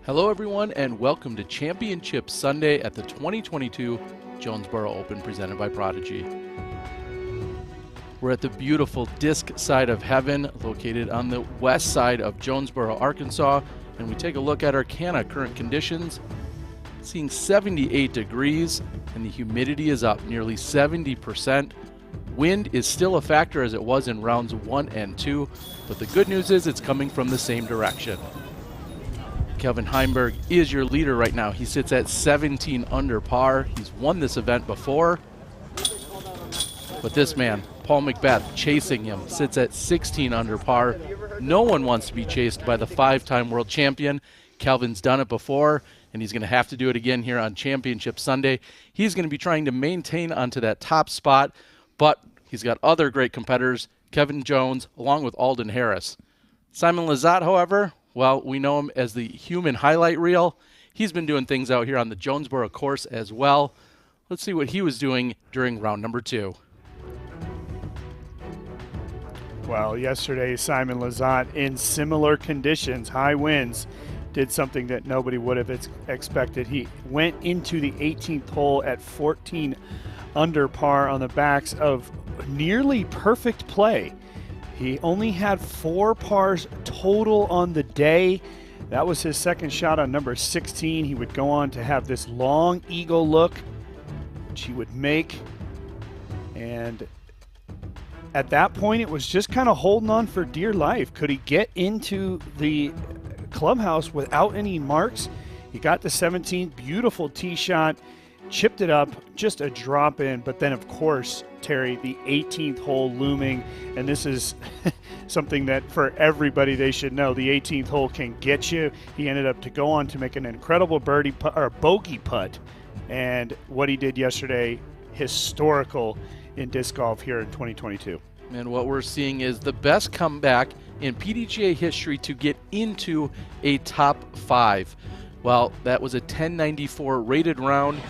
Hello everyone and welcome to Championship Sunday at the 2022 Jonesboro Open presented by Prodigy. We're at the beautiful Disc side of heaven located on the west side of Jonesboro, Arkansas, and we take a look at our current conditions. Seeing 78 degrees and the humidity is up nearly 70%. Wind is still a factor as it was in rounds 1 and 2, but the good news is it's coming from the same direction. Heinberg is your leader right now. He sits at 17 under par. He's won this event before. But this man, Paul Macbeth, chasing him, sits at 16 under par. No one wants to be chased by the 5-time world champion. Calvin's done it before, and he's going to have to do it again here on Championship Sunday. He's going to be trying to maintain onto that top spot, but he's got other great competitors, Kevin Jones, along with Alden Harris. Simon Lizotte, however, well, we know him as the human highlight reel. He's been doing things out here on the Jonesboro course as well. Let's see what he was doing during round number 2. Well, yesterday, Simon Lizotte, in similar conditions, high winds, did something that nobody would have expected. He went into the 18th hole at 14 under par on the backs of nearly perfect play. He only had 4 pars total on the day. That was his second shot on number 16. He would go on to have this long eagle look, which he would make. And at that point, it was just kind of holding on for dear life. Could he get into the clubhouse without any marks? He got the 17th, beautiful tee shot, chipped it up, just a drop in. But then, of course, Terry, the 18th hole looming, and this is something that for everybody they should know. The 18th hole can get you. He ended up to go on to make an incredible bogey putt, and what he did yesterday, historical in disc golf here in 2022. And what we're seeing is the best comeback in PDGA history to get into a top 5. Well, that was a 1094 rated round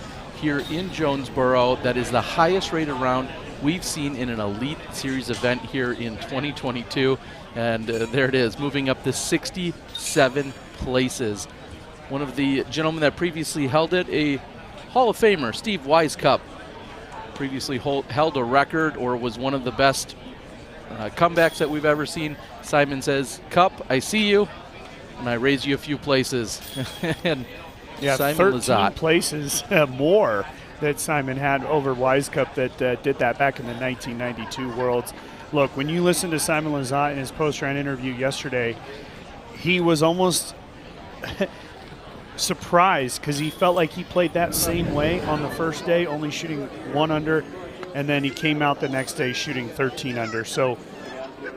here in Jonesboro. That is the highest rated round we've seen in an Elite Series event here in 2022. And there it is, moving up to 67 places. One of the gentlemen that previously held it, a Hall of Famer, Steve Weiskopf, previously held a record or was one of the best comebacks that we've ever seen. Simon says, "Cup, I see you, and I raise you a few places." And yeah, Simon 13 Lizotte. places more that Simon had over Weiskopf that did that back in the 1992 Worlds. Look, when you listen to Simon Lizotte in his post-round interview yesterday, he was almost surprised because he felt like he played that same way on the first day, only shooting 1 under, and then he came out the next day shooting 13 under. So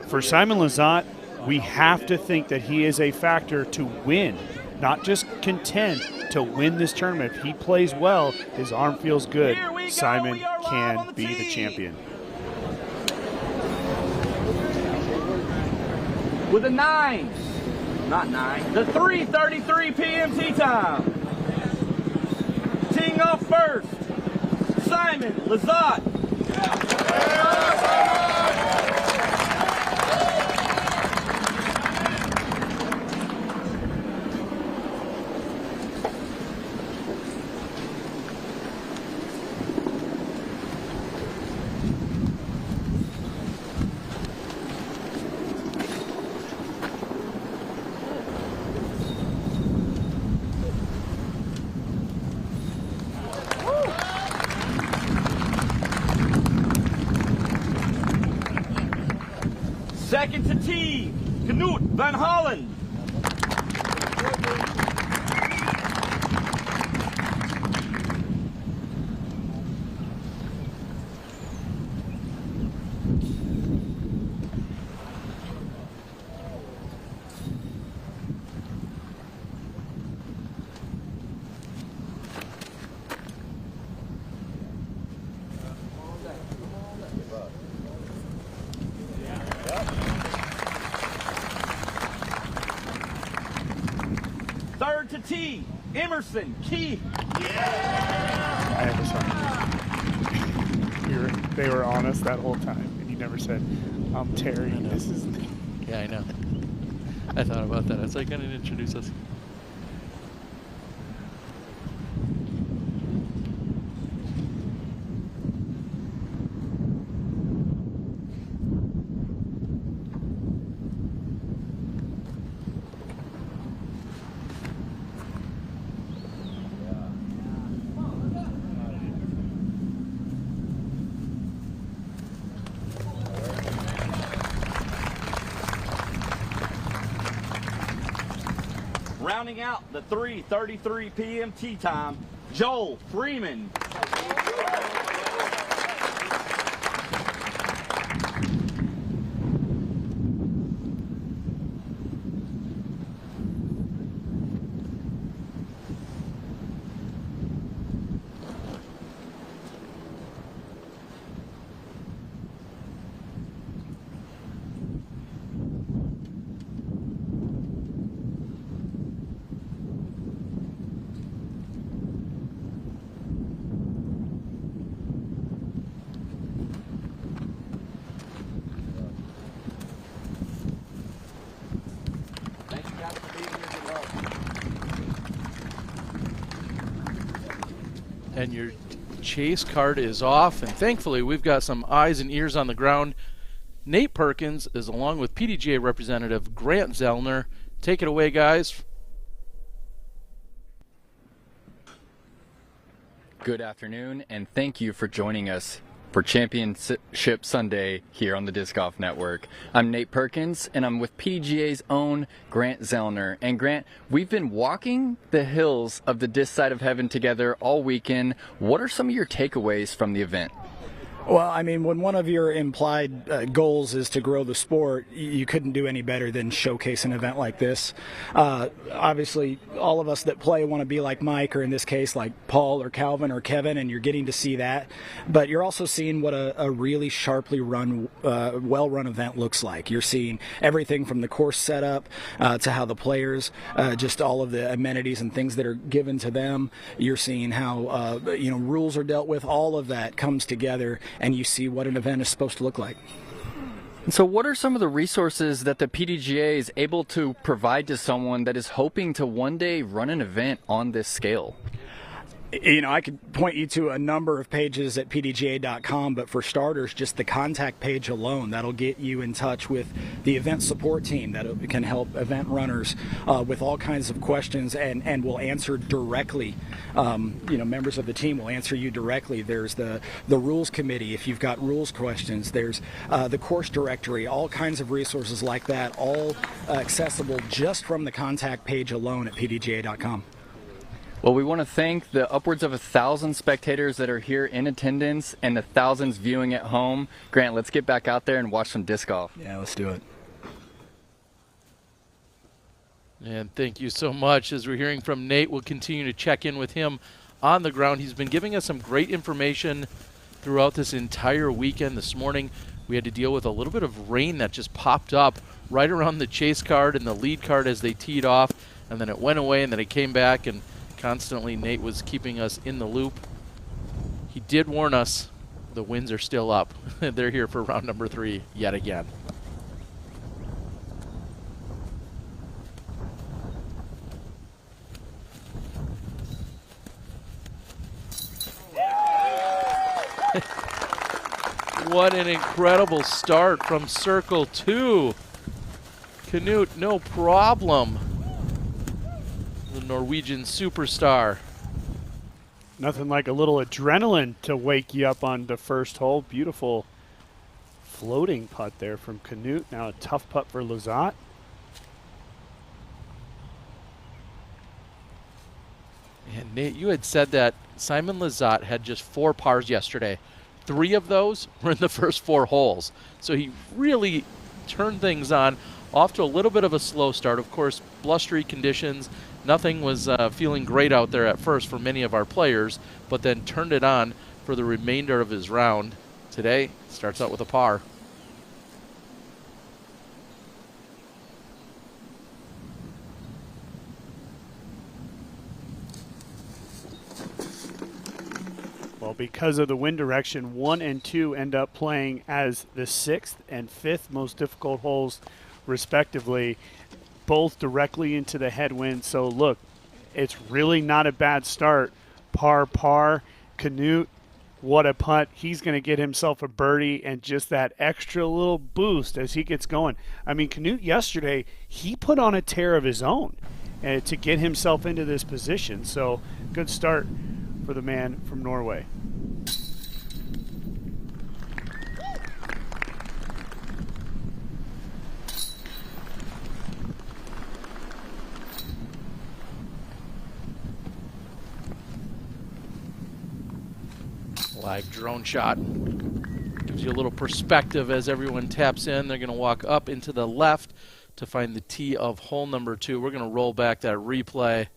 for Simon Lizotte, we have to think that he is a factor to win, not just contend, to win this tournament. If he plays well, his arm feels good, Simon can be the champion. With a 9, not 9, the 3:33 p.m. tee time. Teeing off first, Simon Lizotte. Second to tee, Knut Van Hollen. Third to tee, Emerson Keith. I had this on. They were honest that whole time, and he never said, "I'm Terry. This is me." Yeah, I know. I thought about that. I was like, I didn't introduce us. Rounding out the 3:33 p.m. tee time, Joel Freeman. And your chase card is off, and thankfully we've got some eyes and ears on the ground. Nate Perkins is along with PDGA representative Grant Zellner. Take it away, guys. Good afternoon, and thank you for joining us for Championship Sunday here on the Disc Golf Network. I'm Nate Perkins, and I'm with PDGA's own Grant Zellner. And Grant, we've been walking the hills of the Disc Side of Heaven together all weekend. What are some of your takeaways from the event? Well, I mean, when one of your implied goals is to grow the sport, you couldn't do any better than showcase an event like this. Obviously, all of us that play want to be like Mike, or in this case, like Paul or Calvin or Kevin, and you're getting to see that. But you're also seeing what a really sharply run, well-run event looks like. You're seeing everything from the course setup to how the players, just all of the amenities and things that are given to them. You're seeing how rules are dealt with. All of that comes together, and you see what an event is supposed to look like. And so what are some of the resources that the PDGA is able to provide to someone that is hoping to one day run an event on this scale? You know, I could point you to a number of pages at PDGA.com, but for starters, just the contact page alone, that'll get you in touch with the event support team that can help event runners with all kinds of questions and will answer directly. Members of the team will answer you directly. There's the rules committee if you've got rules questions. There's the course directory, all kinds of resources like that, all accessible just from the contact page alone at PDGA.com. Well, we want to thank the upwards of 1,000 spectators that are here in attendance and the thousands viewing at home. Grant, let's get back out there and watch some disc golf. Yeah, let's do it. And thank you so much. As we're hearing from Nate, we'll continue to check in with him on the ground. He's been giving us some great information throughout this entire weekend. This morning, we had to deal with a little bit of rain that just popped up right around the chase card and the lead card as they teed off, and then it went away, and then it came back, and constantly Nate was keeping us in the loop. He did warn us the winds are still up. They're here for round number 3 yet again. What an incredible start from Circle 2. Knut, no problem. The Norwegian superstar. Nothing like a little adrenaline to wake you up on the first hole. Beautiful floating putt there from Knut. Now a tough putt for Lizotte. And Nate, you had said that Simon Lizotte had just 4 pars yesterday. 3 of those were in the first 4 holes. So he really turned things on. Off to a little bit of a slow start. Of course, blustery conditions. Nothing was feeling great out there at first for many of our players, but then turned it on for the remainder of his round. Today, starts out with a par. Well, because of the wind direction, 1 and 2 end up playing as the 6th and 5th most difficult holes, respectively, both directly into the headwind. So look, it's really not a bad start. Par. Knut, what a putt. He's going to get himself a birdie and just that extra little boost as he gets going. I mean, Knut yesterday, he put on a tear of his own to get himself into this position. So good start for the man from Norway. Live drone shot. Gives you a little perspective as everyone taps in. They're going to walk up into the left to find the tee of hole number 2. We're going to roll back that replay.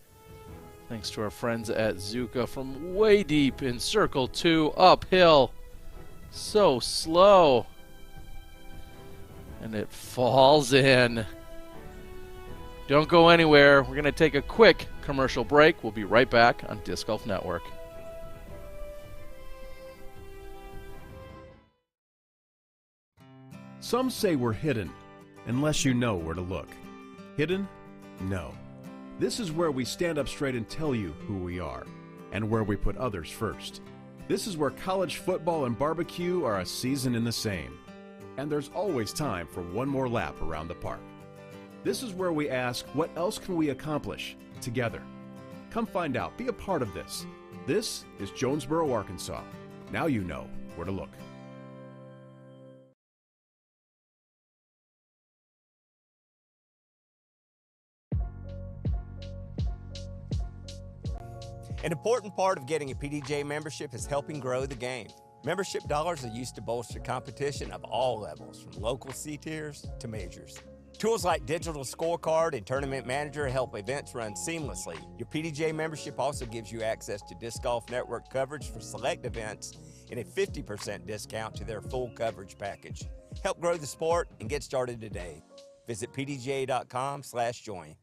Thanks to our friends at Zuka from way deep in circle 2, uphill. So slow. And it falls in. Don't go anywhere. We're going to take a quick commercial break. We'll be right back on Disc Golf Network. Some say we're hidden, unless you know where to look. Hidden? No. This is where we stand up straight and tell you who we are, and where we put others first. This is where college football and barbecue are a season in the same. And there's always time for one more lap around the park. This is where we ask, what else can we accomplish together? Come find out. Be a part of this. This is Jonesboro, Arkansas. Now you know where to look. An important part of getting a PDGA membership is helping grow the game. Membership dollars are used to bolster competition of all levels, from local C-tiers to majors. Tools like Digital Scorecard and Tournament Manager help events run seamlessly. Your PDGA membership also gives you access to Disc Golf Network coverage for select events and a 50% discount to their full coverage package. Help grow the sport and get started today. Visit pdga.com/join.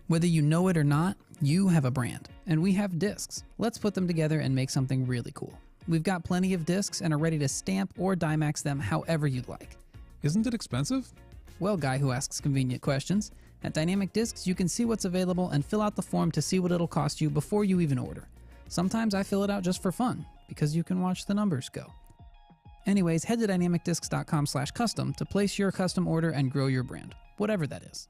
Whether you know it or not, you have a brand, and we have discs. Let's put them together and make something really cool. We've got plenty of discs and are ready to stamp or Dimax them however you'd like. Isn't it expensive? Well, guy who asks convenient questions, at Dynamic Discs you can see what's available and fill out the form to see what it'll cost you before you even order. Sometimes I fill it out just for fun, because you can watch the numbers go. Anyways, head to dynamicdiscs.com/custom to place your custom order and grow your brand, whatever that is.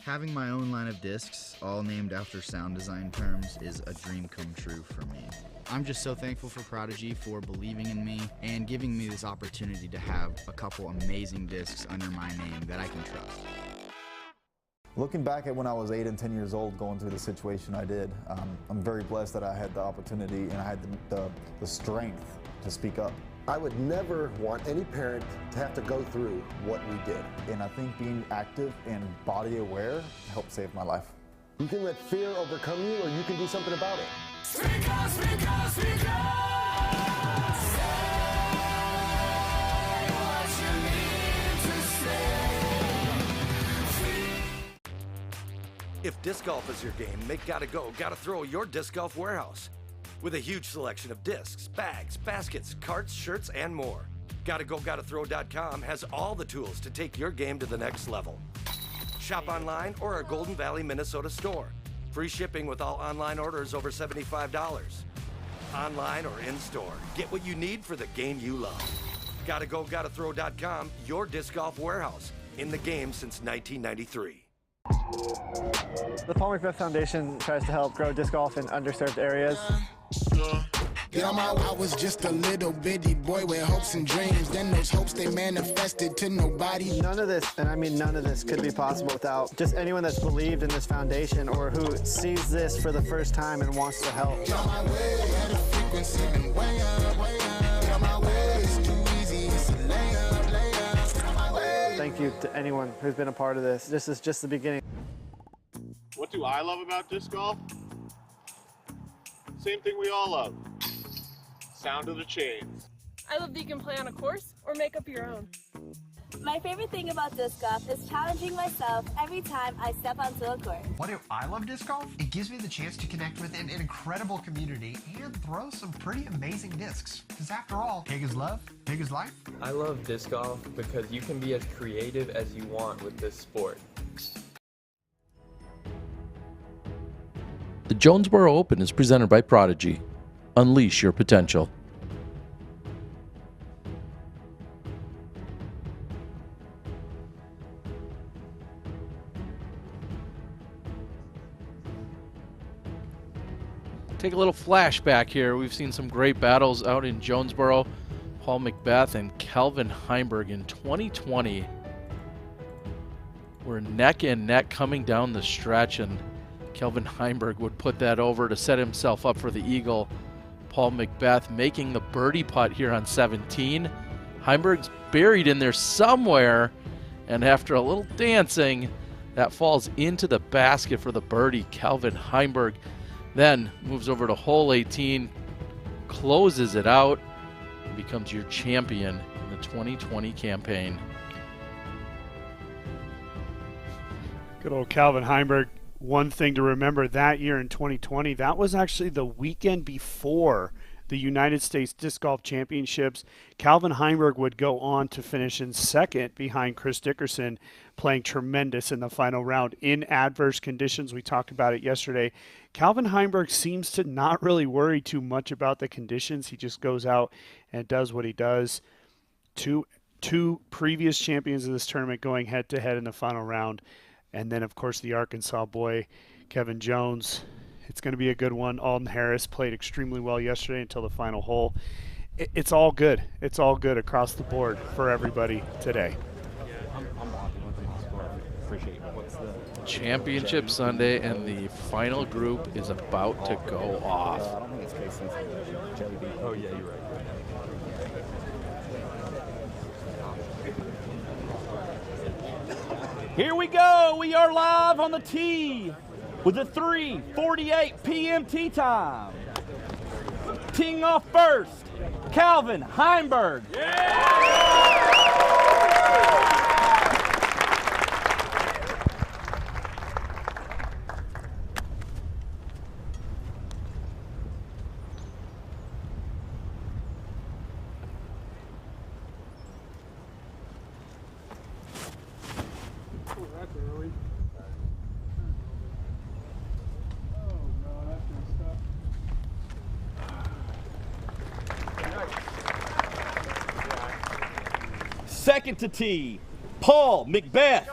Having my own line of discs, all named after sound design terms, is a dream come true for me. I'm just so thankful for Prodigy for believing in me and giving me this opportunity to have a couple amazing discs under my name that I can trust. Looking back at when I was 8 and 10 years old going through the situation I did, I'm very blessed that I had the opportunity and I had the strength to speak up. I would never want any parent to have to go through what we did. And I think being active and body aware helped save my life. You can let fear overcome you, or you can do something about it. Speak up, speak up, speak up. Say what you need to say. If disc golf is your game, make Gotta Go, Gotta Throw your Disc Golf Warehouse. With a huge selection of discs, bags, baskets, carts, shirts, and more. GottaGo.GottaThrow.com has all the tools to take your game to the next level. Shop online or our Golden Valley, Minnesota store. Free shipping with all online orders over $75. Online or in-store, get what you need for the game you love. GottaGo.GottaThrow.com, your disc golf warehouse. In the game since 1993. The Paul Macbeth Foundation tries to help grow disc golf in underserved areas. I was just a little bitty boy with hopes and dreams. Then those hopes they manifested to nobody. None of this, and I mean none of this, could be possible without just anyone that's believed in this foundation or who sees this for the first time and wants to help. sitting way up, on my way, it's too easy, it's a layup, on my way. Thank you to anyone who's been a part of this. This is just the beginning. What do I love about disc golf? Same thing we all love. Sound of the chains. I love that you can play on a course or make up your own. My favorite thing about disc golf is challenging myself every time I step onto a court. What do I love disc golf? It gives me the chance to connect with an incredible community and throw some pretty amazing discs. Because after all, pig is love, pig is life. I love disc golf because you can be as creative as you want with this sport. The Jonesboro Open is presented by Prodigy. Unleash your potential. Take a little flashback here. We've seen some great battles out in Jonesboro. Paul Macbeth and Kelvin Heinberg in 2020 were neck and neck coming down the stretch, and Kelvin Heinberg would put that over to set himself up for the eagle. Paul Macbeth making the birdie putt here on 17. Heinberg's buried in there somewhere, and after a little dancing, that falls into the basket for the birdie. Kelvin Heinberg then moves over to hole 18, closes it out, and becomes your champion in the 2020 campaign. Good old Calvin Heinberg. One thing to remember that year in 2020, that was actually the weekend before the United States Disc Golf Championships. Calvin Heinberg would go on to finish in second behind Chris Dickerson, playing tremendous in the final round in adverse conditions. We talked about it yesterday. Calvin Heinberg seems to not really worry too much about the conditions. He just goes out and does what he does. Two previous champions of this tournament going head-to-head in the final round. And then, of course, the Arkansas boy, Kevin Jones. It's going to be a good one. Alden Harris played extremely well yesterday until the final hole. It's all good. It's all good across the board for everybody today. Championship Sunday, and the final group is about to go off. I don't think it's case sensitive. Jelly bean. Oh, yeah, you're right. Here we go. We are live on the tee with the 3:48 p.m. tee time. Teeing off first, Calvin Heinberg. Second to tee, Paul Macbeth.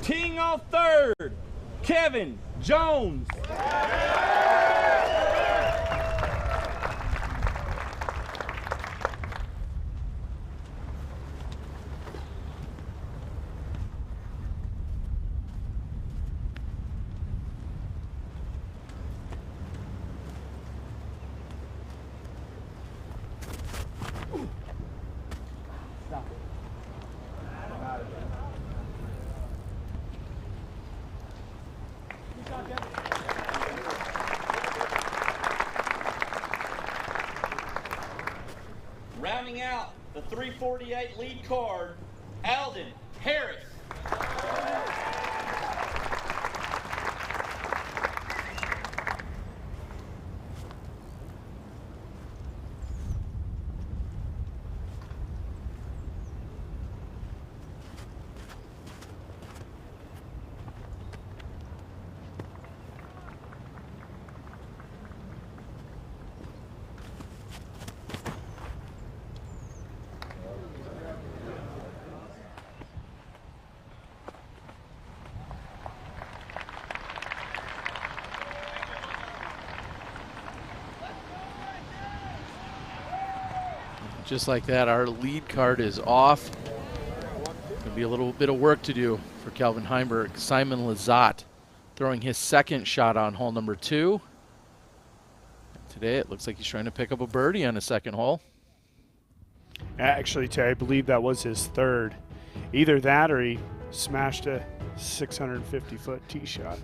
Teeing off third, Kevin Jones. Rounding out the 348 lead card, Alden Harris. Just like that, our lead card is off. Going to be a little bit of work to do for Calvin Heinberg. Simon Lizotte throwing his second shot on hole number 2. Today it looks like he's trying to pick up a birdie on his second hole. Actually, Terry, I believe that was his third. Either that or he smashed a 650-foot tee shot.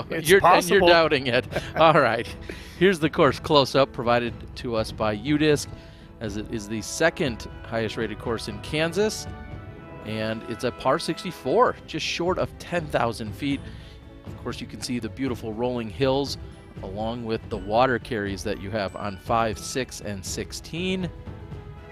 It's possible. You're doubting it. All right. Here's the course close-up provided to us by UDisc, as it is the second highest-rated course in Kansas, and it's a par 64, just short of 10,000 feet. Of course, you can see the beautiful rolling hills along with the water carries that you have on 5, 6, and 16.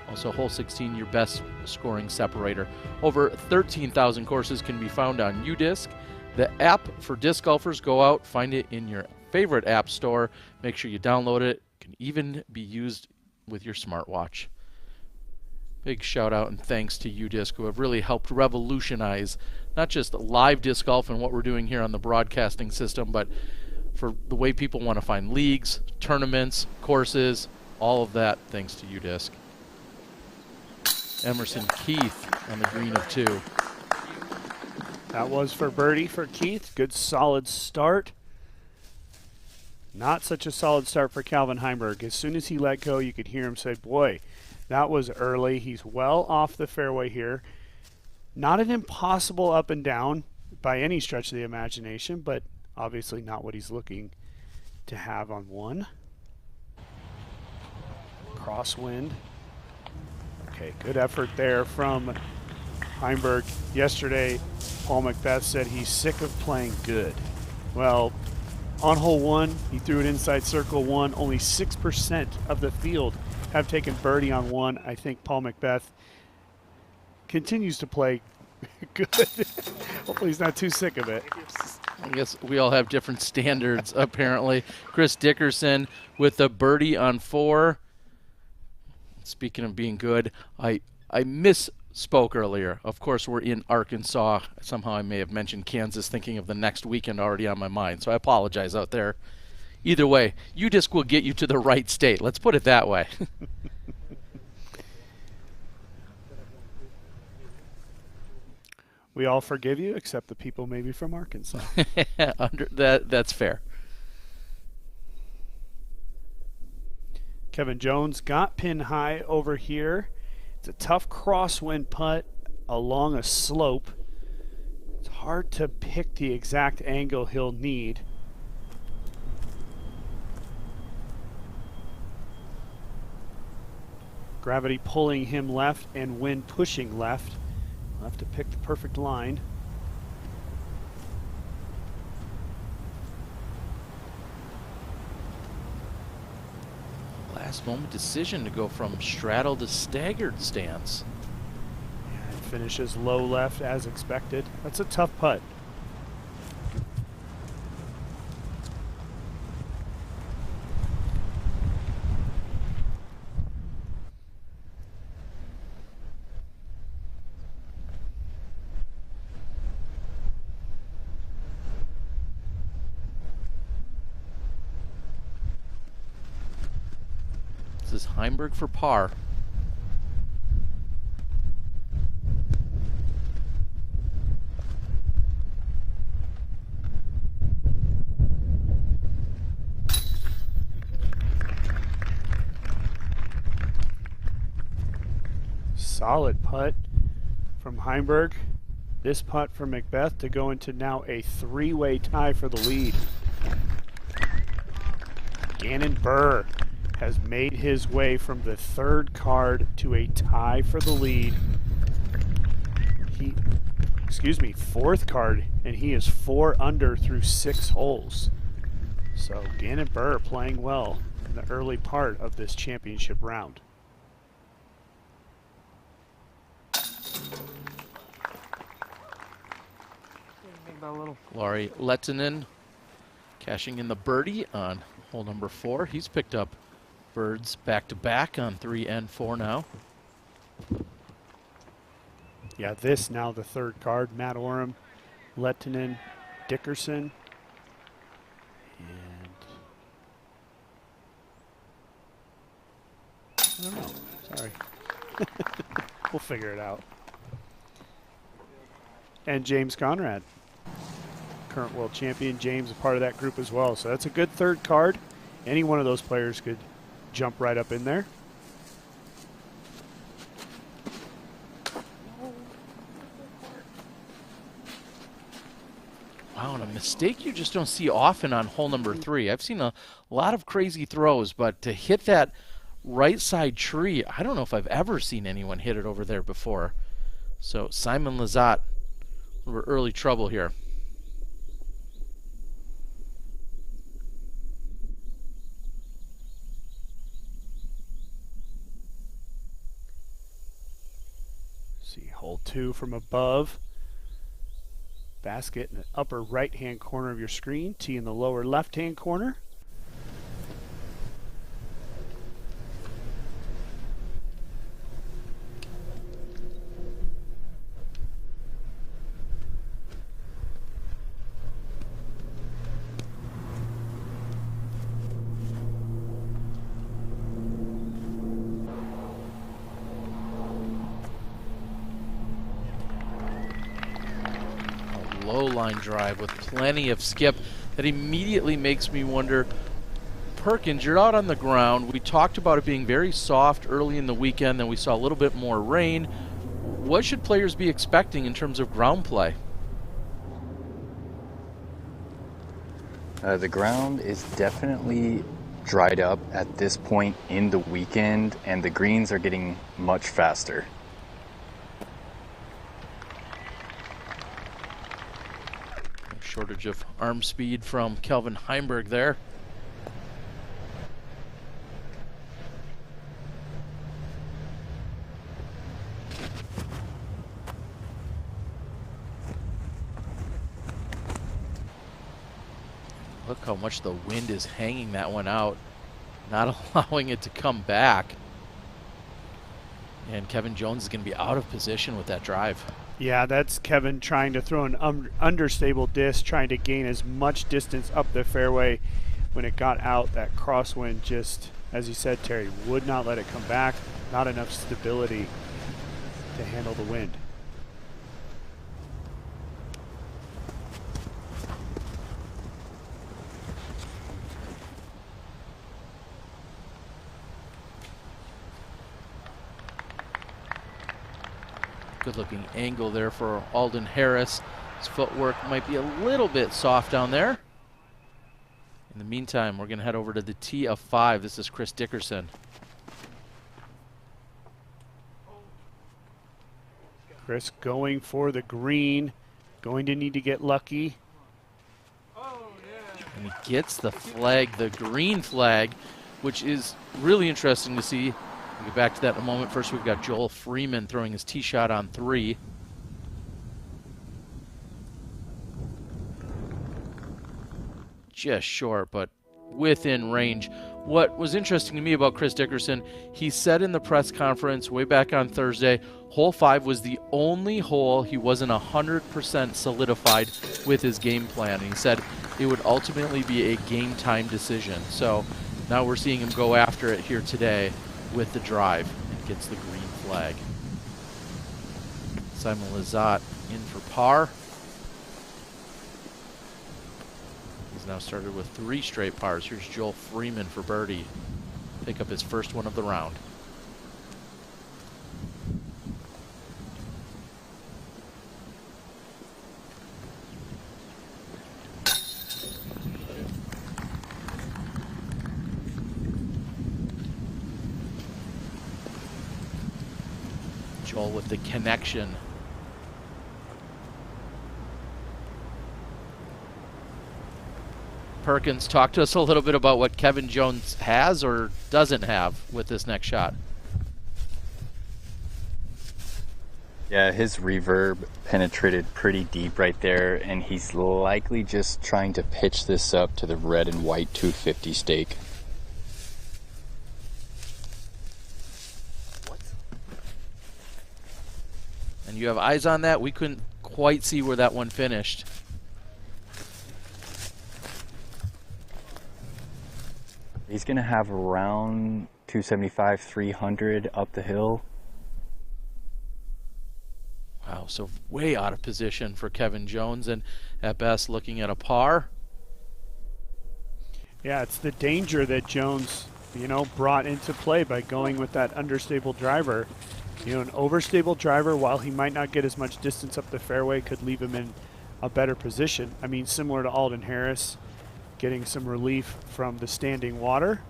Also, hole 16, your best scoring separator. Over 13,000 courses can be found on UDisc. The app for disc golfers, go out, find it in your favorite app store. Make sure you download it. It can even be used with your smartwatch. Big shout out and thanks to UDisc, who have really helped revolutionize not just live disc golf and what we're doing here on the broadcasting system, but for the way people want to find leagues, tournaments, courses, all of that thanks to UDisc. Emerson Keith on the green of 2. That was for birdie for Keith. Good solid start. Not such a solid start for Calvin Heinberg. As soon as he let go, you could hear him say, boy, that was early. He's well off the fairway here. Not an impossible up and down by any stretch of the imagination, but obviously not what he's looking to have on one. Crosswind. Okay, good effort there from Heinberg. Yesterday, Paul Macbeth said he's sick of playing good. Well, on hole 1, he threw it inside circle 1. Only 6% of the field have taken birdie on 1. I think Paul Macbeth continues to play good. Hopefully he's not too sick of it. I guess we all have different standards, apparently. Chris Dickerson with a birdie on 4. Speaking of being good, I misspoke earlier. Of course, we're in Arkansas. Somehow I may have mentioned Kansas, thinking of the next weekend already on my mind. So I apologize out there. Either way, UDisc will get you to the right state. Let's put it that way. We all forgive you, except the people maybe from Arkansas. That's fair. Kevin Jones got pin high over here. It's a tough crosswind putt along a slope. It's hard to pick the exact angle he'll need. Gravity pulling him left and wind pushing left. We'll have to pick the perfect line. Last moment decision to go from straddle to staggered stance. Yeah, it finishes low left as expected. That's a tough putt. This is Heinberg for par. Solid putt from Heinberg. This putt from Macbeth to go into now a 3-way tie for the lead. Gannon Burr has made his way from the 3rd card to a tie for the lead. 4th card, and he is 4 under through 6 holes. So Gannon Burr playing well in the early part of this championship round. Laurie Lettinen cashing in the birdie on hole number 4. He's picked up birds back-to-back on 3 and 4 now. Yeah, this now the 3rd card. Matt Oram, Lettinen, Dickerson, and I don't know. Sorry. We'll figure it out. And James Conrad, current world champion. James a part of that group as well. So that's a good third card. Any one of those players could jump right up in there. Wow, and a mistake you just don't see often on hole number 3. I've seen a lot of crazy throws, but to hit that right side tree, I don't know if I've ever seen anyone hit it over there before. So Simon Lizotte, we're early trouble here. See hole 2 from above. Basket in the upper right-hand corner of your screen. Tee in the lower left-hand corner. Low line drive with plenty of skip. That immediately makes me wonder, Perkins, you're out on the ground. We talked about it being very soft early in the weekend, then we saw a little bit more rain. What should players be expecting in terms of ground play? The ground is definitely dried up at this point in the weekend, and the greens are getting much faster. Shortage of arm speed from Kelvin Heinberg there. Look how much the wind is hanging that one out, not allowing it to come back. And Kevin Jones is going to be out of position with that drive. Yeah, that's Kevin trying to throw an understable disc, trying to gain as much distance up the fairway. When it got out, that crosswind just, as you said, Terry, would not let it come back. Not enough stability to handle the wind. Good looking angle there for Alden Harris. His footwork might be a little bit soft down there. In the meantime, we're going to head over to the tee of 5. This is Chris Dickerson. Chris going for the green, going to need to get lucky. And he gets the flag, the green flag, which is really interesting to see. We'll get back to that in a moment. First, we've got Joel Freeman throwing his tee shot on 3. Just short, but within range. What was interesting to me about Chris Dickerson, he said in the press conference way back on Thursday, hole 5 was the only hole he wasn't 100% solidified with his game plan. And he said it would ultimately be a game time decision. So now we're seeing him go after it here today with the drive and gets the green flag. Simon Lizotte in for par. He's now started with 3 straight pars. Here's Joel Freeman for birdie. Pick up his first one of the round. Joel with the connection. Perkins, talk to us a little bit about what Kevin Jones has or doesn't have with this next shot. Yeah, his reverb penetrated pretty deep right there, and he's likely just trying to pitch this up to the red and white 250 stake. And you have eyes on that? We couldn't quite see where that one finished. He's going to have around 275, 300 up the hill. Wow, so way out of position for Kevin Jones, and at best looking at a par. Yeah, it's the danger that Jones, brought into play by going with that understable driver. An overstable driver, while he might not get as much distance up the fairway, could leave him in a better position. I mean, similar to Alden Harris, getting some relief from the standing water.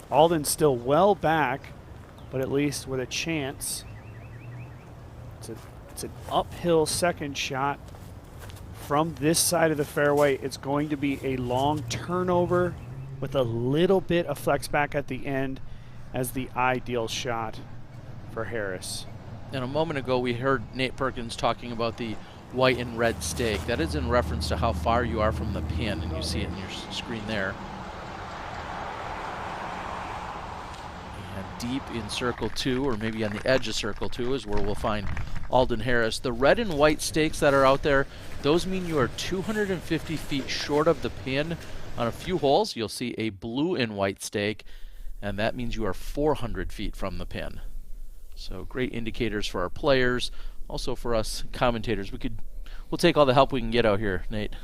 Alden's still well back, but at least with a chance. It's an uphill second shot from this side of the fairway. It's going to be a long turnover with a little bit of flex back at the end as the ideal shot for Harris. And a moment ago we heard Nate Perkins talking about the white and red stake. That is in reference to how far you are from the pin, and you see it in your screen there. And deep in circle 2, or maybe on the edge of circle 2, is where we'll find Alden Harris. The red and white stakes that are out there, those mean you are 250 feet short of the pin. On a few holes, you'll see a blue and white stake, and that means you are 400 feet from the pin. So great indicators for our players, also for us commentators. We'll take all the help we can get out here, Nate.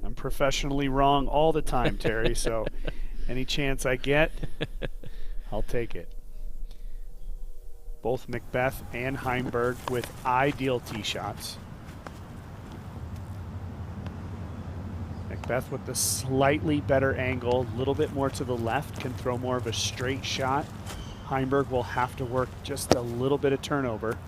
I'm professionally wrong all the time, Terry, so any chance I get, I'll take it. Both Macbeth and Heinberg with ideal tee shots. Macbeth with the slightly better angle, a little bit more to the left, can throw more of a straight shot. Heinberg will have to work just a little bit of turnover.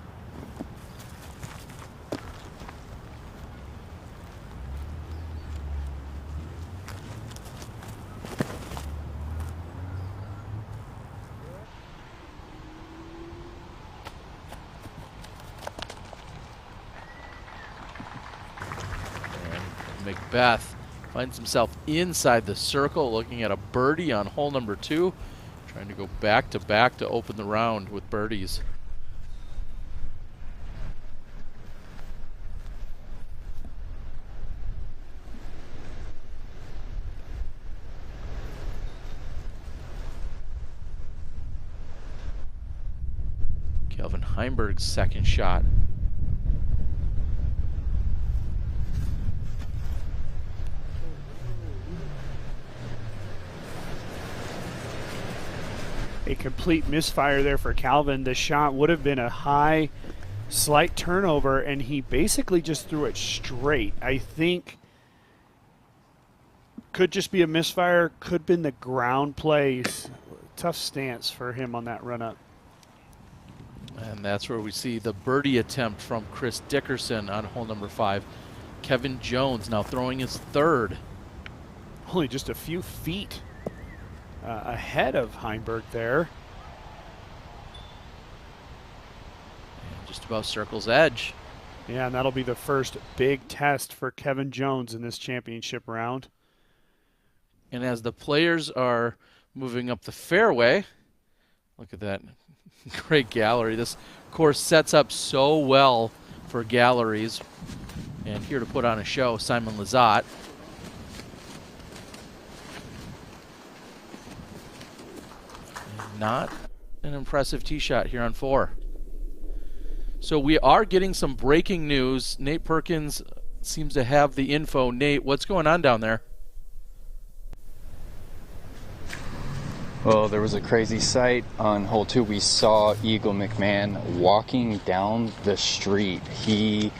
Macbeth finds himself inside the circle, looking at a birdie on hole number 2, trying to go back to open the round with birdies. Kelvin Heinberg's second shot. A complete misfire there for Calvin. The shot would have been a high, slight turnover, and he basically just threw it straight. I think could just be a misfire, could have been the ground plays. Tough stance for him on that run up. And that's where we see the birdie attempt from Chris Dickerson on hole number 5. Kevin Jones now throwing his third. Only just a few feet ahead of Heinberg there. And just about circle's edge. Yeah, and that'll be the first big test for Kevin Jones in this championship round. And as the players are moving up the fairway, look at that great gallery. This course sets up so well for galleries. And here to put on a show, Simon Lizotte. Not an impressive tee shot here on 4. So we are getting some breaking news. Nate Perkins seems to have the info. Nate, what's going on down there? Well, there was a crazy sight on hole 2. We saw Eagle McMahon walking down the street. He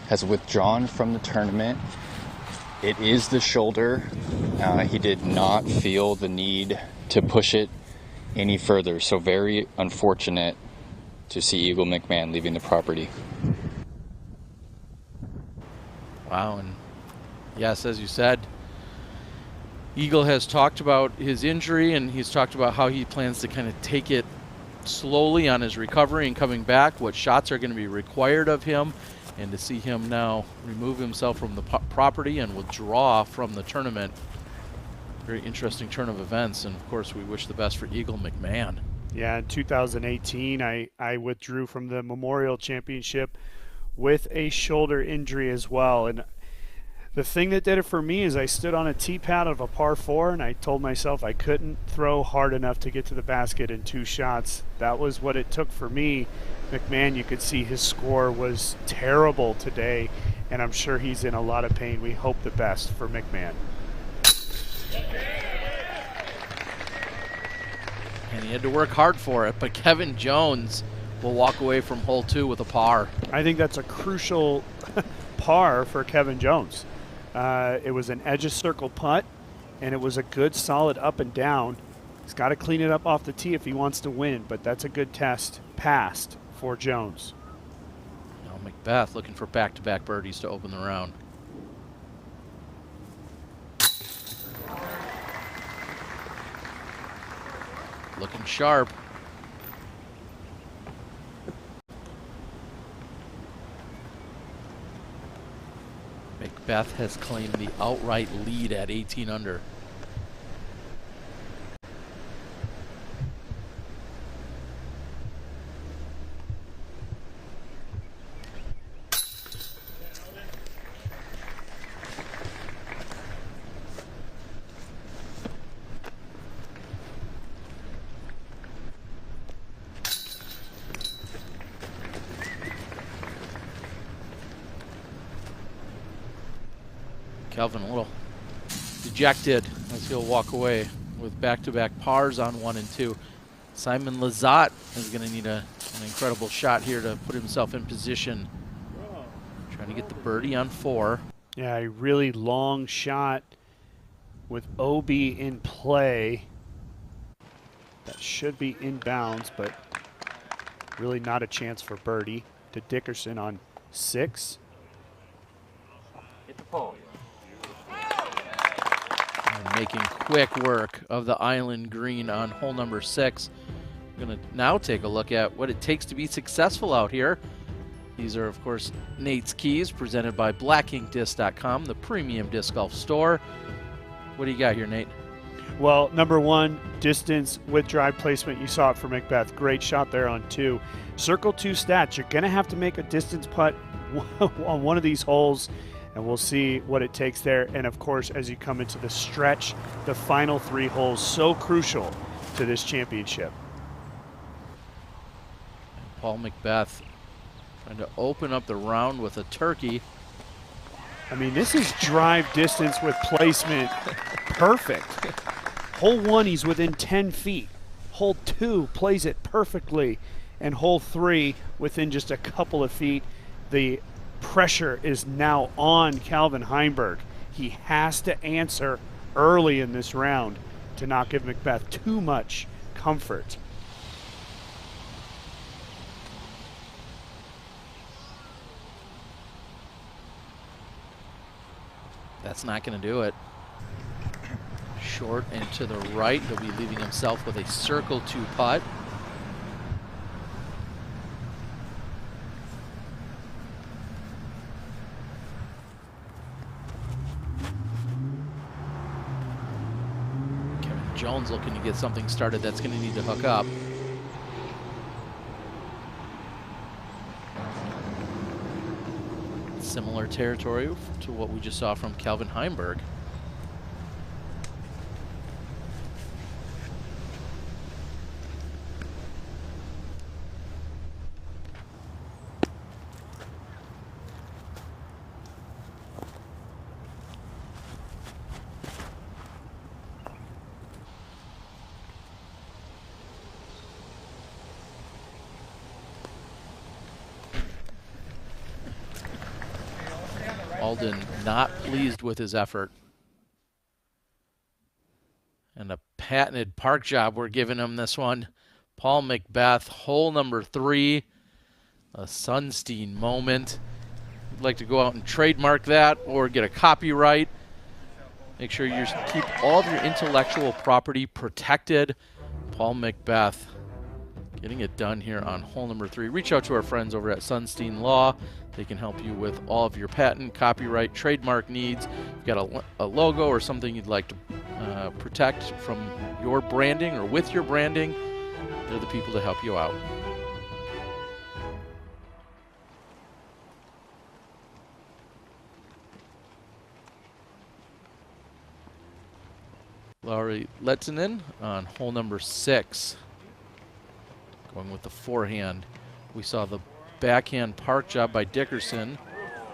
has withdrawn from the tournament. It is the shoulder. He did not feel the need to push it any further, so very unfortunate to see Eagle McMahon leaving the property. Wow, and yes, as you said, Eagle has talked about his injury, and he's talked about how he plans to kind of take it slowly on his recovery and coming back, what shots are going to be required of him, and to see him now remove himself from the property and withdraw from the tournament. Very interesting turn of events, and of course we wish the best for Eagle McMahon. Yeah, in 2018 I withdrew from the Memorial Championship with a shoulder injury as well, and The thing that did it for me is I stood on a tee pad of a par 4, and I told myself I couldn't throw hard enough to get to the basket in 2 shots. That was what it took for me. McMahon, you could see his score was terrible today, and I'm sure he's in a lot of pain. We hope the best for McMahon. And he had to work hard for it, but Kevin Jones will walk away from hole 2 with a par. I think that's a crucial par for Kevin Jones. It was an edge of circle putt, and it was a good solid up and down. He's got to clean it up off the tee if he wants to win, but that's a good test passed for Jones. Now Macbeth looking for back-to-back birdies to open the round. Looking sharp. Macbeth has claimed the outright lead at 18 under. Kelvin a little dejected as he'll walk away with back-to-back pars on 1 and 2. Simon Lizotte is going to need an incredible shot here to put himself in position. Trying to get the birdie on 4. Yeah, a really long shot with OB in play. That should be inbounds, but really not a chance for birdie. To Dickerson on 6. Hit the pole. Making quick work of the island green on hole number 6. We're going to now take a look at what it takes to be successful out here. These are, of course, Nate's keys presented by blackinkdisc.com, the premium disc golf store. What do you got here, Nate? Well, number 1, distance with drive placement. You saw it for Macbeth. Great shot there on 2. Circle 2 stats. You're going to have to make a distance putt on one of these holes, and we'll see what it takes there. And, of course, as you come into the stretch, the final 3 holes, so crucial to this championship. Paul Macbeth trying to open up the round with a turkey. I mean, this is drive distance with placement perfect. Hole 1, he's within 10 feet. Hole 2 plays it perfectly. And hole 3, within just a couple of feet. The pressure is now on Calvin Heinberg. He has to answer early in this round to not give Macbeth too much comfort. That's not going to do it. Short and to the right. He'll be leaving himself with a circle 2 putt. Kevin Jones looking to get something started that's going to need to hook up. Similar territory to what we just saw from Calvin Heinberg. Alden not pleased with his effort. And a patented park job we're giving him this one. Paul Macbeth, hole number 3. A Sunstein moment. If you'd like to go out and trademark that or get a copyright, make sure you keep all of your intellectual property protected. Paul Macbeth getting it done here on hole number 3. Reach out to our friends over at Sunstein Law. They can help you with all of your patent, copyright, trademark needs. If you've got a logo or something you'd like to protect from your branding or with your branding, they're the people to help you out. Lauri Lettinen on hole number 6. Going with the forehand. We saw the backhand park job by Dickerson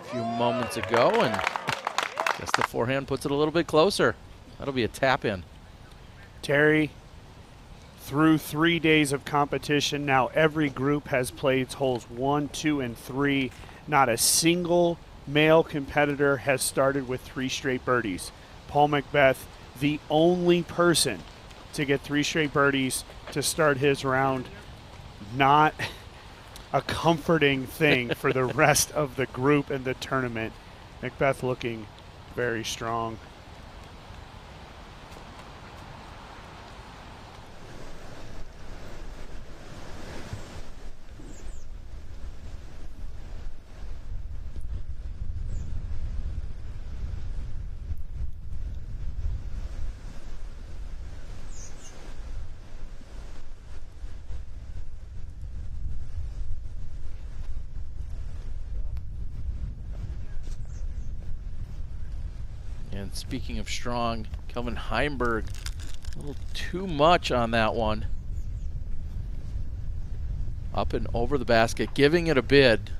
a few moments ago, and I guess the forehand puts it a little bit closer. That'll be a tap in. Terry, through 3 days of competition, now every group has played holes 1, 2, and 3. Not a single male competitor has started with 3 straight birdies. Paul Macbeth, the only person to get 3 straight birdies to start his round. Not a comforting thing for the rest of the group and the tournament. Macbeth looking very strong. And speaking of strong, Kelvin Heinberg, a little too much on that one. Up and over the basket, giving it a bid.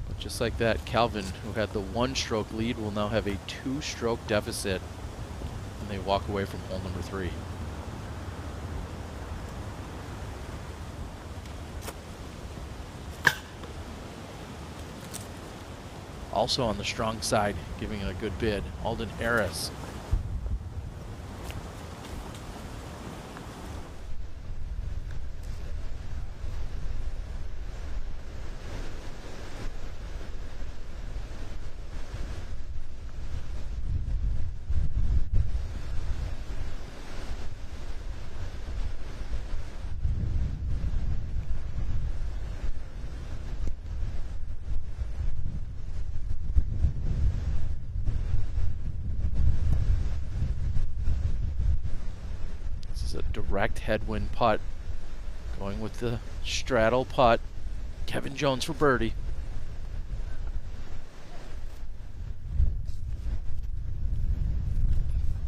But just like that, Kelvin, who had the 1-stroke lead, will now have a 2-stroke deficit when they walk away from hole number 3. Also on the strong side, giving it a good bid, Alden Harris. Direct headwind putt. Going with the straddle putt. Kevin Jones for birdie.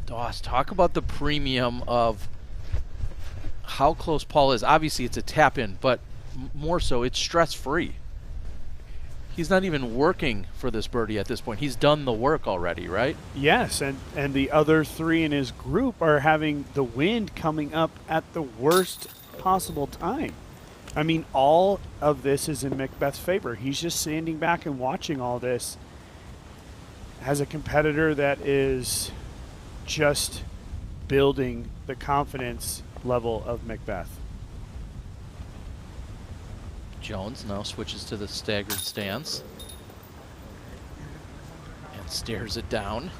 Doss, talk about the premium of how close Paul is. Obviously it's a tap in, but more so it's stress free. He's not even working for this birdie at this point. He's done the work already, right? Yes, and the other 3 in his group are having the wind coming up at the worst possible time. I mean, all of this is in Macbeth's favor. He's just standing back and watching all this as a competitor that is just building the confidence level of Macbeth. Jones now switches to the staggered stance and stares it down.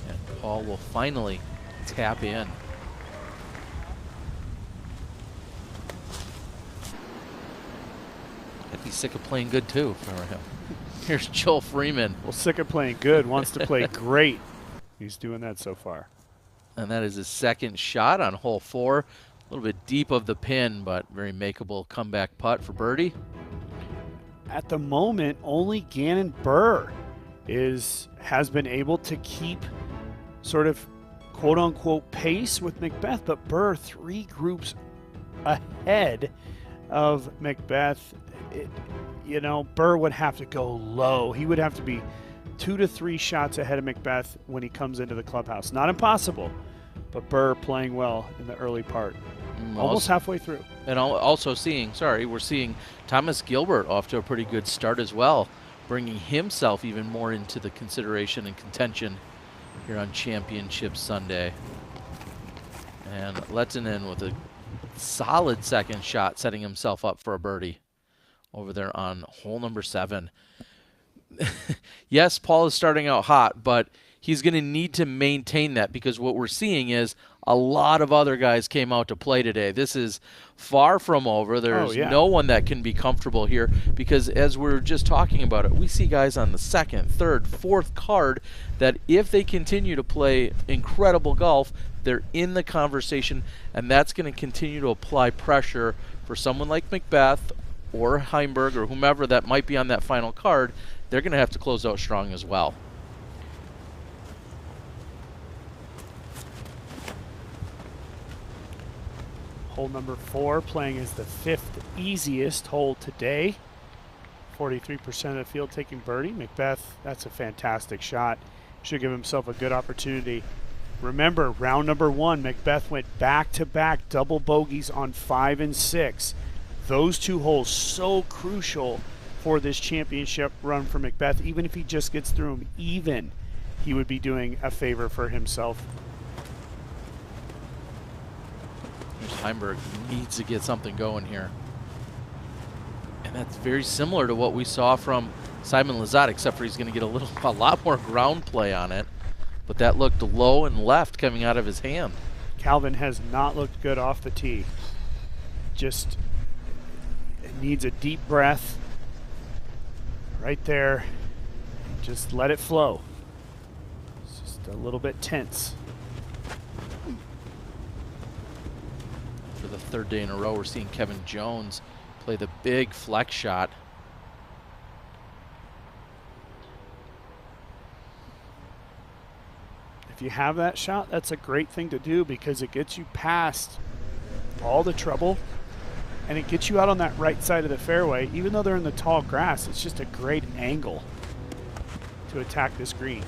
And Paul will finally tap in. I'd be sick of playing good too for him. Here's Joel Freeman. Well, sick of playing good, wants to play great. He's doing that so far. And that is his second shot on hole 4. A little bit deep of the pin, but very makeable comeback putt for birdie. At the moment, only Gannon Burr has been able to keep sort of quote-unquote pace with Macbeth, but Burr 3 groups ahead of Macbeth. Burr would have to go low. He would have to be 2 to 3 shots ahead of Macbeth when he comes into the clubhouse. Not impossible, but Burr playing well in the early part. Almost halfway through. And also we're seeing Thomas Gilbert off to a pretty good start as well, bringing himself even more into the consideration and contention here on Championship Sunday. And Lettinen with a solid second shot, setting himself up for a birdie over there on hole number 7. Yes, Paul is starting out hot, but he's going to need to maintain that, because what we're seeing is a lot of other guys came out to play today. This is far from over. There's no one that can be comfortable here, because as we're just talking about it, we see guys on the 2nd, 3rd, 4th card that if they continue to play incredible golf, they're in the conversation, and that's going to continue to apply pressure for someone like Macbeth or Heinberg or whomever that might be on that final card, they're going to have to close out strong as well. Hole number 4 playing as the 5th easiest hole today. 43% of the field taking birdie. Macbeth, that's a fantastic shot. Should give himself a good opportunity. Remember, round number 1, Macbeth went back-to-back double bogeys on 5 and 6. Those 2 holes so crucial for this championship run for Macbeth. Even if he just gets through them even, he would be doing a favor for himself. Here's Heinberg. He needs to get something going here. And that's very similar to what we saw from Simon Lizotte, except for he's going to get a lot more ground play on it. But that looked low and left coming out of his hand. Calvin has not looked good off the tee. Just needs a deep breath right there. Just let it flow. It's just a little bit tense. For the 3rd day in a row, we're seeing Kevin Jones play the big flex shot. If you have that shot, that's a great thing to do because it gets you past all the trouble and it gets you out on that right side of the fairway. Even though they're in the tall grass, it's just a great angle to attack this green.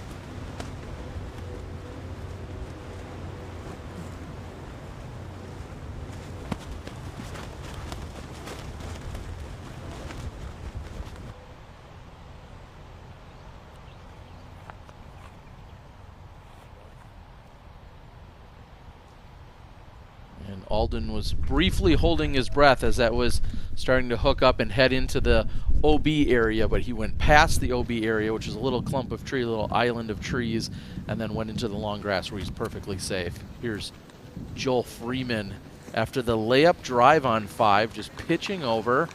Alden was briefly holding his breath as that was starting to hook up and head into the OB area, but he went past the OB area, which is a little clump of tree, a little island of trees, and then went into the long grass where he's perfectly safe. Here's Joel Freeman after the layup drive on 5, just pitching over,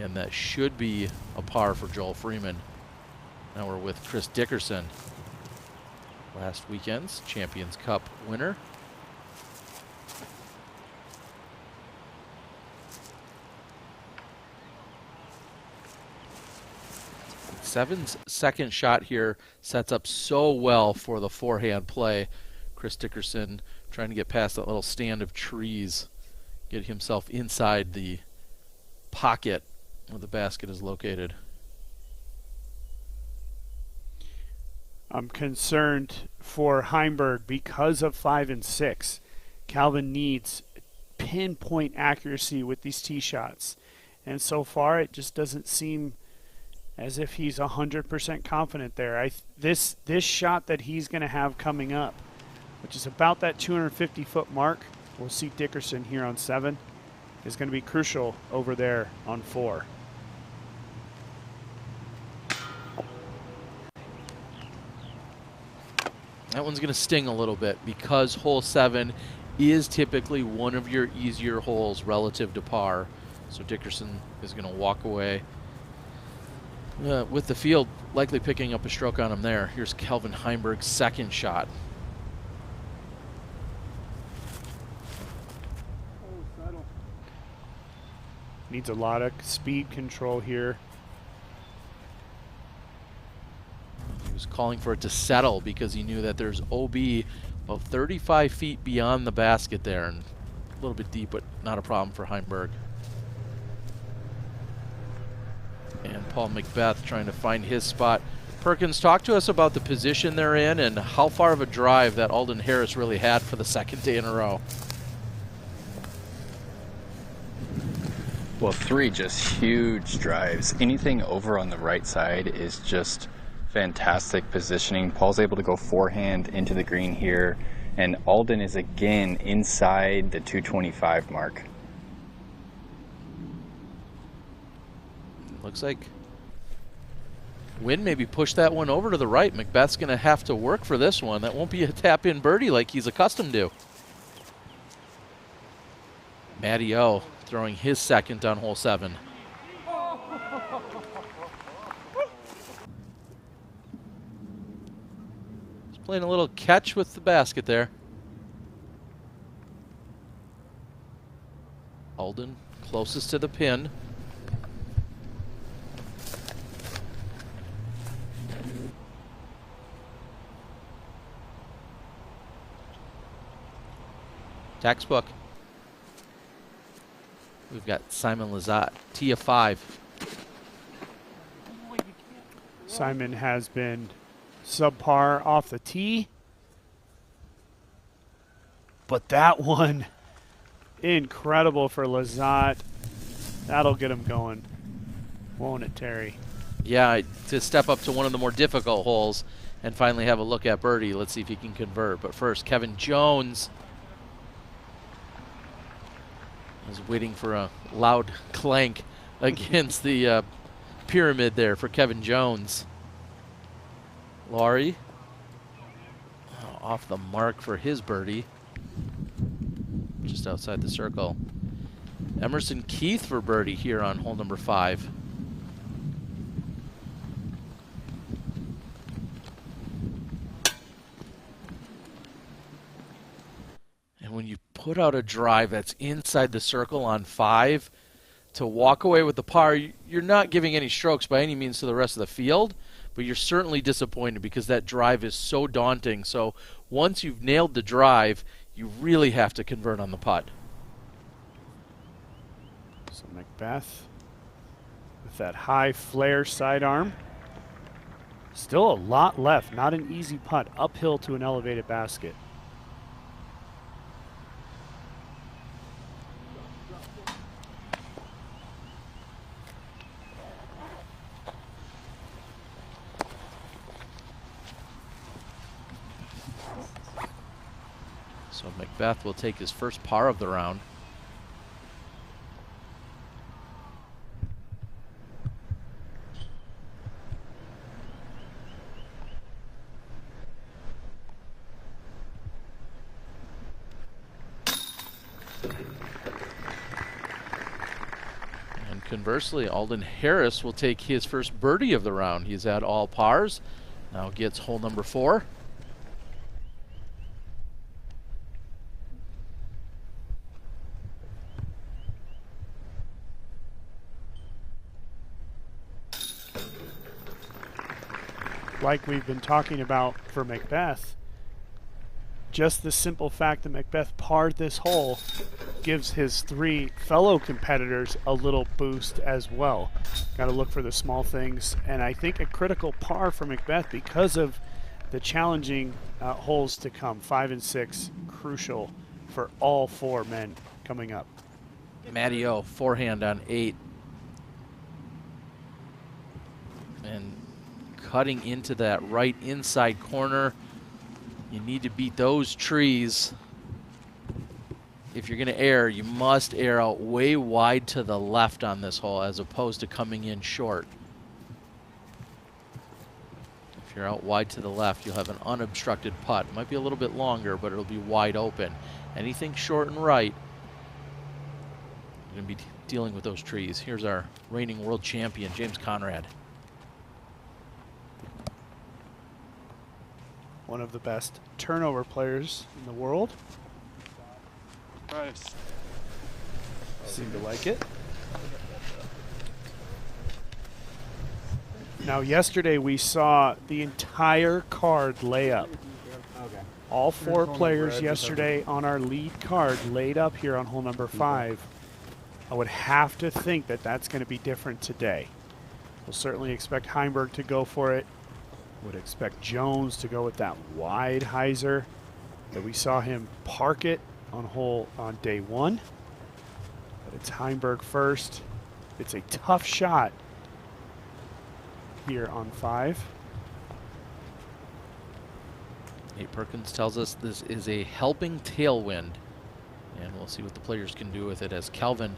and that should be a par for Joel Freeman. Now we're with Chris Dickerson, last weekend's Champions Cup winner. Seven's second shot here sets up so well for the forehand play. Chris Dickerson trying to get past that little stand of trees, get himself inside the pocket where the basket is located. I'm concerned for Heinberg because of 5 and 6. Calvin needs pinpoint accuracy with these tee shots. And so far it just doesn't seem as if he's 100% confident there. This shot that he's going to have coming up, which is about that 250-foot mark, we'll see Dickerson here on 7, is going to be crucial over there on 4. That one's going to sting a little bit because hole 7 is typically one of your easier holes relative to par. So Dickerson is going to walk away with the field likely picking up a stroke on him there. Here's Calvin Heinberg's second shot. Needs a lot of speed control here. He was calling for it to settle because he knew that there's OB about 35 feet beyond the basket there, and a little bit deep, but not a problem for Heinberg. And Paul Macbeth trying to find his spot. Perkins, talk to us about the position they're in and how far of a drive that Alden Harris really had for the 2nd day in a row. Well, 3 just huge drives. Anything over on the right side is just fantastic positioning. Paul's able to go forehand into the green here, and Alden is again inside the 225 mark. Looks like Wynn maybe pushed that one over to the right. Macbeth's going to have to work for this one. That won't be a tap-in birdie like he's accustomed to. Matty O throwing his second on hole 7. He's playing a little catch with the basket there. Alden closest to the pin. Textbook. We've got Simon Lizotte, tee of 5. Simon has been subpar off the tee. But that one, incredible for Lizotte. That'll get him going, won't it, Terry? Yeah, to step up to one of the more difficult holes and finally have a look at birdie. Let's see if he can convert. But first, Kevin Jones is waiting for a loud clank against the pyramid there for Kevin Jones. Laurie off the mark for his birdie. Just outside the circle. Emerson Keith for birdie here on hole number 5. And when you put out a drive that's inside the circle on 5, to walk away with the par, you're not giving any strokes by any means to the rest of the field, but you're certainly disappointed because that drive is so daunting. So once you've nailed the drive, you really have to convert on the putt. So Macbeth with that high flare sidearm. Still a lot left. Not an easy putt. Uphill to an elevated basket. So Macbeth will take his first par of the round. And conversely, Alden Harris will take his first birdie of the round. He's at all pars. Now gets hole number 4. Like we've been talking about for Macbeth, just the simple fact that Macbeth parred this hole gives his 3 fellow competitors a little boost as well. Got to look for the small things, and I think a critical par for Macbeth because of the challenging holes to come. 5 and 6, crucial for all 4 men coming up. Matty O, forehand on 8. And cutting into that right inside corner. You need to beat those trees. If you're going to air, you must air out way wide to the left on this hole as opposed to coming in short. If you're out wide to the left, you'll have an unobstructed putt. It might be a little bit longer, but it'll be wide open. Anything short and right, you're going to be dealing with those trees. Here's our reigning world champion, James Conrad. One of the best turnover players in the world. Nice. Seem to like it. Now, yesterday we saw the entire card layup. All 4 players yesterday on our lead card laid up here on hole number 5. I would have to think that that's going to be different today. We'll certainly expect Heinberg to go for it. Would expect Jones to go with that wide hyzer that we saw him park it on day 1. But it's Heinberg first. It's a tough shot here on 5. Nate Perkins tells us this is a helping tailwind, and we'll see what the players can do with it as Calvin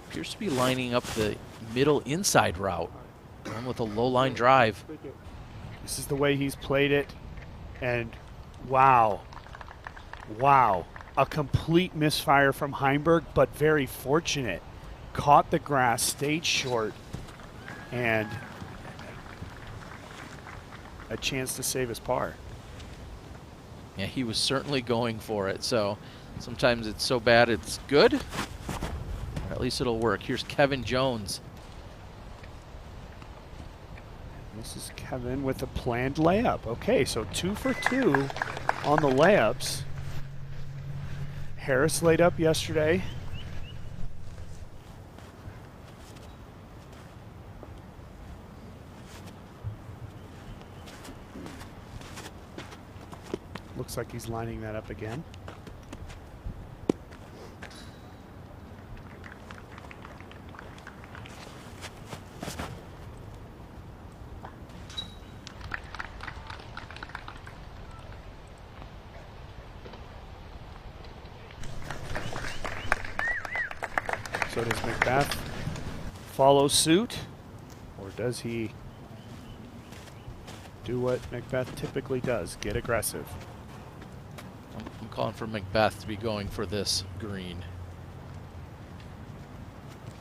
appears to be lining up the middle inside route, going with a low line drive. This is the way he's played it, and wow, a complete misfire from Heinberg, but very fortunate. Caught the grass, stayed short, and a chance to save his par. Yeah, he was certainly going for it, so sometimes it's so bad it's good. At least it'll work. Here's Kevin Jones. This is Kevin with a planned layup. Okay, so 2 for 2 on the layups. Harris laid up yesterday. Looks like he's lining that up again. So does Macbeth follow suit, or does he do what Macbeth typically does, get aggressive? I'm calling for Macbeth to be going for this green.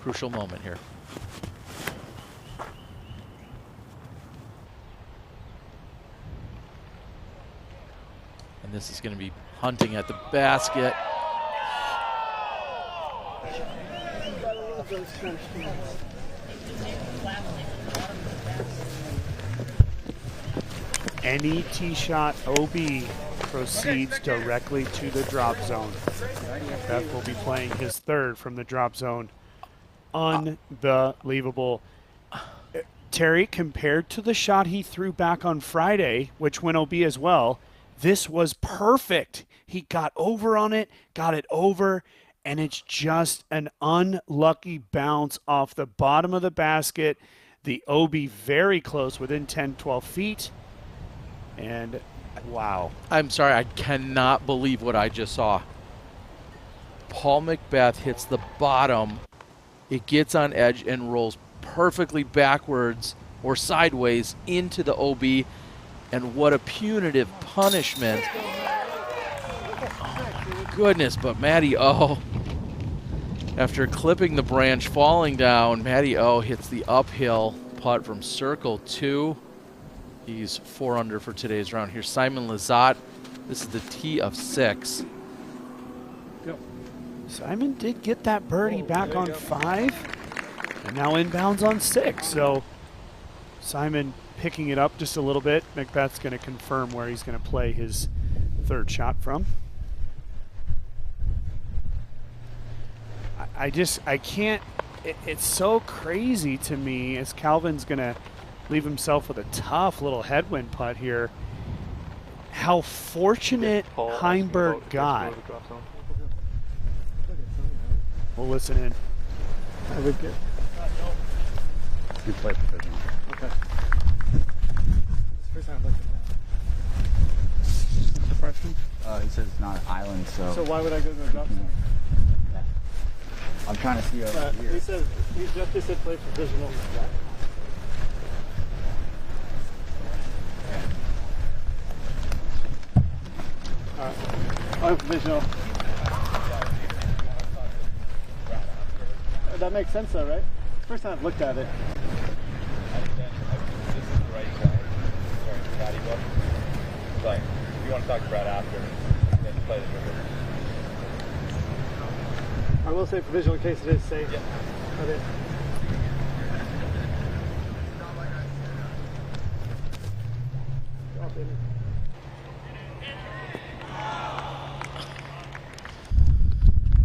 Crucial moment here. And this is going to be hunting at the basket. Any tee shot OB proceeds directly to the drop zone. Beth will be playing his third from the drop zone. Unbelievable. Terry, compared to the shot he threw back on Friday, which went OB as well, this was perfect. He got over on it, got it over, and it's just an unlucky bounce off the bottom of the basket. The OB very close, within 10, 12 feet. And wow. I'm sorry, I cannot believe what I just saw. Paul Macbeth hits the bottom. It gets on edge and rolls perfectly backwards or sideways into the OB. And what a punitive punishment. Oh my goodness, but Matty O, after clipping the branch, falling down, Matty O hits the uphill putt from circle 2. He's 4 under for today's round. Here's Simon Lizotte. This is the tee of 6. Yep. Simon did get that birdie back on 5, and now inbounds on 6. So Simon picking it up just a little bit. Macbeth's going to confirm where he's going to play his third shot from. I can't, it's so crazy to me as Calvin's going to leave himself with a tough little headwind putt here. How fortunate Heinberg got. We'll listen in. You play professional. Okay. First time I looked at What's the question? He says it's not an island, so. So why would I go to the drop zone? I'm trying to see over here. He said, he just said play provisional. Alright. I'm provisional. That makes sense though, right? First time I've looked at it. Like, if you want to talk to Brad after, then play this with him. I will say provisional in case it is safe. Yeah. Okay.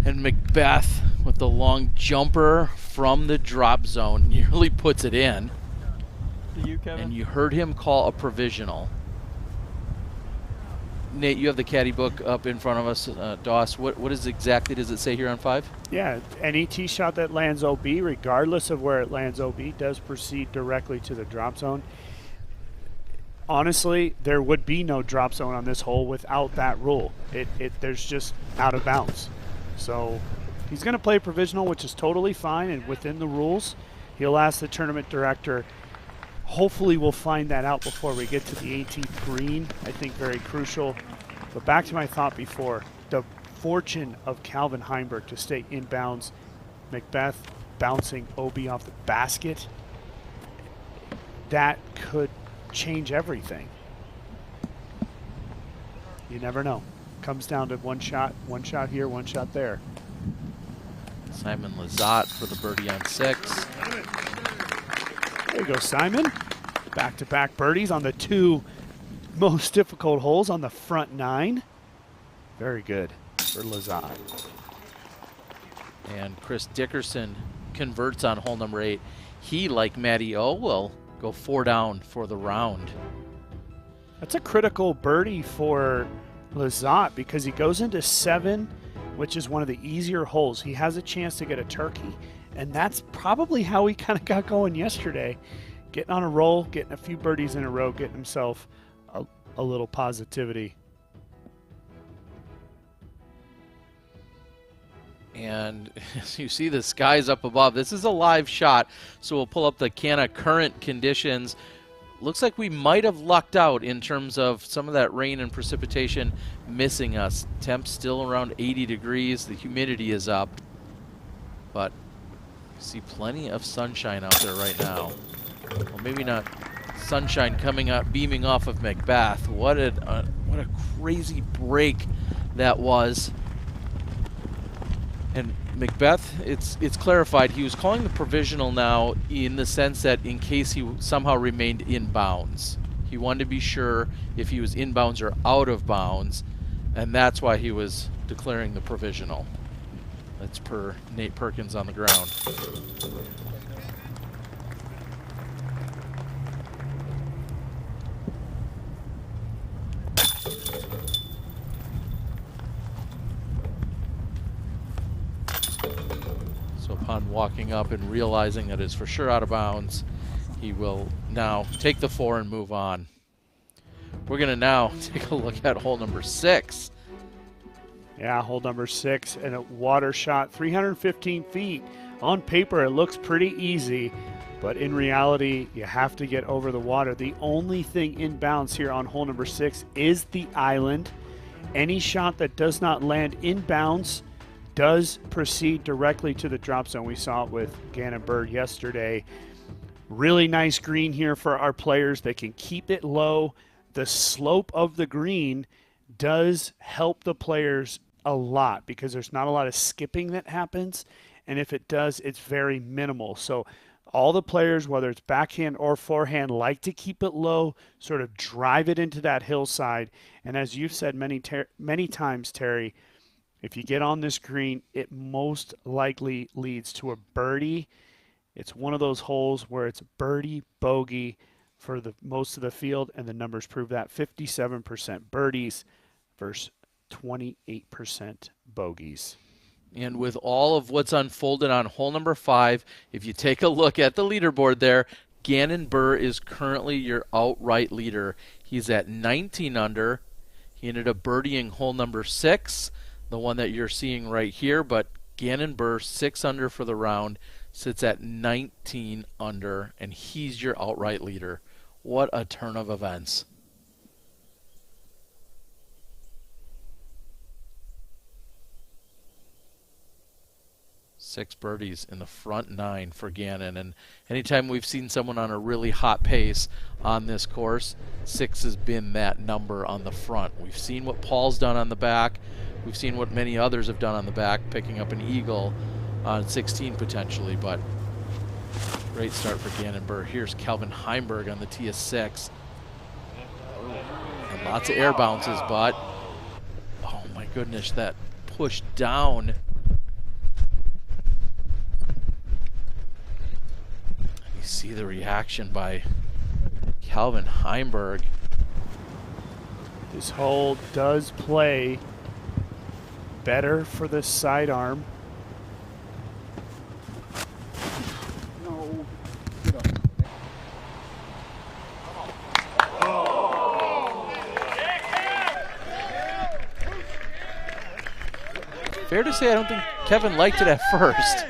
And Macbeth with the long jumper from the drop zone nearly puts it in. You, Kevin? And you heard him call a provisional. Nate, you have the caddy book up in front of us. Doss, what is exactly does it say here on 5? Yeah, any tee shot that lands OB, regardless of where it lands OB, does proceed directly to the drop zone. Honestly, there would be no drop zone on this hole without that rule. There's just out of bounds. So he's going to play provisional, which is totally fine and within the rules. He'll ask the tournament director. Hopefully we'll find that out before we get to the 18th green. I think very crucial. But back to my thought before, the fortune of Calvin Heinberg to stay inbounds. Macbeth bouncing OB off the basket. That could change everything. You never know. Comes down to one shot here, one shot there. Simon Lizotte for the birdie on 6. There you go, Simon. Back-to-back birdies on the 2 most difficult holes on the front 9. Very good for Lizotte. And Chris Dickerson converts on hole number 8. He, like Matty O, will go 4 down for the round. That's a critical birdie for Lizotte because he goes into 7, which is one of the easier holes. He has a chance to get a turkey, and that's probably how he kind of got going yesterday. Getting on a roll, getting a few birdies in a row, getting himself a little positivity. And as you see the skies up above, this is a live shot, so we'll pull up the Canna current conditions. Looks like we might have lucked out in terms of some of that rain and precipitation missing us. Temps still around 80 degrees. The humidity is up, but you see plenty of sunshine out there right now. Well, maybe not sunshine coming up, beaming off of Macbeth. What a crazy break that was. And Macbeth, it's clarified, he was calling the provisional now in the sense that in case he somehow remained in bounds. He wanted to be sure if he was in bounds or out of bounds, and that's why he was declaring the provisional. That's per Nate Perkins on the ground. Upon walking up and realizing that it's for sure out of bounds, he will now take the 4 and move on. We're going to now take a look at hole number 6. Yeah, hole number 6 and a water shot, 315 feet. On paper, it looks pretty easy, but in reality, you have to get over the water. The only thing in bounds here on hole number 6 is the island. Any shot that does not land in bounds does proceed directly to the drop zone. We saw it with Gannon Bird yesterday. Really nice green here for our players. They can keep it low. The slope of the green does help the players a lot because there's not a lot of skipping that happens, and if it does, it's very minimal. So all the players, whether it's backhand or forehand, like to keep it low, sort of drive it into that hillside. And as you've said many times, Terry, if you get on this green, it most likely leads to a birdie. It's one of those holes where it's birdie, bogey for the most of the field, and the numbers prove that. 57% birdies versus 28% bogeys. And with all of what's unfolded on hole number 5, if you take a look at the leaderboard there, Gannon Burr is currently your outright leader. He's at 19 under. He ended up birdieing hole number 6. The one that you're seeing right here, but Gannon Burr, 6 under for the round, sits at 19 under, and he's your outright leader. What a turn of events. Six birdies in the front 9 for Gannon, and anytime we've seen someone on a really hot pace on this course, 6 has been that number on the front. We've seen what Paul's done on the back. We've seen what many others have done on the back, picking up an eagle on 16 potentially, but great start for Gannon Burr. Here's Calvin Heinberg on the tee of 6. And lots of air bounces, but oh my goodness, that push down. You see the reaction by Calvin Heinberg. This hole does play better for the sidearm. No. Fair to say I don't think Kevin liked it at first.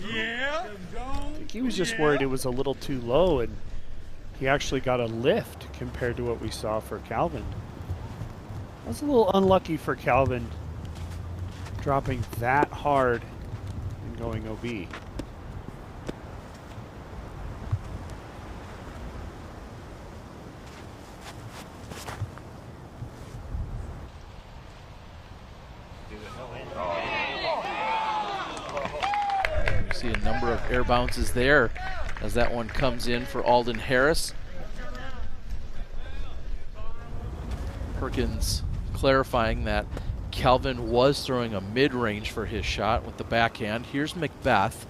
I think he was just worried it was a little too low, and he actually got a lift compared to what we saw for Calvin. That's a little unlucky for Calvin, dropping that hard and going OB. See a number of air bounces there as that one comes in for Alden Harris. Perkins clarifying that Calvin was throwing a mid-range for his shot with the backhand. Here's Macbeth.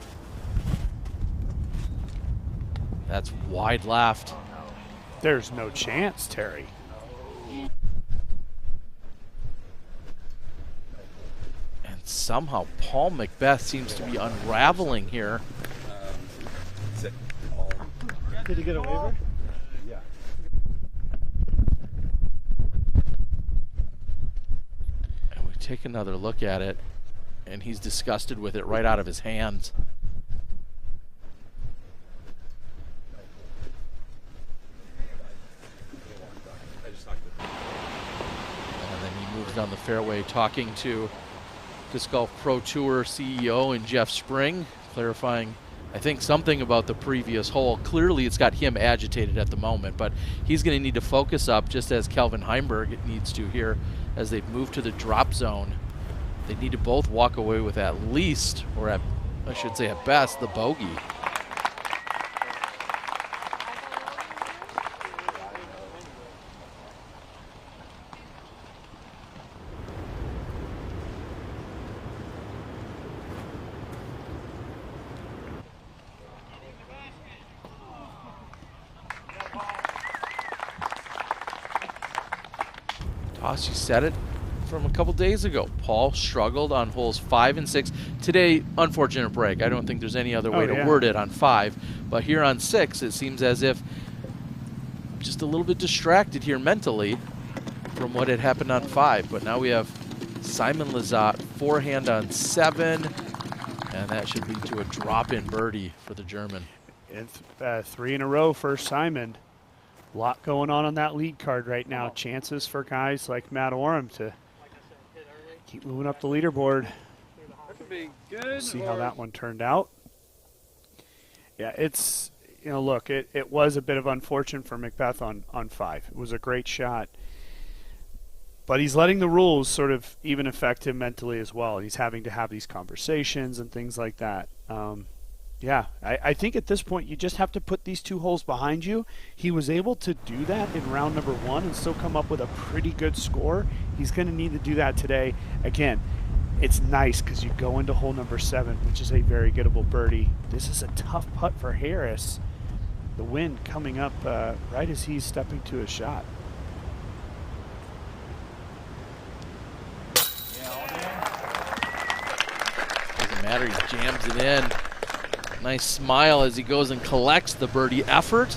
That's wide left. There's no chance, Terry. And somehow Paul Macbeth seems to be unraveling here. Did he get a waiver? Yeah. And we take another look at it, and he's disgusted with it right out of his hands. And then he moves down the fairway talking to Disc Golf Pro Tour CEO and Jeff Spring, clarifying, I think, something about the previous hole. Clearly it's got him agitated at the moment, but he's going to need to focus up, just as Calvin Heinberg needs to here as they've moved to the drop zone. They need to both walk away with at least, or at, I should say at best, the bogey. You said it from a couple days ago. Paul struggled on holes 5 and 6. Today, unfortunate break. I don't think there's any other way to word it on 5. But here on 6, it seems as if just a little bit distracted here mentally from what had happened on 5. But now we have Simon Lizotte, forehand on 7. And that should lead to a drop-in birdie for the German. And 3 in a row for Simon. A lot going on that lead card right now. Chances for guys like Matt Oram to keep moving up the leaderboard. That could be good. See how that one turned out. Yeah, it's, you know, look, it was a bit of unfortunate for Macbeth on 5. It was a great shot. But he's letting the rules sort of even affect him mentally as well. He's having to have these conversations and things like that. Yeah, I think at this point you just have to put these 2 holes behind you. He was able to do that in round number 1 and still come up with a pretty good score. He's going to need to do that today. Again, it's nice because you go into hole number 7, which is a very gettable birdie. This is a tough putt for Harris. The wind coming up right as he's stepping to his shot. Doesn't matter, he jams it in. Nice smile as he goes and collects the birdie effort.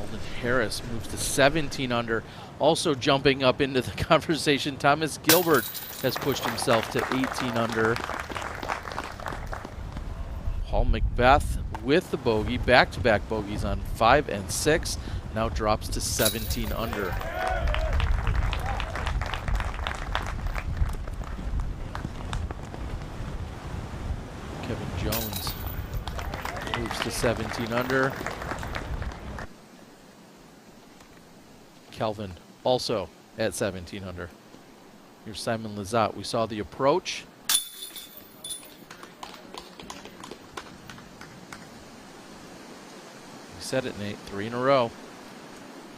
Alden Harris moves to 17 under. Also jumping up into the conversation, Thomas Gilbert has pushed himself to 18 under. Paul Macbeth with the bogey, back-to-back bogeys on 5 and 6, now drops to 17 under. Kevin Jones moves to 17 under. Calvin also at 17 under. Here's Simon Lizotte. We saw the approach. You said it, Nate. 3 in a row.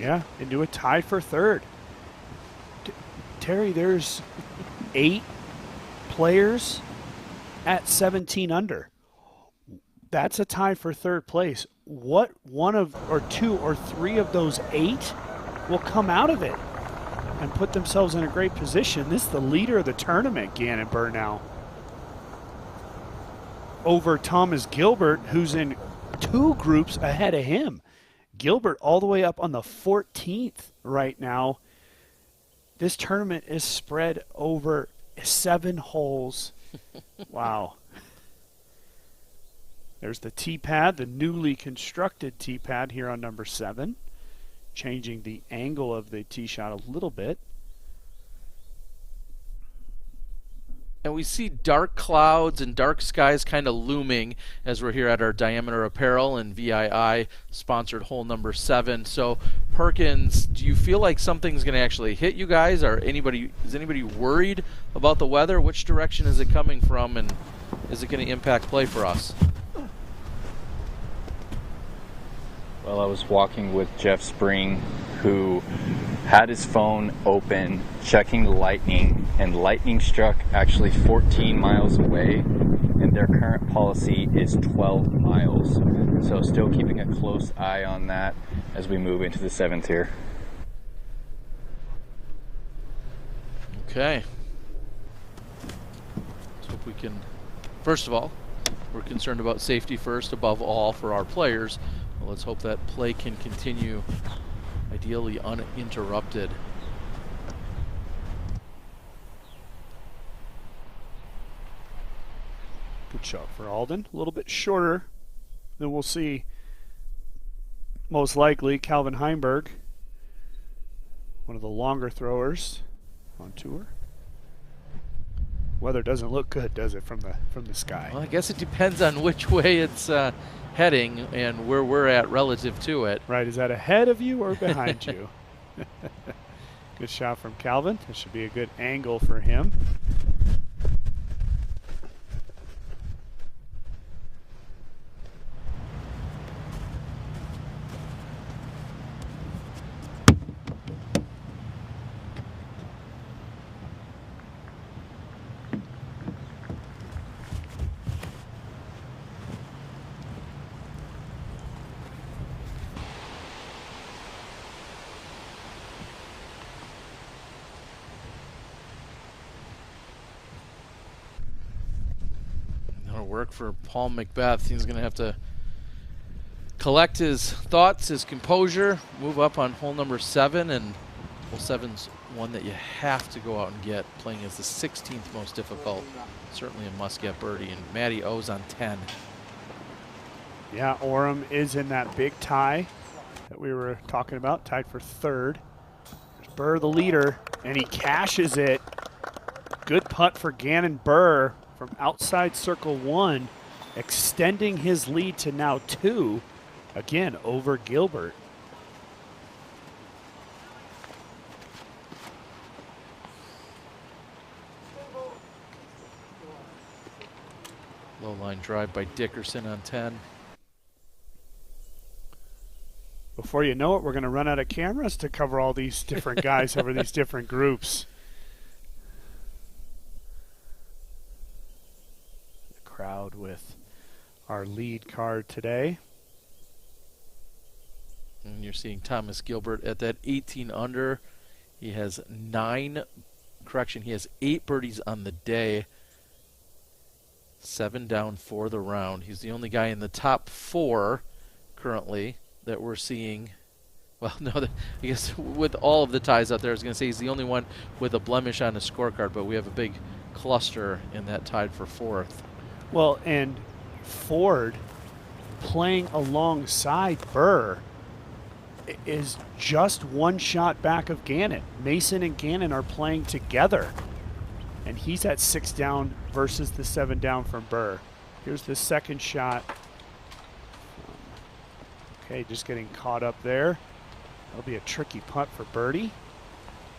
Yeah, into a tie for 3rd. Terry, there's 8 players at 17 under. That's a tie for 3rd place. What one of, or 2 or 3 of those 8 will come out of it and put themselves in a great position? This is the leader of the tournament, Gannon Burnell, over Thomas Gilbert, who's in 2 groups ahead of him. Gilbert all the way up on the 14th right now. This tournament is spread over 7 holes. Wow. There's the tee pad, the newly constructed tee pad here on number 7, changing the angle of the tee shot a little bit. And we see dark clouds and dark skies kind of looming as we're here at our Diameter Apparel and VII sponsored hole number 7. So Perkins, do you feel like something's going to actually hit you guys? Or is anybody worried about the weather? Which direction is it coming from, and is it going to impact play for us? Well, I was walking with Jeff Spring, who had his phone open, checking the lightning, and lightning struck actually 14 miles away, and their current policy is 12 miles. So still keeping a close eye on that as we move into the 7th here. Okay. Let's hope we can, first of all, we're concerned about safety first above all for our players. Well, let's hope that play can continue, ideally uninterrupted. Good shot for Alden. A little bit shorter than we'll see most likely Calvin Heinberg, one of the longer throwers on tour. Weather doesn't look good, does it, from the sky? Well, I guess it depends on which way it's heading and where we're at relative to it. Right, is that ahead of you or behind you? Good shot from Calvin. This should be a good angle for him. Work for Paul Macbeth. He's going to have to collect his thoughts, his composure, move up on hole number 7, and hole 7's one that you have to go out and get, playing as the 16th most difficult. Certainly a must-get birdie, and Matty O's on 10. Yeah, Orem is in that big tie that we were talking about, tied for 3rd. There's Burr, the leader, and he cashes it. Good putt for Gannon Burr from outside circle 1, extending his lead to now 2, again over Gilbert. Low line drive by Dickerson on 10. Before you know it, we're going to run out of cameras to cover all these different guys over these different groups. Crowd with our lead card today. And you're seeing Thomas Gilbert at that 18 under. He has 8 birdies on the day. 7 down for the round. He's the only guy in the top 4 currently that we're seeing. Well, no, I guess with all of the ties out there, I was going to say he's the only one with a blemish on his scorecard, but we have a big cluster in that tied for 4th. Well, and Ford playing alongside Burr is just 1 shot back of Gannon. Mason and Gannon are playing together, and he's at 6 down versus the 7 down from Burr. Here's the second shot. Okay, just getting caught up there. That'll be a tricky putt for birdie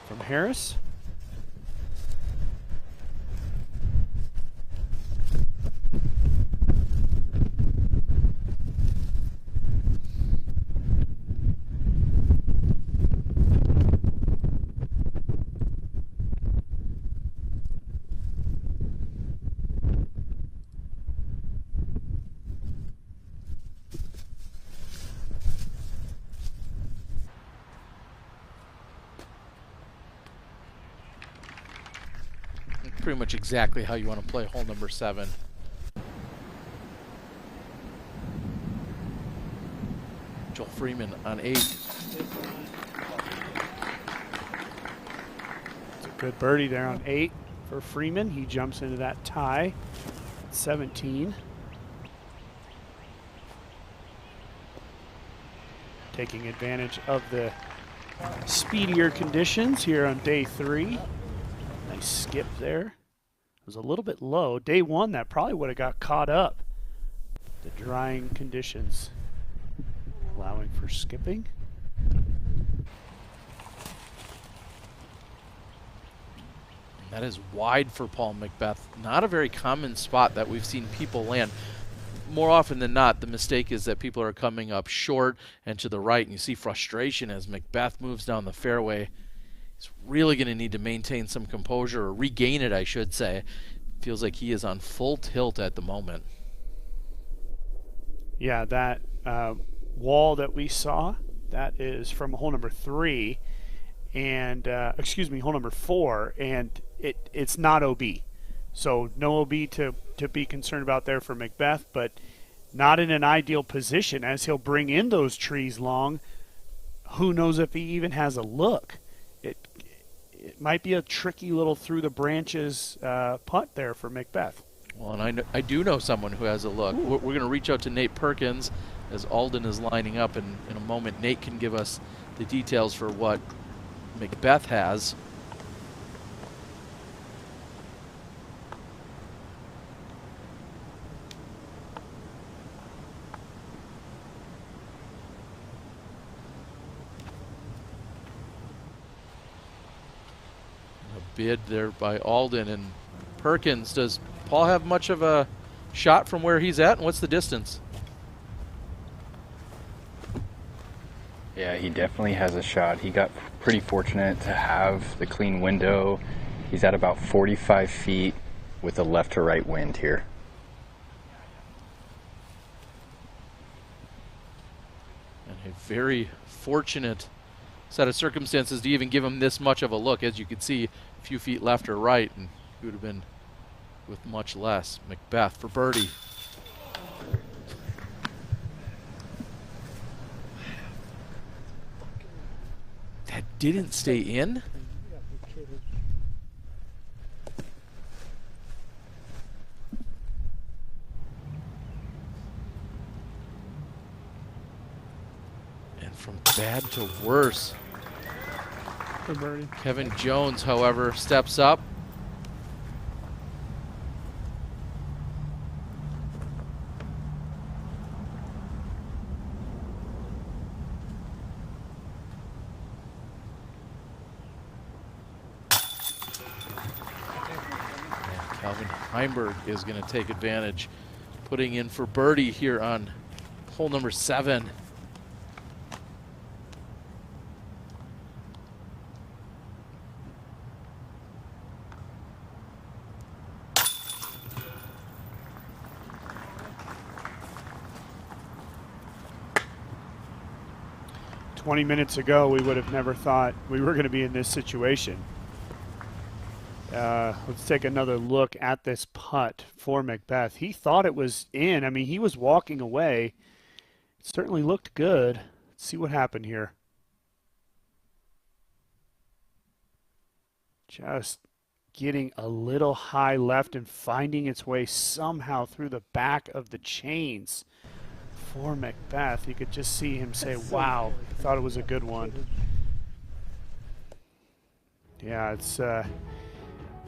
from Harris. Pretty much exactly how you want to play hole number 7. Joel Freeman on 8. It's a good birdie there on 8 for Freeman. He jumps into that tie at 17. Taking advantage of the speedier conditions here on day 3. Nice skip there was a little bit low. Day one, that probably would have got caught up. The drying conditions allowing for skipping. That is wide for Paul Macbeth. Not a very common spot that we've seen people land. More often than not, the mistake is that people are coming up short and to the right, and you see frustration as Macbeth moves down the fairway. He's really going to need to maintain some composure, or regain it, I should say. Feels like he is on full tilt at the moment. Yeah, that wall that we saw, that is from hole number 3, and hole number 4, and it's not OB. So no OB to be concerned about there for Macbeth, but not in an ideal position as he'll bring in those trees long. Who knows if he even has a look. It might be a tricky little through the branches putt there for Macbeth. Well, and I do know someone who has a look. We're going to reach out to Nate Perkins as Alden is lining up, and in a moment Nate can give us the details for what Macbeth has. Bid there by Alden and Perkins. Does Paul have much of a shot from where he's at, and what's the distance? Yeah, he definitely has a shot. He got pretty fortunate to have the clean window. He's at about 45 feet with a left to right wind here. And a very fortunate set of circumstances to even give him this much of a look. As you can see, a few feet left or right, and he would have been with much less. Macbeth for birdie. That didn't stay in? And from bad to worse. For birdie. Kevin Jones, however, steps up. Calvin Heinberg is going to take advantage, putting in for birdie here on hole number 7. "20 minutes ago, we would have never thought we were going to be in this situation." Let's take another look at this putt for Macbeth. He thought it was in. I mean, he was walking away. It certainly looked good. Let's see what happened here. Just getting a little high left and finding its way somehow through the back of the chains for Macbeth. You could just see him say, wow, thought it was a good one. Yeah, it's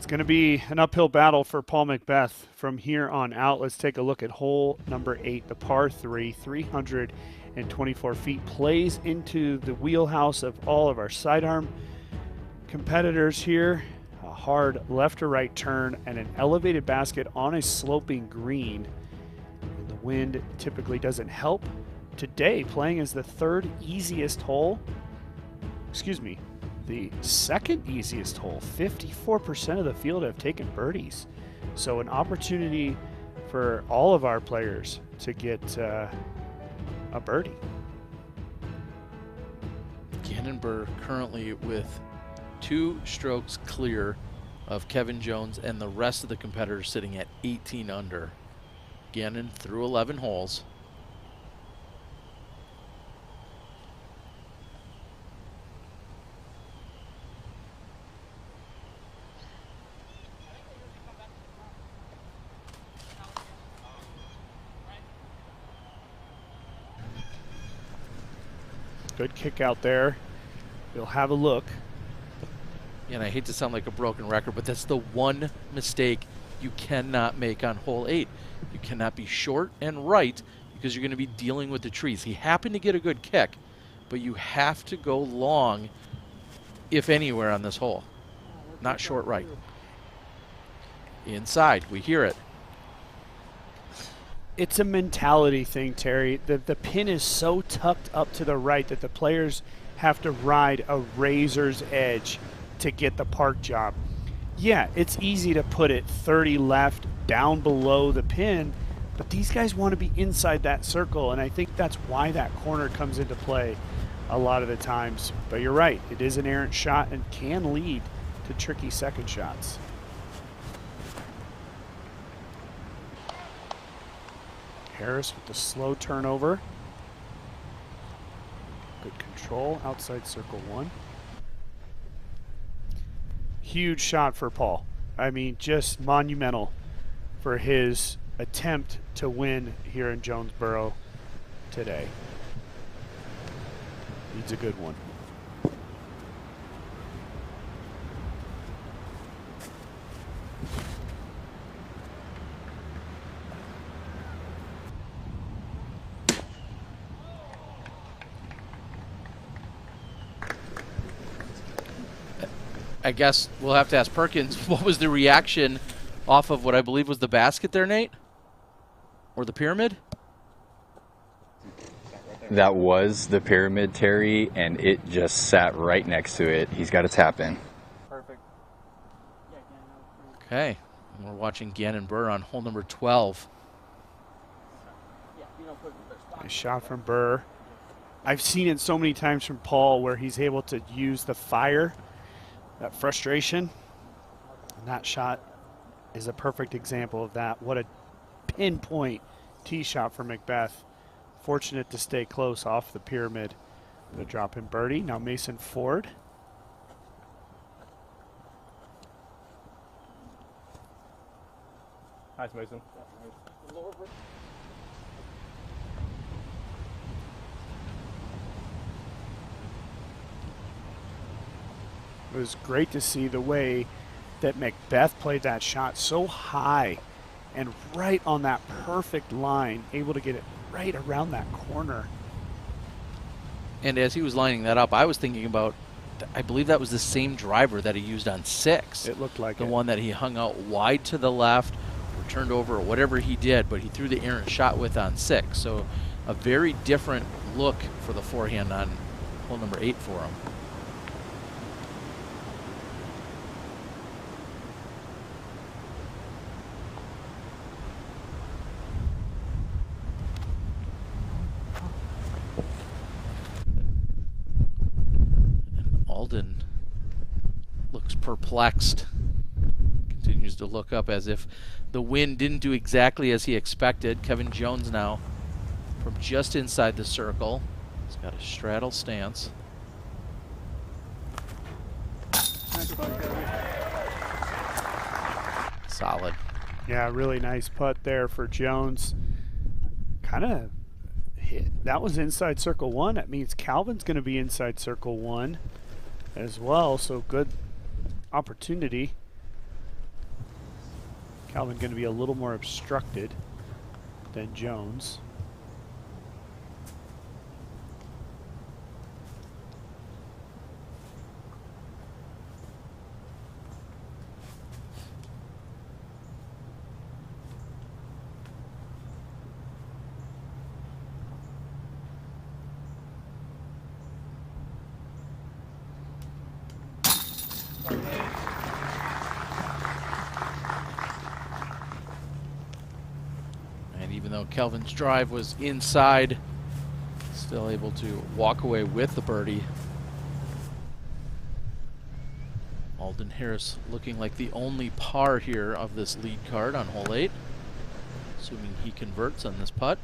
going to be an uphill battle for Paul Macbeth from here on out. Let's take a look at hole number 8, the par 3, 324 feet. Plays into the wheelhouse of all of our sidearm competitors here. A hard left to right turn and an elevated basket on a sloping green. And the wind typically doesn't help. Today, playing as the third easiest hole, the second easiest hole. 54% of the field have taken birdies. So an opportunity for all of our players to get a birdie. Gannonburg currently with 2 strokes clear of Kevin Jones and the rest of the competitors sitting at 18 under. Gannon through 11 holes. Good kick out there. We'll have a look. And I hate to sound like a broken record, but that's the one mistake you cannot make on hole 8. You cannot be short and right because you're going to be dealing with the trees. He happened to get a good kick, but you have to go long, if anywhere, on this hole. Not short right. Inside, we hear it. It's a mentality thing, Terry. The pin is so tucked up to the right that the players have to ride a razor's edge to get the park job. Yeah, it's easy to put it 30 left down below the pin, but these guys want to be inside that circle, and I think that's why that corner comes into play a lot of the times. But you're right, it is an errant shot and can lead to tricky second shots. Harris with the slow turnover. Good control outside circle 1. Huge shot for Paul. I mean, just monumental for his attempt to win here in Jonesboro today. Needs a good one. I guess we'll have to ask Perkins, what was the reaction off of what I believe was the basket there, Nate? Or the pyramid? That was the pyramid, Terry, and it just sat right next to it. He's got to tap in. Perfect. Okay. And we're watching Gannon Burr on hole number 12. Nice shot from Burr. I've seen it so many times from Paul where he's able to use the fire, that frustration. And that shot is a perfect example of that. What a pinpoint tee shot for Macbeth. Fortunate to stay close off the pyramid. The drop in birdie. Now Mason Ford. Nice, Mason. It was great to see the way that Macbeth played that shot so high and right on that perfect line, able to get it right around that corner. And as he was lining that up, I was thinking about, I believe that was the same driver that he used on 6. It looked like the it. one that he hung out wide to the left, or turned over, or whatever he did, but he threw the errant shot with on 6. So a very different look for the forehand on hole number 8 for him. Alden looks perplexed, continues to look up as if the wind didn't do exactly as he expected. Kevin Jones now from just inside the circle. He's got a straddle stance. Solid. Yeah, really nice putt there for Jones. Kind of hit. That was inside circle 1. That means Calvin's going to be inside circle 1 as well, so good opportunity. Calvin going to be a little more obstructed than Jones. And even though Kelvin's drive was inside, still able to walk away with the birdie. Alden Harris looking like the only par here of this lead card on hole 8, assuming he converts on this putt.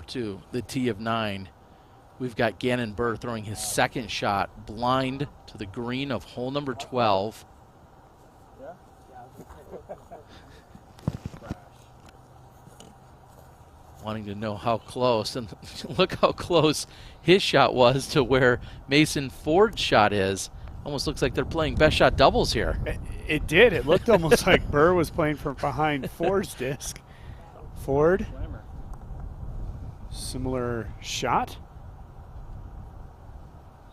to the tee of 9. We've got Gannon Burr throwing his second shot blind to the green of hole number 12. Wanting to know how close, and look how close his shot was to where Mason Ford's shot is. Almost looks like they're playing best shot doubles here. It did. It looked almost like Burr was playing from behind Ford's disc. Ford, similar shot.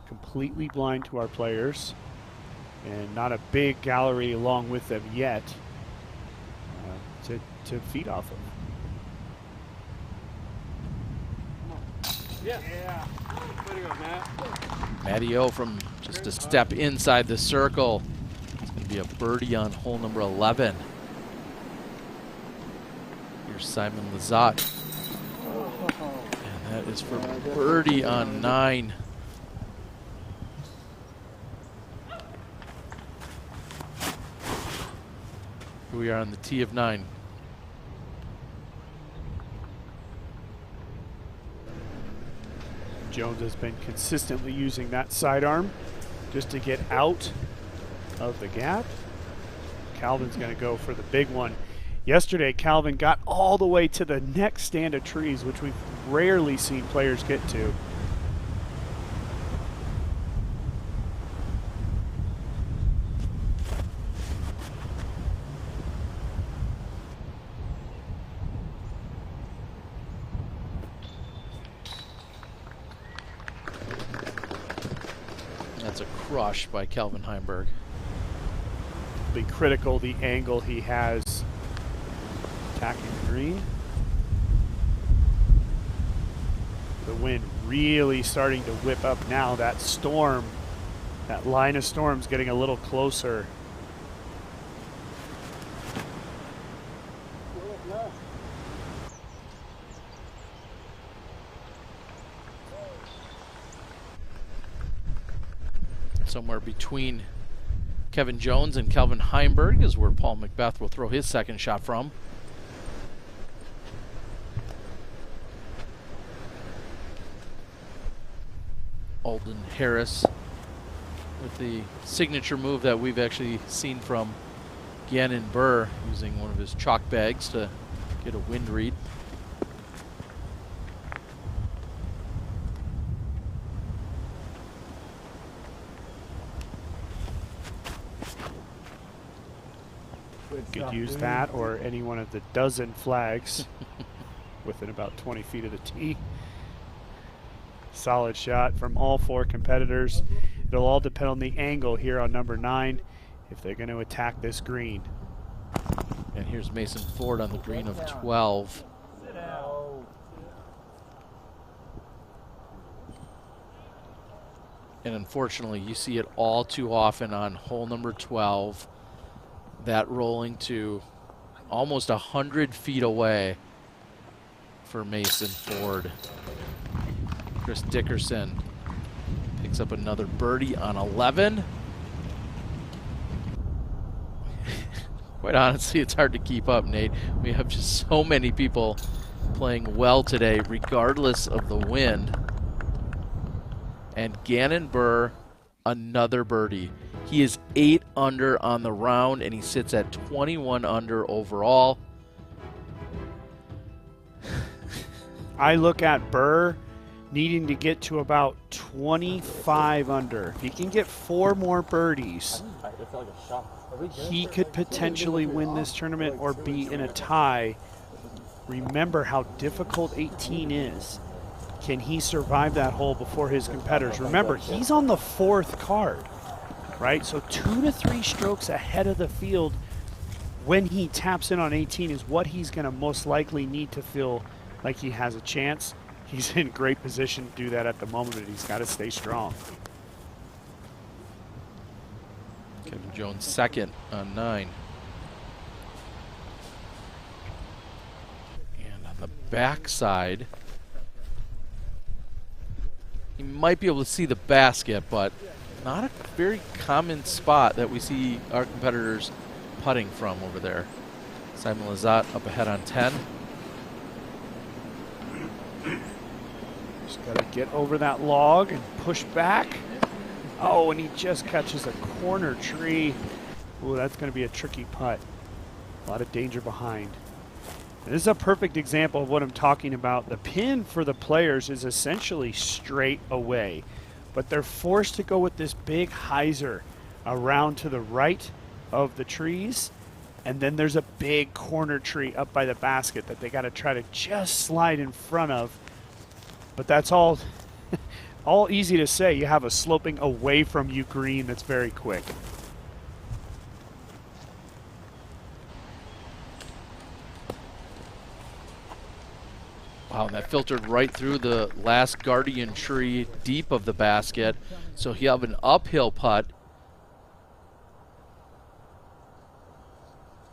Completely blind to our players. And not a big gallery along with them yet to feed off of. Yeah. Way to go, Matt. Matty O from just a step inside the circle. It's going to be a birdie on hole number 11. Here's Simon Lizotte. And that is for birdie on 9. Here we are on the tee of 9. Jones has been consistently using that sidearm just to get out of the gap. Calvin's going to go for the big one. Yesterday, Calvin got all the way to the next stand of trees, which we've rarely seen players get to. That's a crush by Calvin Heinberg. Be critical the angle he has attacking the green. The wind really starting to whip up now. That storm, that line of storm's getting a little closer. Somewhere between Kevin Jones and Calvin Heinberg is where Paul Macbeth will throw his second shot from. Alden Harris with the signature move that we've actually seen from Gannon Burr, using one of his chalk bags to get a wind read. Could use that or any one of the dozen flags within about 20 feet of the tee. Solid shot from all 4 competitors. It'll all depend on the angle here on number 9 if they're going to attack this green. And here's Mason Ford on the green of 12. And unfortunately, you see it all too often on hole number 12. That rolling to almost 100 feet away for Mason Ford. Chris Dickerson picks up another birdie on 11. Quite honestly, it's hard to keep up, Nate. We have just so many people playing well today, regardless of the wind. And Gannon Burr, another birdie. He is 8 under on the round, and he sits at 21 under overall. I look at Burr needing to get to about 25 under. If he can get 4 more birdies, he could potentially win this tournament or be in a tie. Remember how difficult 18 is. Can he survive that hole before his competitors? Remember, he's on the 4th card, right? So 2 to 3 strokes ahead of the field when he taps in on 18 is what he's going to most likely need to feel like he has a chance. He's in great position to do that at the moment, but he's got to stay strong. Kevin Jones second on 9. And on the backside, you might be able to see the basket, but not a very common spot that we see our competitors putting from over there. Simon Lizotte up ahead on 10. Got to get over that log and push back. Oh, and he just catches a corner tree. Ooh, that's going to be a tricky putt. A lot of danger behind. And this is a perfect example of what I'm talking about. The pin for the players is essentially straight away, but they're forced to go with this big hyzer around to the right of the trees, and then there's a big corner tree up by the basket that they got to try to just slide in front of. But that's all easy to say. You have a sloping away from you green that's very quick. Wow, that filtered right through the last guardian tree deep of the basket. So he'll have an uphill putt.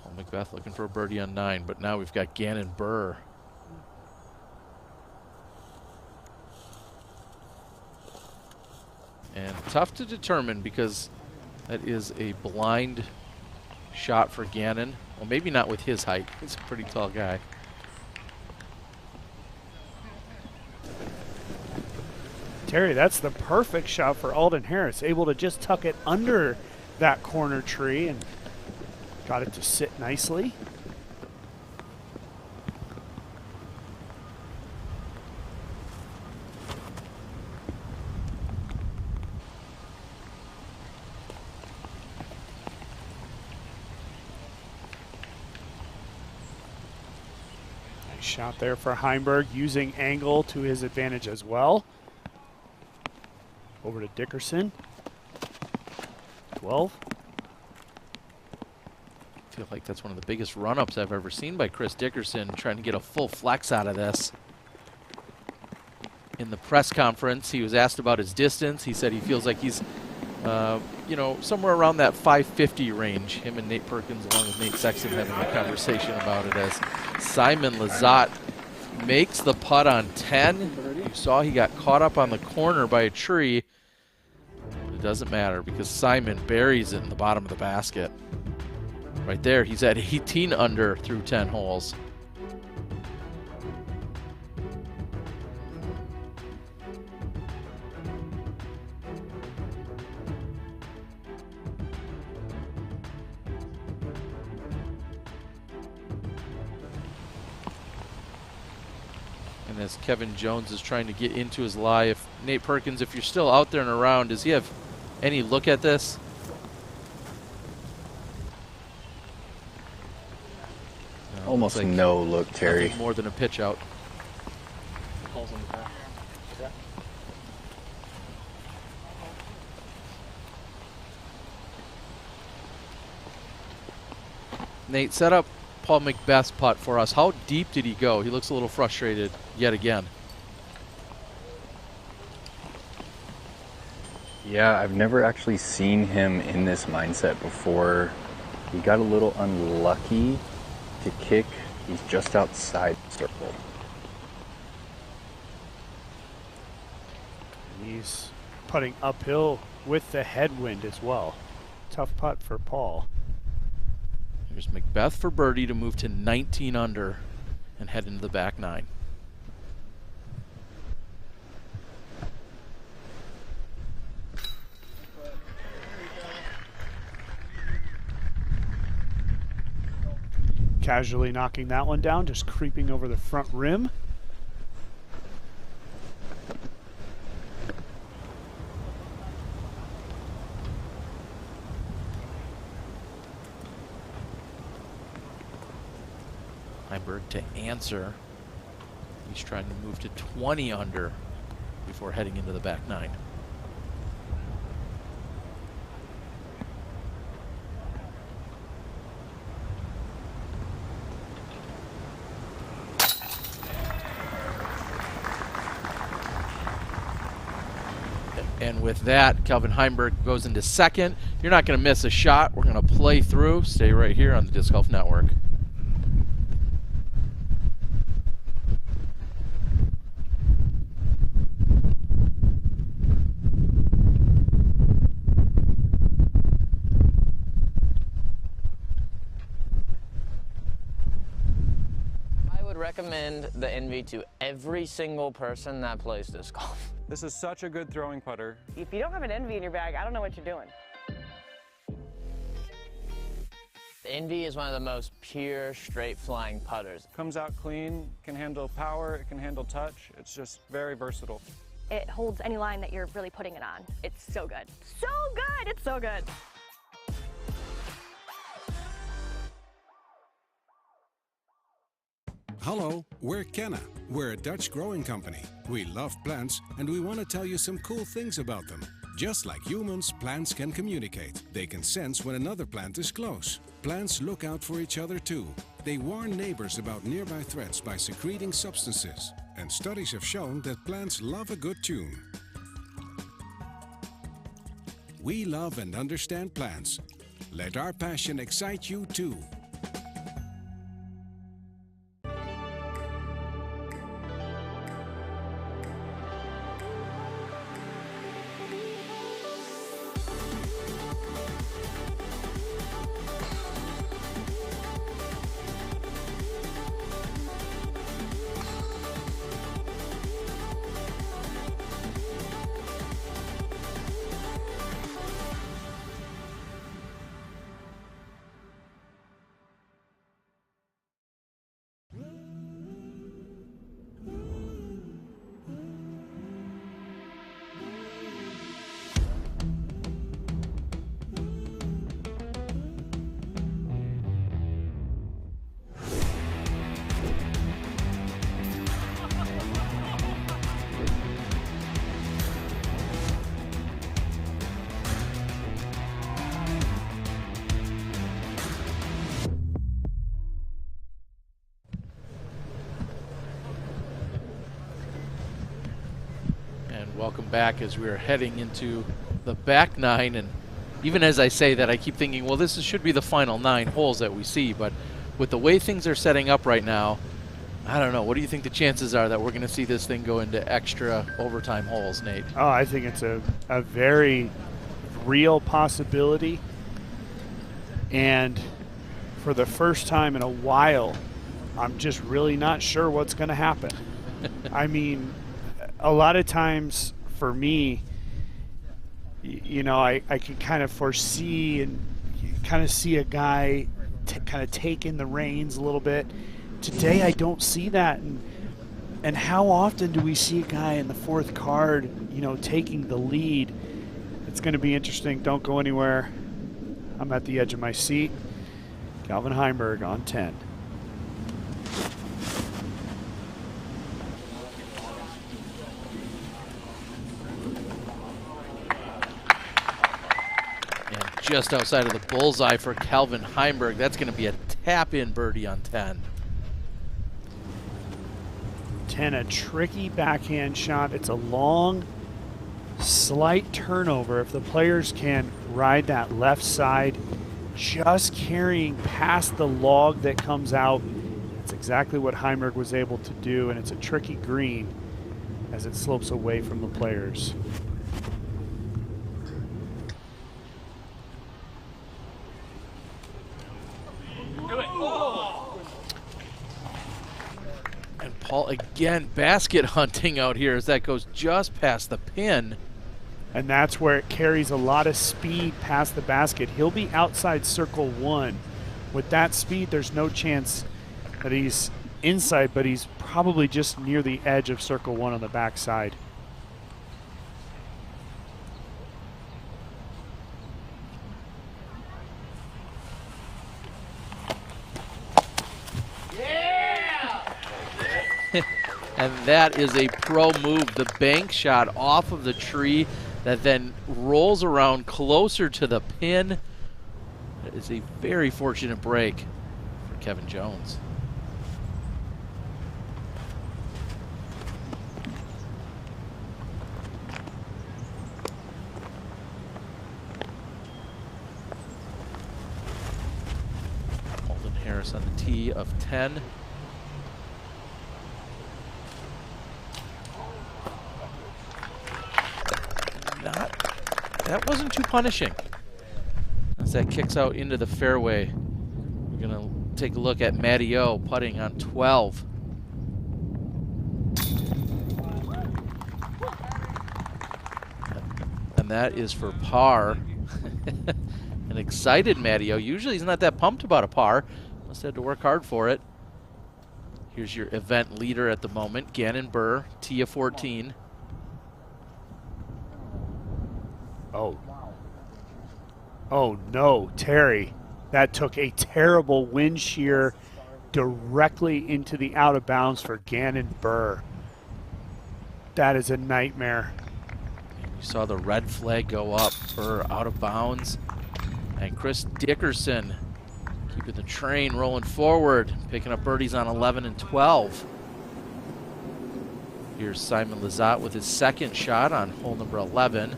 Paul Macbeth looking for a birdie on 9, but now we've got Gannon Burr. And tough to determine because that is a blind shot for Gannon. Well, maybe not with his height. He's a pretty tall guy. Terry, that's the perfect shot for Alden Harris. Able to just tuck it under that corner tree and got it to sit nicely. Nice shot there for Heinberg, using angle to his advantage as well. Over to Dickerson. 12. I feel like that's one of the biggest run-ups I've ever seen by Chris Dickerson, trying to get a full flex out of this. In the press conference, he was asked about his distance. He said he feels like he's, you know, somewhere around that 550 range. Him and Nate Perkins, along with Nate Sexton, having a conversation about it as Simon Lizotte makes the putt on 10. You saw he got caught up on the corner by a tree. It doesn't matter because Simon buries it in the bottom of the basket. Right there, he's at 18 under through 10 holes. And as Kevin Jones is trying to get into his lie, if Nate Perkins, if you're still out there and around, does he have any look at this? No, almost like no look, Terry. More than a pitch out. Nate, set up Paul Macbeth's putt for us. How deep did he go? He looks a little frustrated yet again. Yeah, I've never actually seen him in this mindset before. He got a little unlucky to kick. He's just outside the circle. He's putting uphill with the headwind as well. Tough putt for Paul. Here's Macbeth for birdie to move to 19 under and head into the back 9. Casually knocking that one down, just creeping over the front rim. Heinberg to answer. He's trying to move to 20 under before heading into the back 9. And with that, Kelvin Heinberg goes into second. You're not going to miss a shot. We're going to play through. Stay right here on the Disc Golf Network. recommend the Envy to every single person that plays disc golf. This is such a good throwing putter. If you don't have an Envy in your bag, I don't know what you're doing. The Envy is one of the most pure, straight flying putters. Comes out clean, can handle power, it can handle touch. It's just very versatile. It holds any line that you're really putting it on. It's so good. So good! It's so good. Hello, we're Kenna. We're a Dutch growing company. We love plants and we want to tell you some cool things about them. Just like humans, plants can communicate. They can sense when another plant is close. Plants look out for each other too. They warn neighbors about nearby threats by secreting substances. And studies have shown that plants love a good tune. We love and understand plants. Let our passion excite you too. Welcome back as we're heading into the back nine, and even as I say that, I keep thinking, well, should be the final 9 holes that we see, but with the way things are setting up right now, I don't know. What do you think the chances are that we're going to see this thing go into extra overtime holes, Nate? Oh, I think it's a very real possibility, and for the first time in a while, I'm just really not sure what's going to happen. I mean, a lot of times for me, you know, I can kind of foresee and kind of see a guy kind of taking the reins a little bit. Today I don't see that, and how often do we see a guy in the 4th card, you know, taking the lead? It's going to be interesting. Don't go anywhere. I'm at the edge of my seat. Calvin Heinberg on 10. Just outside of the bullseye for Calvin Heinberg. That's going to be a tap-in birdie on 10. 10, a tricky backhand shot. It's a long, slight turnover. If the players can ride that left side, just carrying past the log that comes out, that's exactly what Heinberg was able to do, and it's a tricky green as it slopes away from the players. And Paul again basket hunting out here as that goes just past the pin. And that's where it carries a lot of speed past the basket. He'll be outside circle 1. With that speed, there's no chance that he's inside, but he's probably just near the edge of circle 1 on the backside. And that is a pro move. The bank shot off of the tree that then rolls around closer to the pin. That is a very fortunate break for Kevin Jones. Alden Harris on the tee of 10. That wasn't too punishing. As that kicks out into the fairway, we're going to take a look at Matty O putting on 12. that is for par. An excited Matty O. Usually he's not that pumped about a par. Must have had to work hard for it. Here's your event leader at the moment, Gannon Burr, tee of 14. Oh. Oh no, Terry. That took a terrible wind shear directly into the out of bounds for Gannon Burr. That is a nightmare. You saw the red flag go up for out of bounds. And Chris Dickerson keeping the train rolling forward, picking up birdies on 11 and 12. Here's Simon Lizotte with his second shot on hole number 11.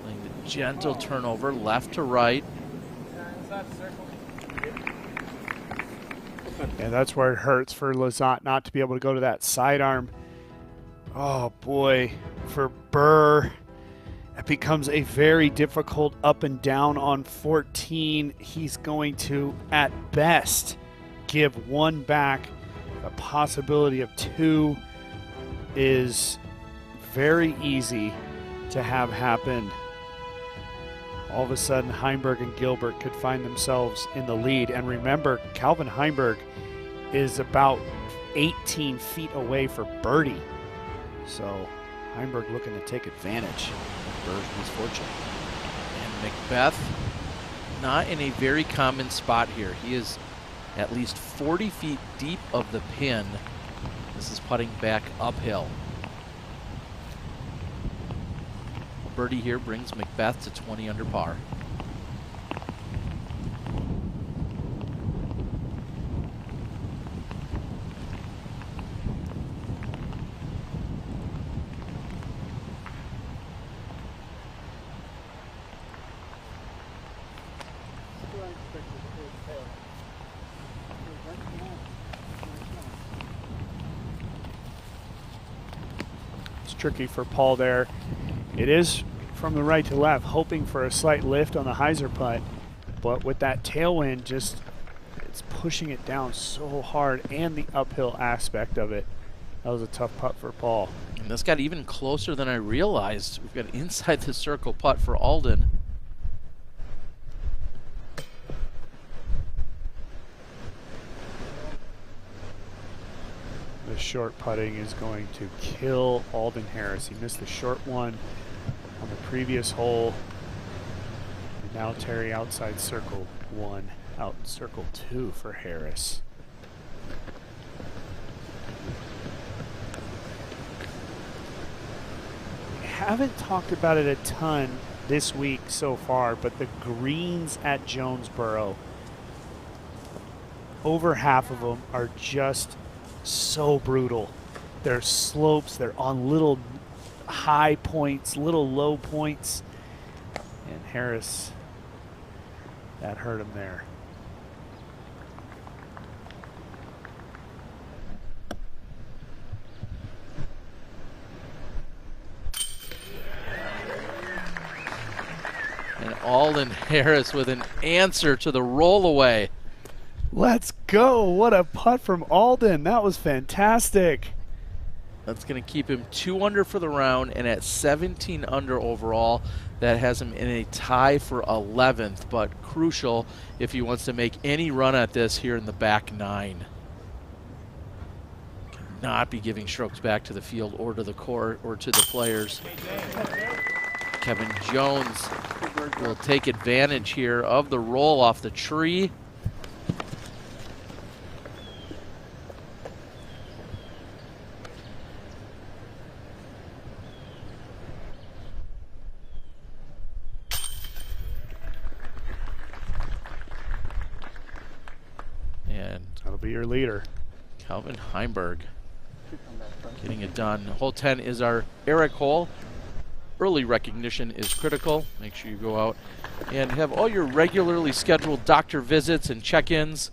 Playing the gentle turnover left to right. Yeah, that's where it hurts for Lizotte not to be able to go to that sidearm. Oh boy, for Burr, it becomes a very difficult up and down on 14. He's going to, at best, give one back. A possibility of two is very easy to have happen. All of a sudden, Heinberg and Gilbert could find themselves in the lead. And remember, Calvin Heinberg is about 18 feet away for birdie. So Heinberg looking to take advantage of Burr's misfortune. And Macbeth, not in a very common spot here. He is at least 40 feet deep of the pin. This is putting back uphill. Birdie here brings Macbeth to 20 under par. It's tricky for Paul there. It is from the right to left, hoping for a slight lift on the hyzer putt, but with that tailwind, just it's pushing it down so hard, and the uphill aspect of it. That was a tough putt for Paul. And this got even closer than I realized. We've got inside the circle putt for Alden. The short putting is going to kill Alden Harris. He missed the short one on the previous hole. And now Terry outside circle 1, out in circle 2 for Harris. We haven't talked about it a ton this week so far, but the greens at Jonesboro, over half of them are just so brutal. They're slopes, they're on little high points, little low points, and Harris, that hurt him there. And Alden Harris with an answer to the rollaway. Let's go. What a putt from Alden. That was fantastic. That's going to keep him 2 under for the round, and at 17 under overall, that has him in a tie for 11th, but crucial if he wants to make any run at this here in the back 9. Cannot be giving strokes back to the field or to the court or to the players. Kevin Jones will take advantage here of the roll off the tree. That'll be your leader. Calvin Heinberg getting it done. Hole 10 is our Eric hole. Early recognition is critical. Make sure you go out and have all your regularly scheduled doctor visits and check-ins.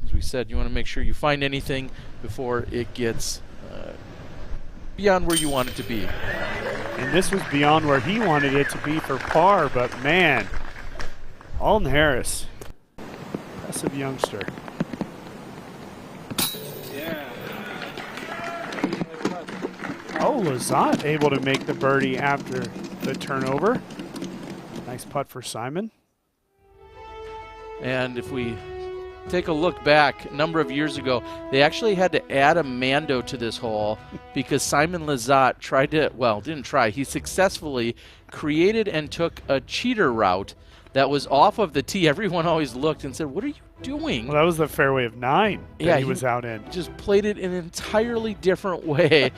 As we said, you want to make sure you find anything before it gets beyond where you want it to be. And this was beyond where he wanted it to be for par, but man, Alden Harris, impressive youngster. Oh, Oh, Lizotte able to make the birdie after the turnover. Nice putt for Simon. And if we take a look back a number of years ago, they actually had to add a Mando to this hole because Simon Lizotte tried to, well, didn't try, he successfully created and took a cheater route that was off of the tee. Everyone always looked and said, what are you doing? Well, that was the fairway of 9 that he was out in. Just played it in an entirely different way.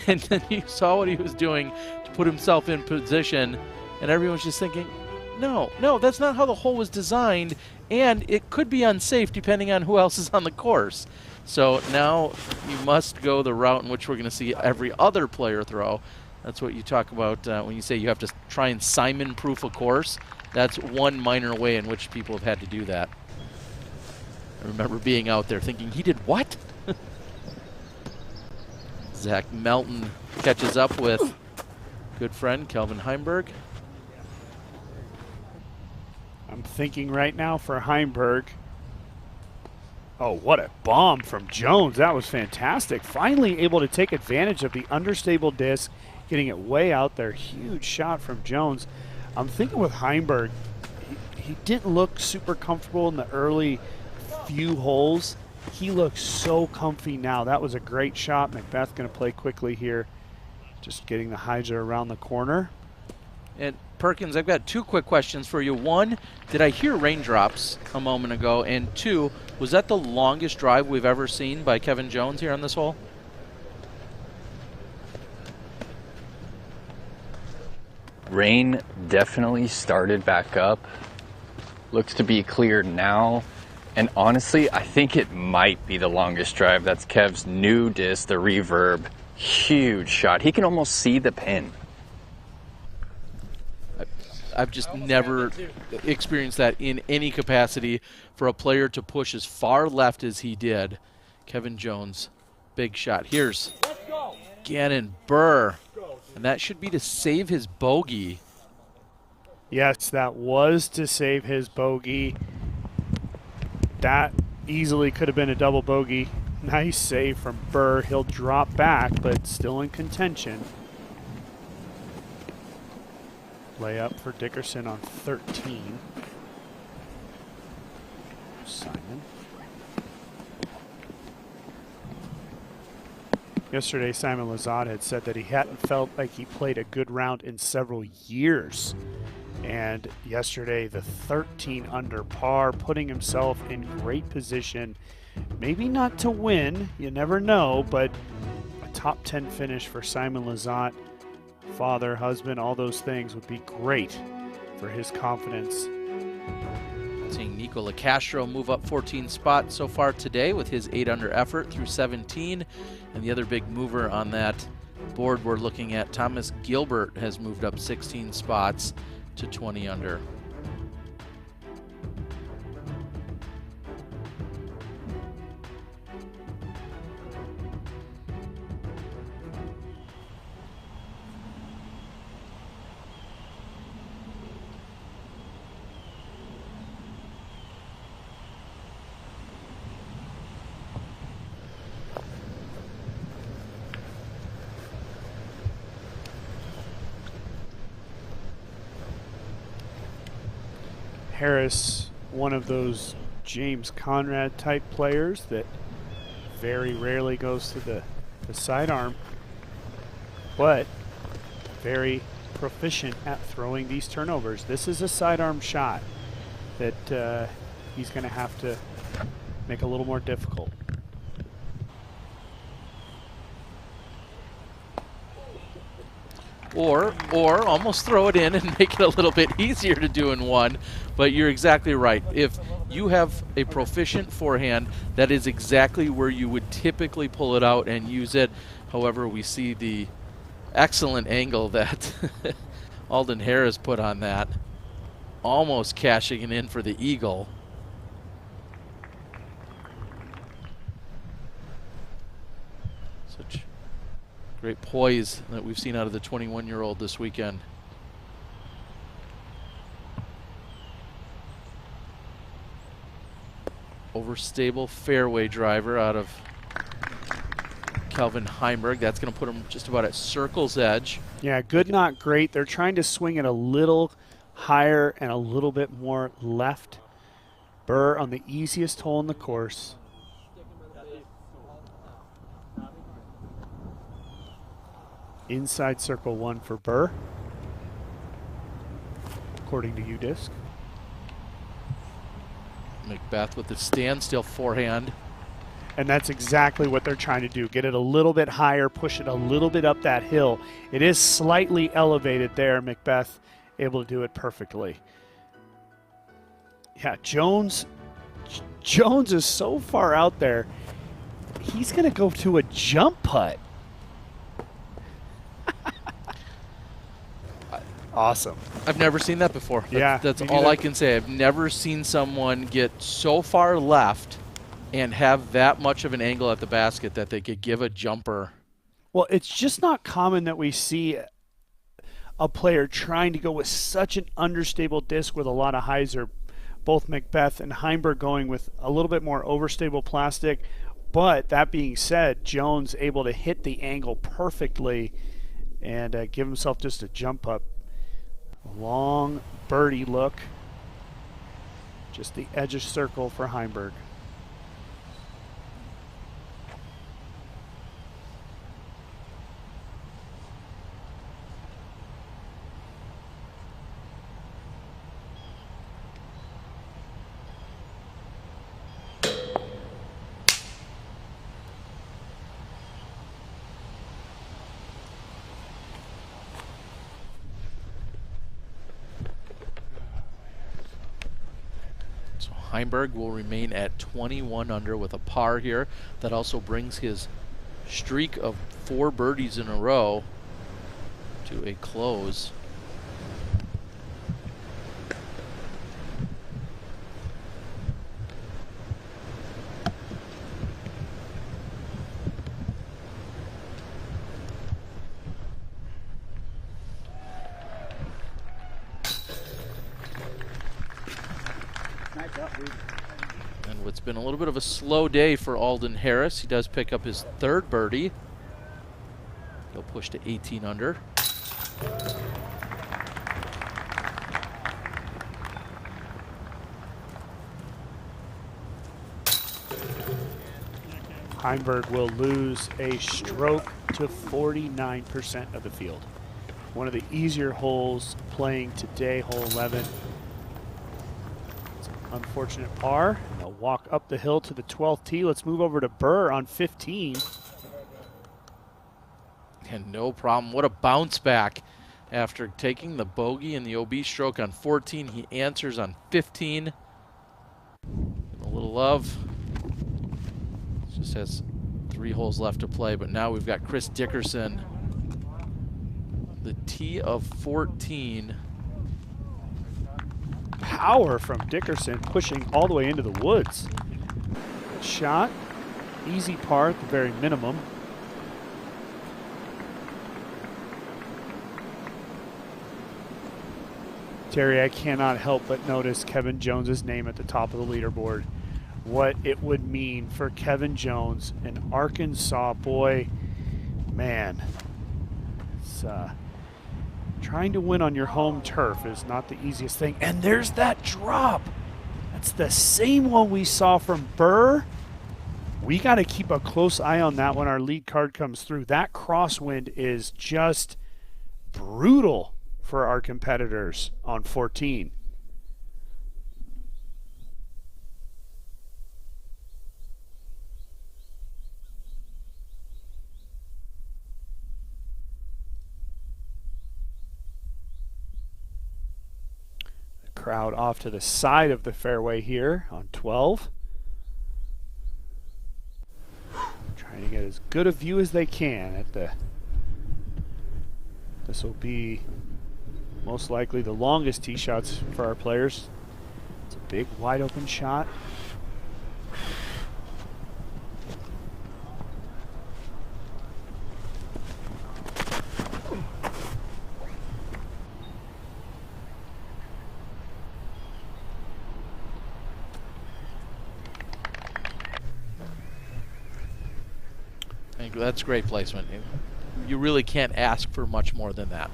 And then you saw what he was doing to put himself in position, and everyone was just thinking, no, that's not how the hole was designed, and it could be unsafe depending on who else is on the course. So now you must go the route in which we're going to see every other player throw. That's what you talk about when you say you have to try and Simon-proof a course. That's one minor way in which people have had to do that. I remember being out there thinking, he did what? Zach Melton catches up with good friend Kelvin Heinberg. I'm thinking right now for Heinberg. Oh, what a bomb from Jones. That was fantastic. Finally able to take advantage of the understable disc, getting it way out there. Huge shot from Jones. I'm thinking with Heinberg, he didn't look super comfortable in the early few holes. He looks so comfy now. That was a great shot. Macbeth going to play quickly here. Just getting the hyzer around the corner. And Perkins, I've got 2 quick questions for you. 1, did I hear raindrops a moment ago? And 2, was that the longest drive we've ever seen by Kevin Jones here on this hole? Rain definitely started back up. Looks to be cleared now. And honestly, I think it might be the longest drive. That's Kev's new disc, the reverb. Huge shot. He can almost see the pin. I've just never experienced that in any capacity for a player to push as far left as he did. Kevin Jones, big shot. Here's Gannon Burr, and that should be to save his bogey. Yes, that was to save his bogey. That easily could have been a double bogey. Nice save from Burr. He'll drop back, but still in contention. Layup for Dickerson on 13. Simon. Yesterday, Simon Lizotte had said that he hadn't felt like he played a good round in several years. And yesterday, the 13 under par, putting himself in great position. Maybe not to win, you never know, but a top 10 finish for Simon Lizotte. Father, husband, all those things would be great for his confidence. Seeing Nico LaCastro move up 14 spots so far today with his 8 under effort through 17. And the other big mover on that board we're looking at, Thomas Gilbert, has moved up 16 spots to 20 under. Harris, one of those James Conrad type players that very rarely goes to the sidearm, but very proficient at throwing these turnovers. This is a sidearm shot that he's going to have to make a little more difficult. Or almost throw it in and make it a little bit easier to do in one. But you're exactly right. If you have a proficient forehand, that is exactly where you would typically pull it out and use it. However, we see the excellent angle that Alden Harris put on that. Almost cashing it in for the eagle. Such great poise that we've seen out of the 21-year-old this weekend. Overstable fairway driver out of Kelvin Heinberg. That's going to put him just about at circle's edge. Yeah, good, not great. They're trying to swing it a little higher and a little bit more left. Burr on the easiest hole in the course. Inside circle 1 for Burr, according to UDisc. Macbeth with the standstill forehand. And that's exactly what they're trying to do. Get it a little bit higher, push it a little bit up that hill. It is slightly elevated there. Macbeth able to do it perfectly. Yeah, Jones is so far out there. He's going to go to a jump putt. Awesome. I've never seen that before. Yeah, That's all I can say. I've never seen someone get so far left and have that much of an angle at the basket that they could give a jumper. Well, it's just not common that we see a player trying to go with such an understable disc with a lot of hyzer. Both Macbeth and Heinberg going with a little bit more overstable plastic. But that being said, Jones able to hit the angle perfectly and give himself just a jump up. Long birdie look. Just the edge of circle for Heinberg. Heinberg will remain at 21 under with a par here. That also brings his streak of 4 birdies in a row to a close. And what's been a little bit of a slow day for Alden Harris. He does pick up his 3rd birdie. He'll push to 18 under. Heinberg will lose a stroke to 49% of the field. One of the easier holes playing today, hole 11. Unfortunate par. And they'll walk up the hill to the 12th tee. Let's move over to Burr on 15. And no problem. What a bounce back. After taking the bogey and the OB stroke on 14, he answers on 15. A little love. Just has 3 holes left to play, but now we've got Chris Dickerson. The tee of 14. Power from Dickerson, pushing all the way into the woods. Good shot, easy par at the very minimum. Terry, I cannot help but notice Kevin Jones's name at the top of the leaderboard. What it would mean for Kevin Jones, an Arkansas boy, man. It's trying to win on your home turf is not the easiest thing. And there's that drop. That's the same one we saw from Burr. We got to keep a close eye on that when our lead card comes through. That crosswind is just brutal for our competitors on 14. Crowd off to the side of the fairway here on 12. Trying to get as good a view as they can at the. This will be most likely the longest tee shots for our players. It's a big wide open shot. that's great placement. You really can't ask for much more than that.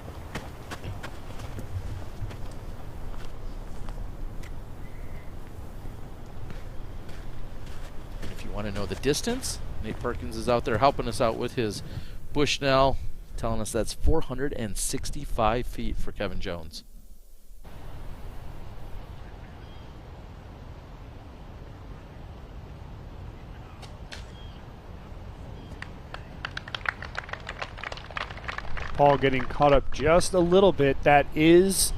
And if you want to know the distance, Nate Perkins is out there helping us out with his Bushnell, telling us that's 465 feet for Kevin Jones. Paul getting caught up just a little bit. That is,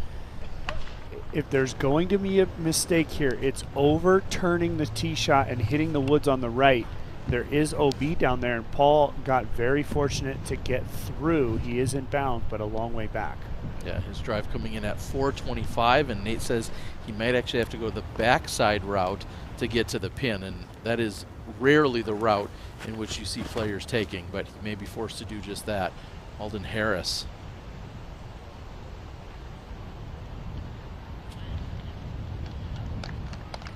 if there's going to be a mistake here, it's overturning the tee shot and hitting the woods on the right. There is OB down there, and Paul got very fortunate to get through. He is in bounds, but a long way back. Yeah, his drive coming in at 425, and Nate says he might actually have to go the backside route to get to the pin, and that is rarely the route in which you see players taking, but he may be forced to do just that. Alden Harris.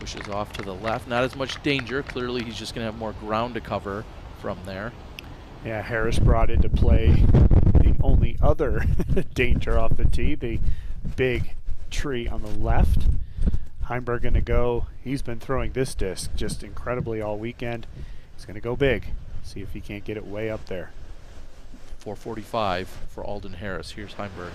Pushes off to the left. Not as much danger. Clearly he's just going to have more ground to cover from there. Yeah, Harris brought into play the only other danger off the tee, the big tree on the left. Heinberg going to go. He's been throwing this disc just incredibly all weekend. He's going to go big. See if he can't get it way up there. 445 for Alden Harris. Here's Heinberg.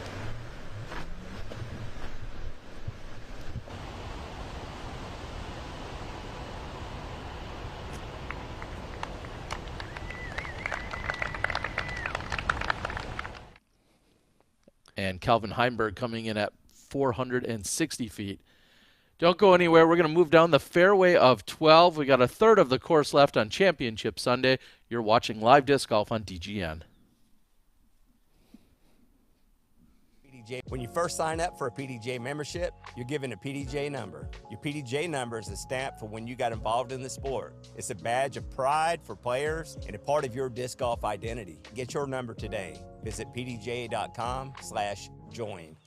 And Calvin Heinberg coming in at 460 feet. Don't go anywhere. We're going to move down the fairway of 12. We got a third of the course left on Championship Sunday. You're watching live disc golf on DGN. When you first sign up for a PDGA membership, you're given a PDGA number. Your PDGA number is a stamp for when you got involved in the sport. It's a badge of pride for players and a part of your disc golf identity. Get your number today. Visit pdga.com/join.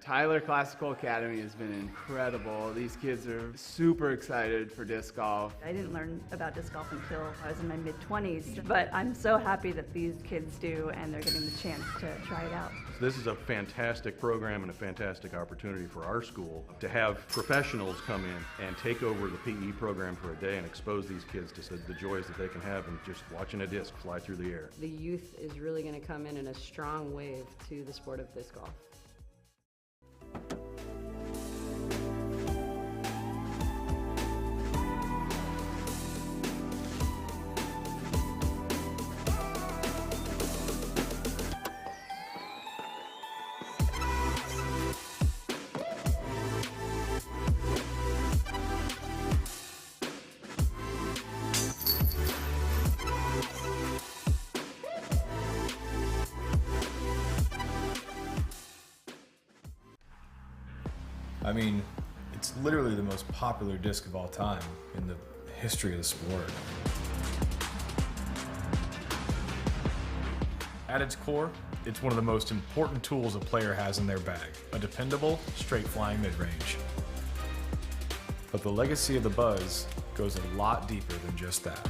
Tyler Classical Academy has been incredible. These kids are super excited for disc golf. I didn't learn about disc golf until I was in my mid-20s, but I'm so happy that these kids do and they're getting the chance to try it out. So this is a fantastic program and a fantastic opportunity for our school to have professionals come in and take over the PE program for a day and expose these kids to the joys that they can have in just watching a disc fly through the air. The youth is really going to come in a strong wave to the sport of disc golf. I mean, it's literally the most popular disc of all time in the history of the sport. At its core, it's one of the most important tools a player has in their bag, a dependable, straight-flying mid-range. But the legacy of the Buzz goes a lot deeper than just that.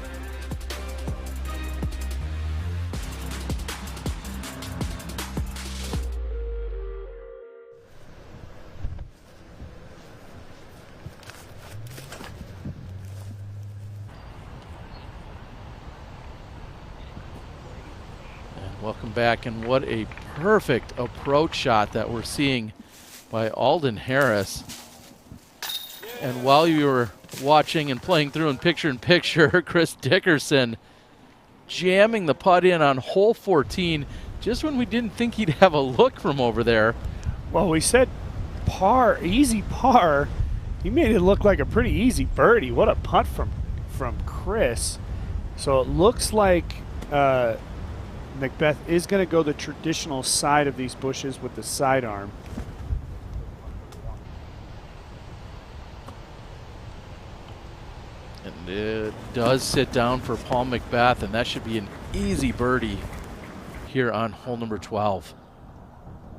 Welcome back, and what a perfect approach shot that we're seeing by Alden Harris. And while you were watching and playing through in picture, Chris Dickerson jamming the putt in on hole 14 just when we didn't think he'd have a look from over there. Well, we said par, easy par. He made it look like a pretty easy birdie. What a putt from Chris. So it looks like Macbeth is going to go the traditional side of these bushes with the sidearm. And it does sit down for Paul Macbeth, and that should be an easy birdie here on hole number 12.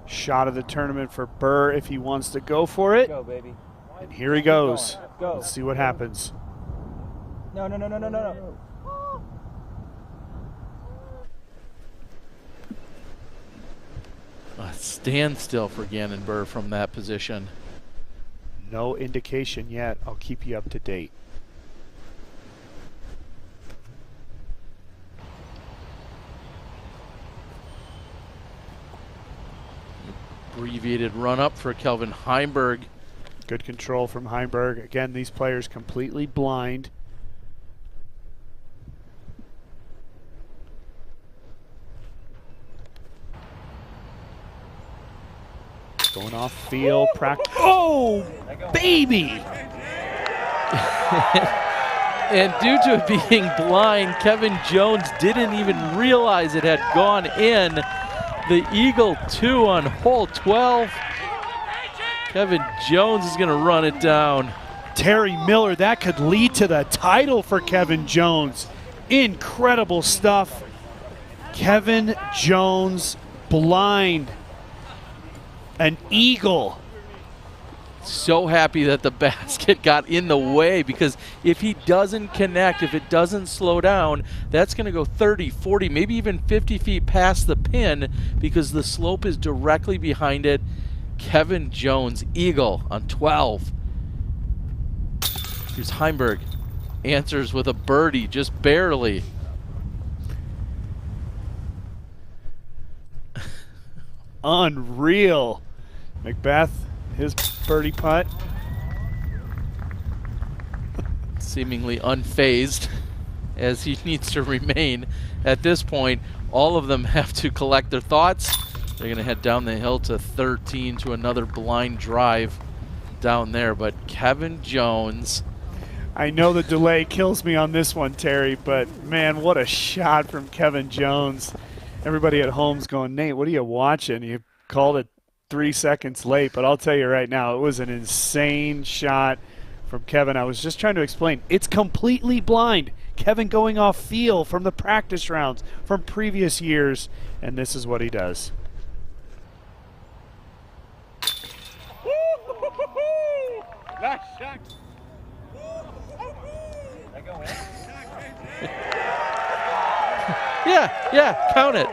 Shot of the tournament for Burr if he wants to go for it. Go, baby. And here he goes. Go. Let's see what happens. No. A standstill for Gannon Burr from that position. No indication yet. I'll keep you up to date. Abbreviated run up for Kelvin Heinberg. Good control from Heinberg. Again, these players completely blind. Going off field, practice. Oh, baby! And due to it being blind, Kevin Jones didn't even realize it had gone in. The Eagle 2 on hole 12. Kevin Jones is going to run it down. Terry Miller, that could lead to the title for Kevin Jones. Incredible stuff. Kevin Jones blind. An eagle. So happy that the basket got in the way, because if he doesn't connect, if it doesn't slow down, that's going to go 30, 40, maybe even 50 feet past the pin, because the slope is directly behind it. Kevin Jones, eagle on 12. Here's Heinberg. Answers with a birdie, just barely. Unreal. Macbeth, his birdie putt. Seemingly unfazed, as he needs to remain. At this point, all of them have to collect their thoughts. They're going to head down the hill to 13 to another blind drive down there. But Kevin Jones. I know the delay kills me on this one, Terry, but man, what a shot from Kevin Jones. Everybody at home's going, Nate, what are you watching? You called it 3 seconds late, but I'll tell you right now, it was an insane shot from Kevin. I was just trying to explain. It's completely blind. Kevin going off feel from the practice rounds from previous years, and this is what he does. Nice shot. Yeah, count it.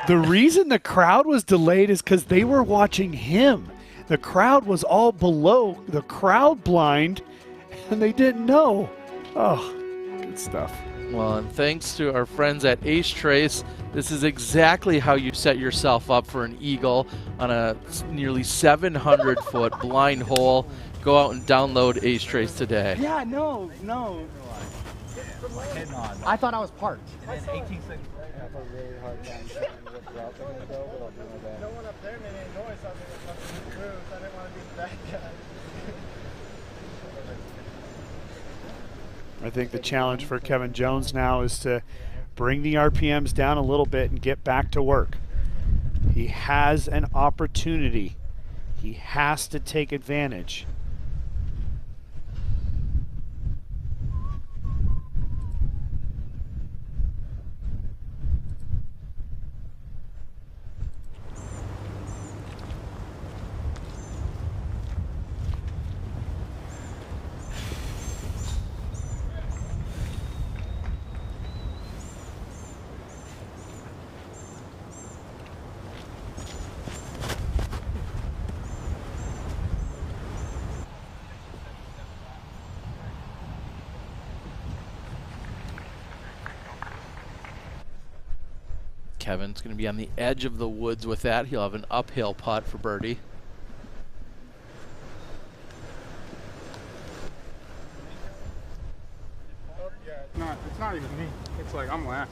The reason the crowd was delayed is because they were watching him. The crowd was all below the crowd blind, and they didn't know. Oh, good stuff. Well, and thanks to our friends at Ace Trace, this is exactly how you set yourself up for an eagle on a nearly 700-foot blind hole. Go out and download Ace Trace today. Yeah, no. I thought I was parked. And 18 seconds. I have a really hard time saying what route they're going to go, but I'll do my best. No one up there made any noise. I think it's something to do, so I didn't want to be the bad guy. I think the challenge for Kevin Jones now is to bring the RPMs down a little bit and get back to work. He has an opportunity. He has to take advantage. Kevin's going to be on the edge of the woods with that. He'll have an uphill putt for birdie. It's not even me. It's like I'm last.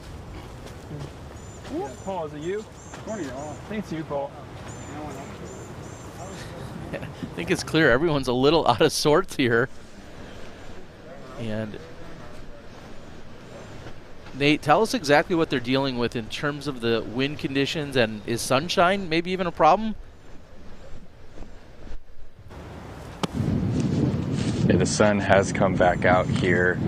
Yeah. Paul, is it you? I think it's you, Paul. I think it's clear everyone's a little out of sorts here. And Nate, tell us exactly what they're dealing with in terms of the wind conditions, and is sunshine maybe even a problem? Yeah, the sun has come back out here.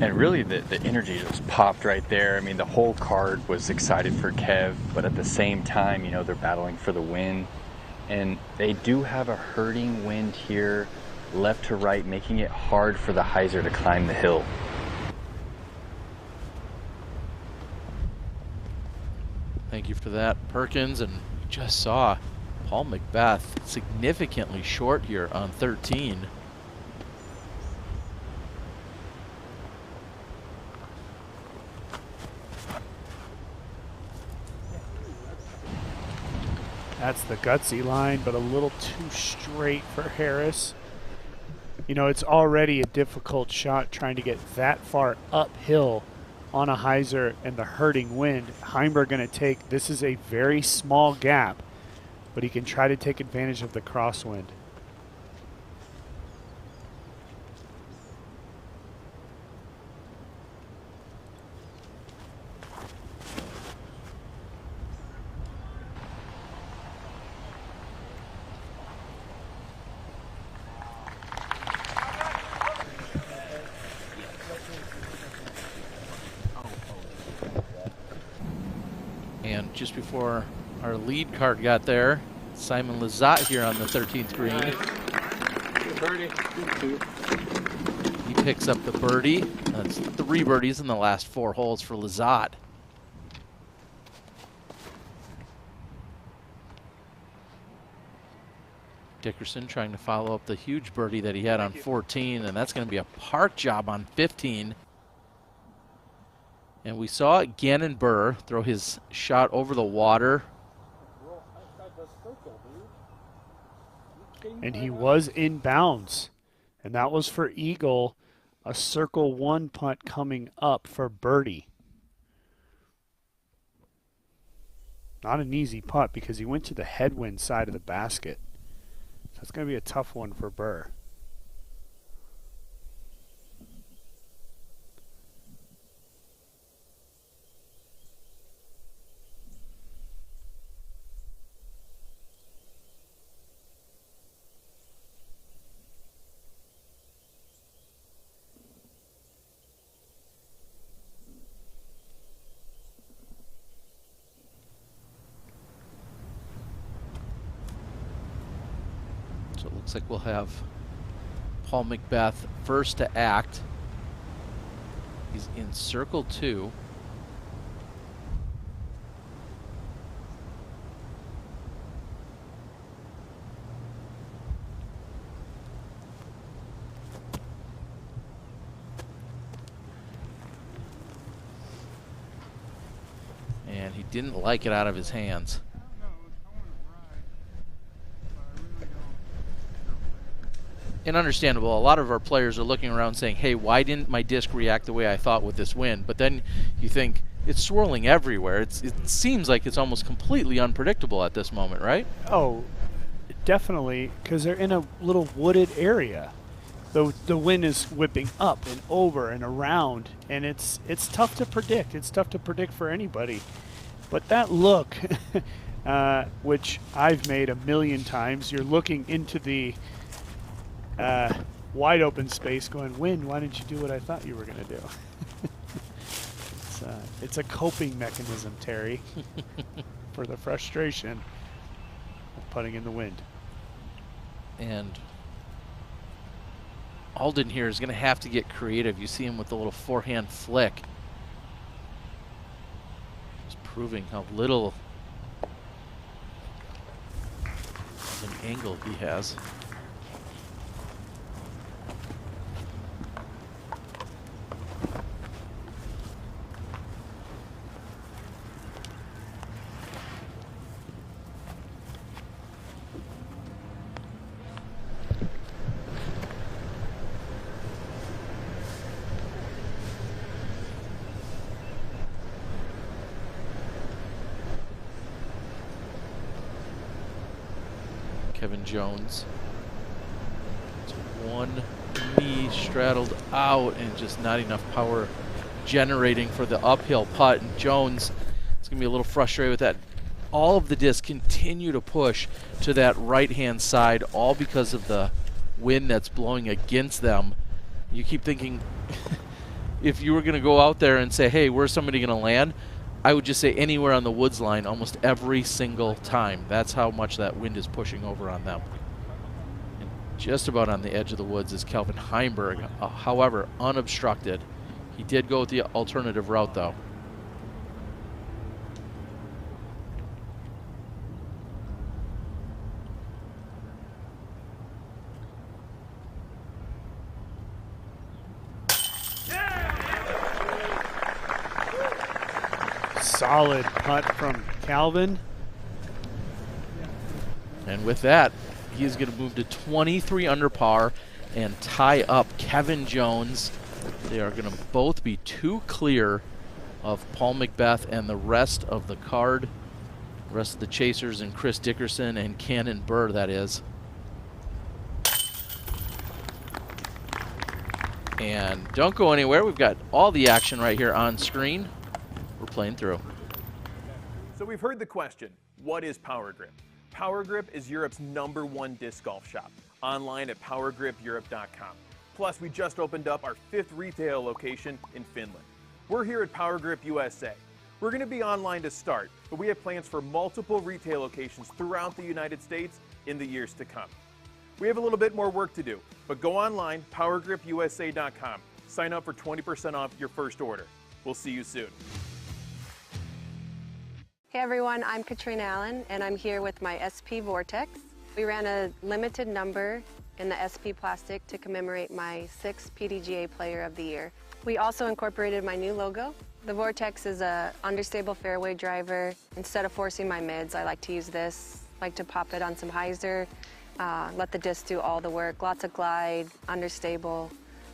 And really the energy just popped right there. I mean, the whole card was excited for Kev, but at the same time, you know, they're battling for the win. And they do have a hurting wind here, left to right, making it hard for the hyzer to climb the hill. Thank you for that, Perkins. And we just saw Paul Macbeth significantly short here on 13. That's the gutsy line, but a little too straight for Harris. You know, it's already a difficult shot trying to get that far uphill on a hyzer and the hurting wind. Heinberg going to take, this is a very small gap, but he can try to take advantage of the crosswind. And just before our lead card got there, Simon Lizotte here on the 13th green. He picks up the birdie. That's 3 birdies in the last 4 holes for Lizotte. Dickerson trying to follow up the huge birdie that he had on 14, and that's going to be a park job on 15. And we saw Gannon Burr throw his shot over the water. And he was in bounds. And that was for eagle, a circle 1 putt coming up for birdie. Not an easy putt because he went to the headwind side of the basket. So it's going to be a tough one for Burr. So it looks like we'll have Paul Macbeth first to act. He's in circle 2. And he didn't like it out of his hands. And understandable, a lot of our players are looking around saying, hey, why didn't my disc react the way I thought with this wind? But then you think, it's swirling everywhere. It seems like it's almost completely unpredictable at this moment, right? Oh, definitely, because they're in a little wooded area. The wind is whipping up and over and around, and it's tough to predict. It's tough to predict for anybody. But that look, which I've made a million times, you're looking into the wide open space going, wind, why didn't you do what I thought you were going to do? It's a coping mechanism, Terry, for the frustration of putting in the wind. And Alden here is going to have to get creative. You see him with the little forehand flick. Just proving how little of an angle he has. Kevin Jones. It's one knee straddled out and just not enough power generating for the uphill putt. And Jones is going to be a little frustrated with that. All of the discs continue to push to that right-hand side, all because of the wind that's blowing against them. You keep thinking, if you were going to go out there and say, hey, where's somebody going to land, I would just say anywhere on the woods line almost every single time. That's how much that wind is pushing over on them. And just about on the edge of the woods is Calvin Heinberg, however, unobstructed. He did go with the alternative route, though. Solid putt from Calvin. And with that, he's going to move to 23 under par and tie up Kevin Jones. They are going to both be 2 clear of Paul Macbeth and the rest of the card. The rest of the chasers and Chris Dickerson and Cannon Burr, that is. And don't go anywhere. We've got all the action right here on screen. We're playing through. So we've heard the question, what is Power Grip? Power Grip is Europe's #1 disc golf shop, online at powergripeurope.com. Plus, we just opened up our 5th retail location in Finland. We're here at Power Grip USA. We're going to be online to start, but we have plans for multiple retail locations throughout the United States in the years to come. We have a little bit more work to do, but go online, powergripusa.com. Sign up for 20% off your first order. We'll see you soon. Hey everyone, I'm Katrina Allen and I'm here with my SP Vortex. We ran a limited number in the SP plastic to commemorate my 6th PDGA Player of the Year. We also incorporated my new logo. The Vortex is a understable fairway driver. Instead of forcing my mids, I like to use this. I like to pop it on some hyzer, let the disc do all the work. Lots of glide, understable,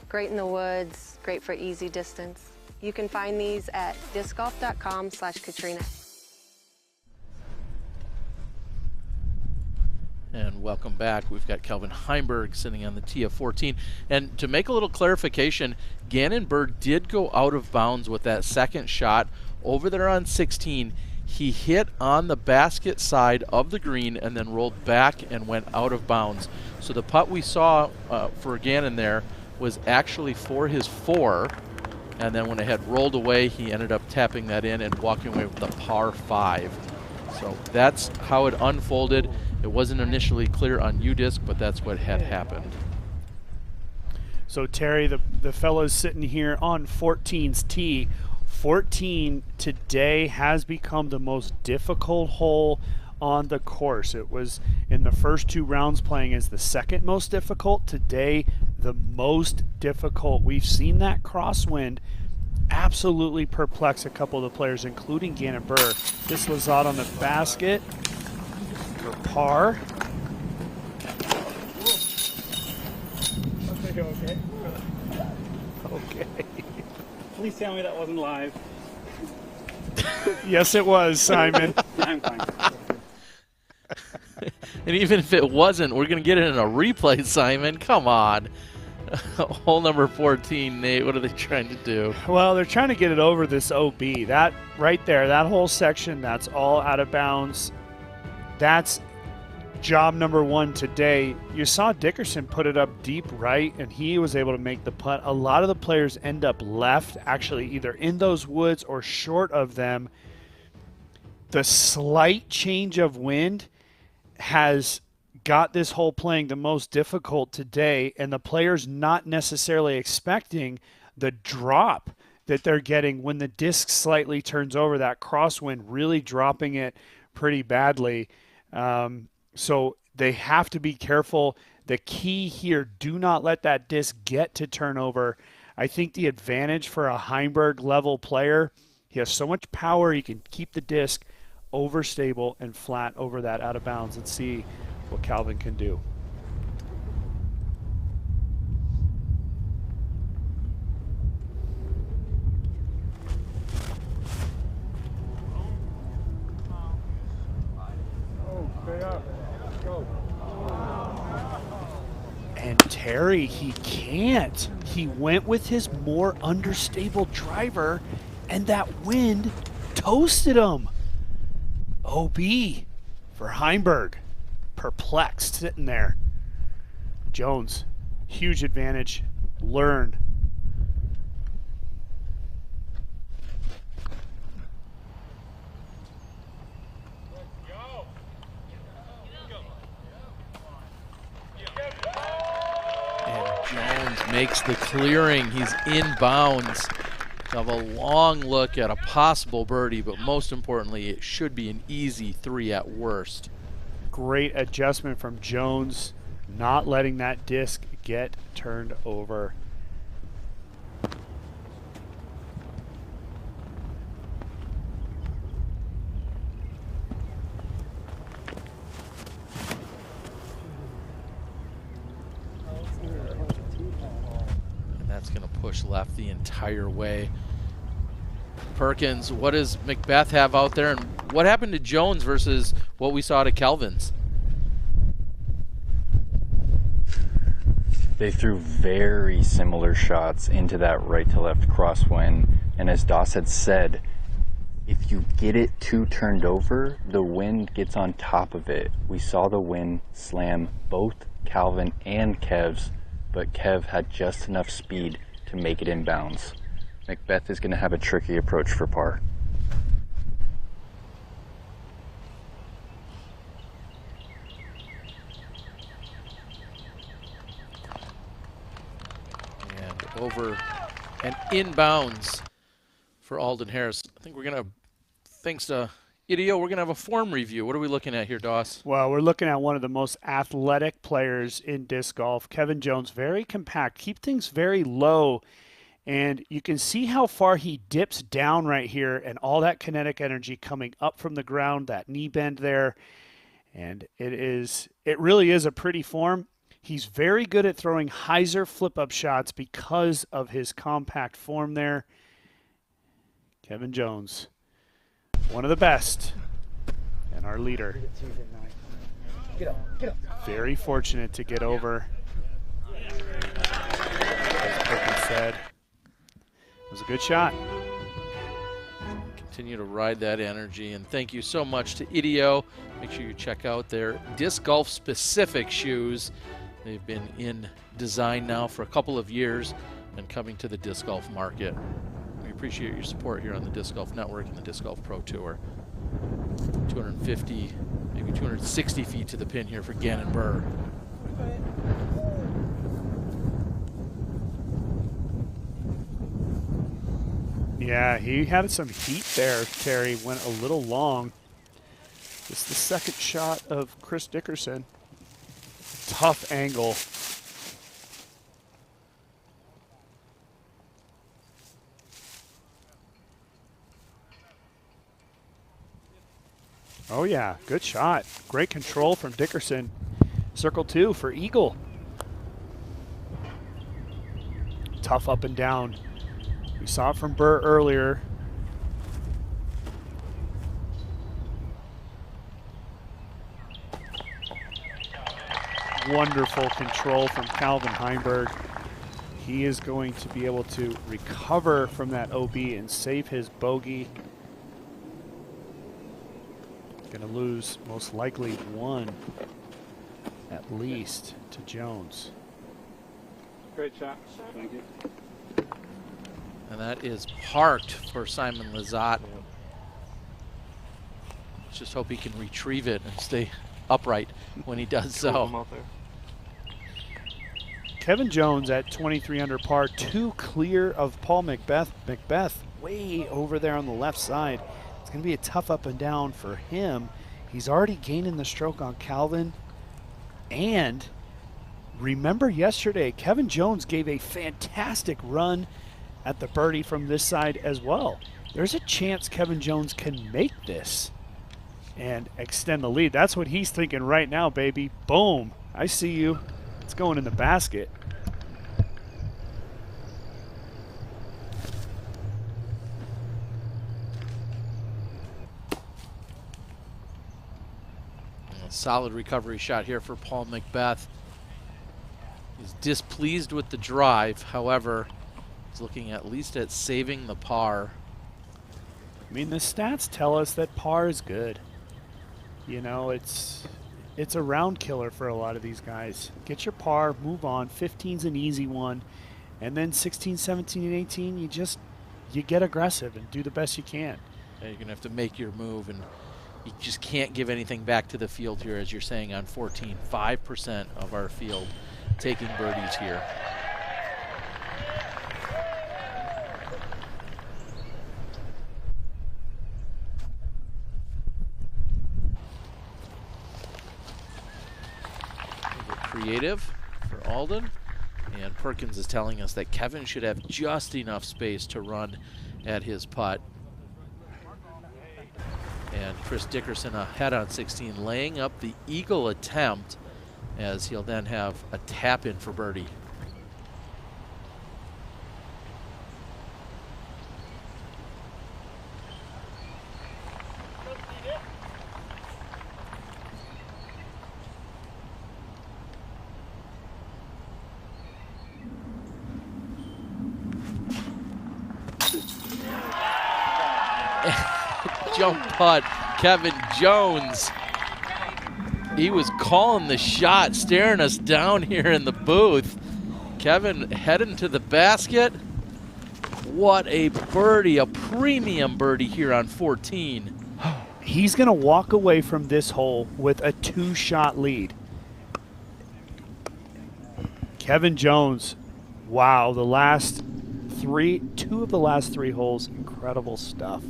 great in the woods, great for easy distance. You can find these at discgolf.com/Katrina. And welcome back. We've got Calvin Heinberg sitting on the tee of 14. And to make a little clarification, Gannon Bird did go out of bounds with that second shot over there on 16. He hit on the basket side of the green and then rolled back and went out of bounds. So the putt we saw for Gannon there was actually for his 4. And then when it had rolled away, he ended up tapping that in and walking away with the par 5. So that's how it unfolded. It wasn't initially clear on UDisc, but that's what had happened. So Terry, the fellows sitting here on 14's tee. 14 today has become the most difficult hole on the course. It was in the first 2 rounds playing as the second most difficult. Today, the most difficult. We've seen that crosswind absolutely perplex a couple of the players, including Gannon Burr. This Lizotte on the basket for par. Okay. Okay. Please tell me that wasn't live. Yes, it was, Simon. I'm fine. And even if it wasn't, we're going to get it in a replay, Simon. Come on. Hole number 14, Nate, what are they trying to do? Well, they're trying to get it over this OB. That right there, that whole section, that's all out of bounds. That's job number 1 today. You saw Dickerson put it up deep right, and he was able to make the putt. A lot of the players end up left, actually either in those woods or short of them. The slight change of wind has got this hole playing the most difficult today, and the players not necessarily expecting the drop that they're getting when the disc slightly turns over, that crosswind really dropping it pretty badly. So they have to be careful. The key here, do not let that disc get to turnover. I think the advantage for a Heinberg level player, he has so much power, he can keep the disc overstable and flat over that out of bounds. Let's see what Calvin can do. And Terry, he can't. He went with his more understable driver, and that wind toasted him. OB for Heinberg. Perplexed, sitting there. Jones, huge advantage. Learn. Jones makes the clearing. He's inbounds. Have a long look at a possible birdie, but most importantly, it should be an easy 3 at worst. Great adjustment from Jones, not letting that disc get turned over. That's going to push left the entire way. Perkins, what does Macbeth have out there, and what happened to Jones versus what we saw to Kelvin's? They threw very similar shots into that right to left crosswind, and as Doss had said, if you get it too turned over, the wind gets on top of it. We saw the wind slam both Calvin and Kev's, but Kev had just enough speed to make it inbounds. Macbeth is going to have a tricky approach for par. And over and inbounds for Alden Harris. I think we're going to, thanks to Idio, we're going to have a form review. What are we looking at here, Doss? Well, we're looking at one of the most athletic players in disc golf, Kevin Jones. Very compact, keep things very low, and you can see how far he dips down right here and all that kinetic energy coming up from the ground, that knee bend there, and it really is a pretty form. He's very good at throwing hyzer flip-up shots because of his compact form there. Kevin Jones, one of the best, and our leader. Very fortunate to get over. As Perkins said, it was a good shot. Continue to ride that energy, and thank you so much to Idio. Make sure you check out their disc golf specific shoes. They've been in design now for a couple of years and coming to the disc golf market. We appreciate your support here on the Disc Golf Network and the Disc Golf Pro Tour. 250, maybe 260 feet to the pin here for Gannon Burr. Yeah, he had some heat there, Terry. Went a little long. This is the second shot of Chris Dickerson. Tough angle. Oh yeah, good shot. Great control from Dickerson. Circle 2 for Eagle. Tough up and down. We saw it from Burr earlier. Wonderful control from Calvin Heinberg. He is going to be able to recover from that OB and save his bogey. Going to lose most likely 1 at least to Jones. Great shot. Thank you. And that is parked for Simon Lizotte. Let's just hope he can retrieve it and stay upright when he does so. Kevin Jones at 23 under par, 2 clear of Paul Macbeth. Macbeth way over there on the left side. It's going to be a tough up and down for him. He's already gaining the stroke on Calvin. And remember yesterday, Kevin Jones gave a fantastic run at the birdie from this side as well. There's a chance Kevin Jones can make this and extend the lead. That's what he's thinking right now, baby. Boom. I see you. It's going in the basket. A solid recovery shot here for Paul Macbeth. He's displeased with the drive. However, he's looking at least at saving the par. I mean, the stats tell us that par is good. You know, it's a round killer for a lot of these guys. Get your par, move on. 15's an easy one. And then 16, 17, and 18, you get aggressive and do the best you can. Yeah, you're going to have to make your move, and you just can't give anything back to the field here, as you're saying, on 14. 5% of our field taking birdies here. Creative for Alden, and Perkins is telling us that Kevin should have just enough space to run at his putt. And Chris Dickerson ahead on 16, laying up the eagle attempt, as he'll then have a tap in for birdie. Jump putt, Kevin Jones. He was calling the shot, staring us down here in the booth. Kevin heading to the basket. What a birdie, a premium birdie here on 14. He's going to walk away from this hole with a 2-shot lead. Kevin Jones, wow, two of the last three holes, incredible stuff.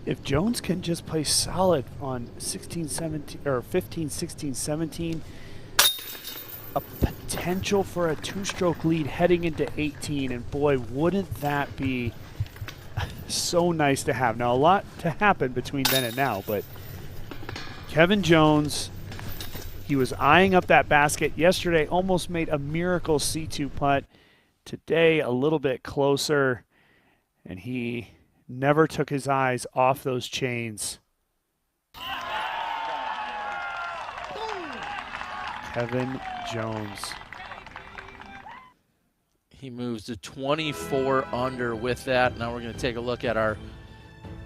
If Jones can just play solid on 16, 17, or 15, 16, 17, a potential for a 2-stroke lead heading into 18, and boy, wouldn't that be so nice to have. Now, a lot to happen between then and now, but Kevin Jones, he was eyeing up that basket yesterday, almost made a miracle C2 putt. Today, a little bit closer, and he never took his eyes off those chains. Kevin Jones. He moves to 24 under with that. Now we're going to take a look at our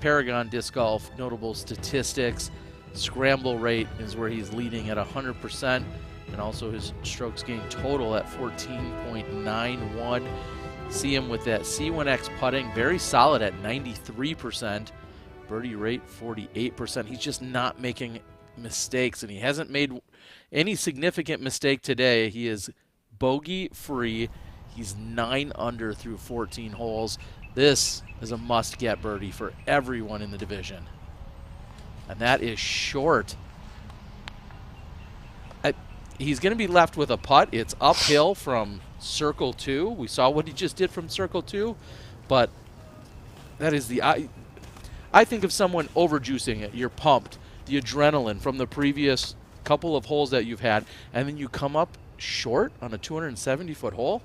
Paragon Disc Golf notable statistics. Scramble rate is where he's leading at 100%, and also his strokes gained total at 14.91. See him with that C1X putting, very solid at 93%. Birdie rate 48%. He's just not making mistakes, and he hasn't made any significant mistake today. He is bogey free. He's 9 under through 14 holes. This is a must-get birdie for everyone in the division. And that is short. He's going to be left with a putt. It's uphill from circle 2. We saw what he just did from circle 2, but that is the I think of someone overjuicing it. You're pumped, the adrenaline from the previous couple of holes that you've had, and then you come up short on a 270-foot hole.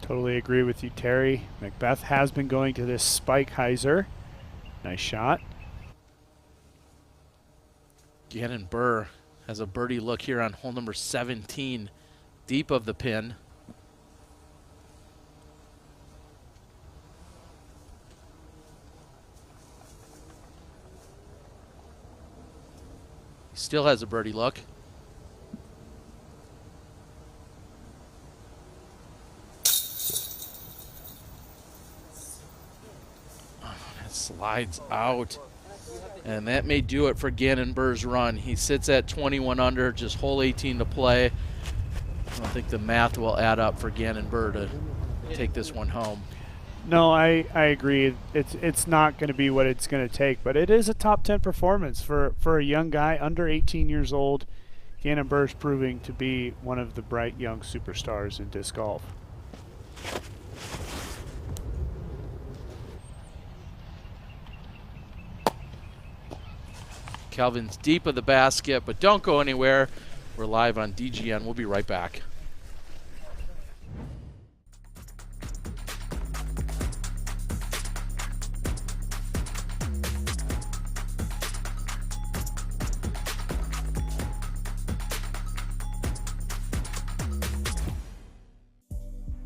Totally agree with you, Terry. Macbeth has been going to this spike hyzer. Nice shot. Gannon Burr has a birdie look here on hole number 17, deep of the pin. He still has a birdie look. Oh, that slides out. And that may do it for Gannon Burr's run. He sits at 21 under, just hole 18 to play. I don't think the math will add up for Gannon Burr to take this one home. No, I agree. It's not going to be what it's going to take, but it is a top 10 performance for a young guy under 18 years old. Gannon Burr's proving to be one of the bright young superstars in disc golf. Calvin's deep of the basket, but don't go anywhere. We're live on DGN. We'll be right back.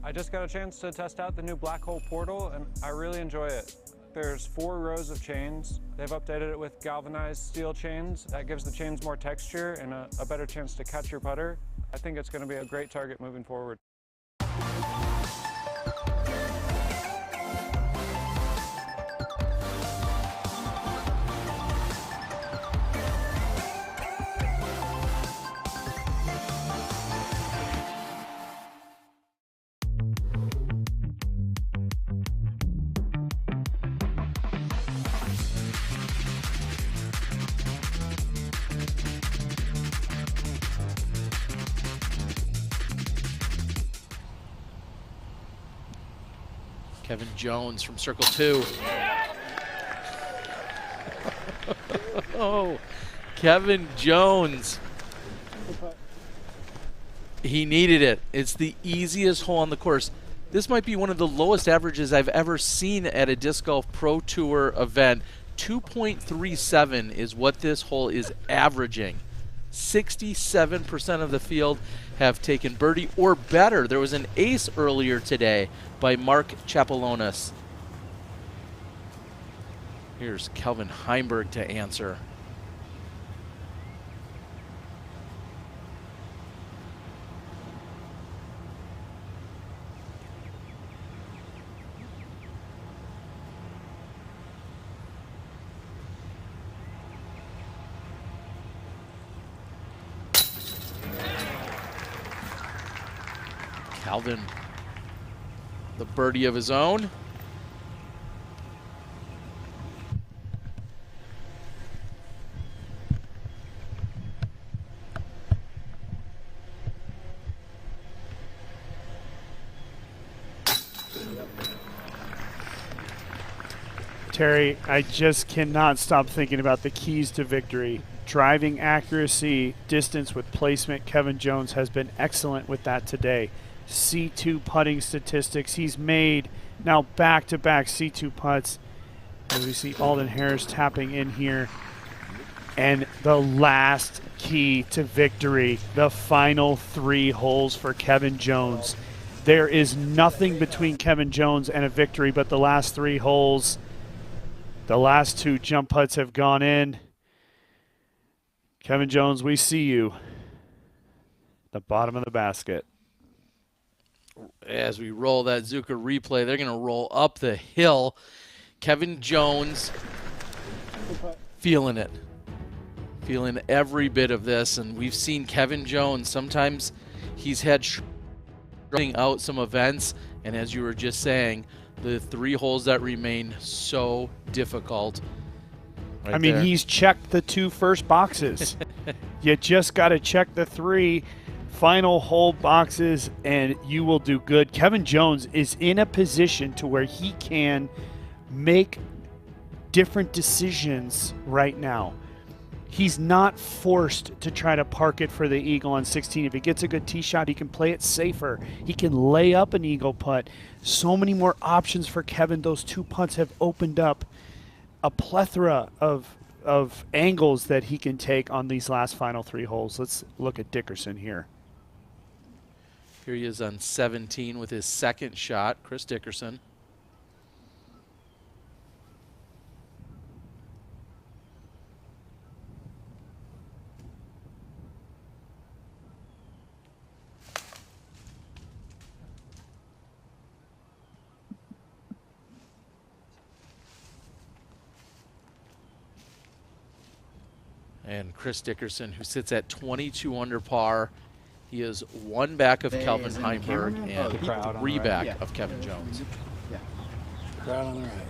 I just got a chance to test out the new black hole portal, and I really enjoy it. There's 4 rows of chains. They've updated it with galvanized steel chains. That gives the chains more texture and a better chance to catch your putter. I think it's going to be a great target moving forward. Kevin Jones from circle 2. Oh, Kevin Jones. He needed it. It's the easiest hole on the course. This might be one of the lowest averages I've ever seen at a Disc Golf Pro Tour event. 2.37 is what this hole is averaging. 67% of the field have taken birdie or better. There was an ace earlier today by Mark Chapalonis. Here's Kelvin Heinberg to answer. Calvin, the birdie of his own. Terry, I just cannot stop thinking about the keys to victory. Driving accuracy, distance with placement. Kevin Jones has been excellent with that today. C2 putting statistics. He's made now back-to-back C2 putts. As we see Alden Harris tapping in here. And the last key to victory, the final 3 holes for Kevin Jones. There is nothing between Kevin Jones and a victory but the last 3 holes. The last 2 jump putts have gone in. Kevin Jones, we see you. The bottom of the basket. As we roll that Zuka replay, they're going to roll up the hill. Kevin Jones feeling it. Feeling every bit of this. And we've seen Kevin Jones. Sometimes he's had running out some events. And as you were just saying, the 3 holes that remain so difficult. Right I mean, there. He's checked the 2 first boxes. You just got to check the 3 final hole boxes and you will do good. Kevin Jones is in a position to where he can make different decisions right now. He's not forced to try to park it for the eagle on 16. If he gets a good tee shot, he can play it safer. He can lay up an eagle putt. So many more options for Kevin. Those 2 putts have opened up a plethora of angles that he can take on these last final 3 holes. Let's look at Dickerson here. Here he is on 17 with his second shot, Chris Dickerson. And Chris Dickerson, who sits at 22 under par. He is 1 back of Kelvin Heinberg and 3 back of Kevin Jones. Yeah. Crowd on the right.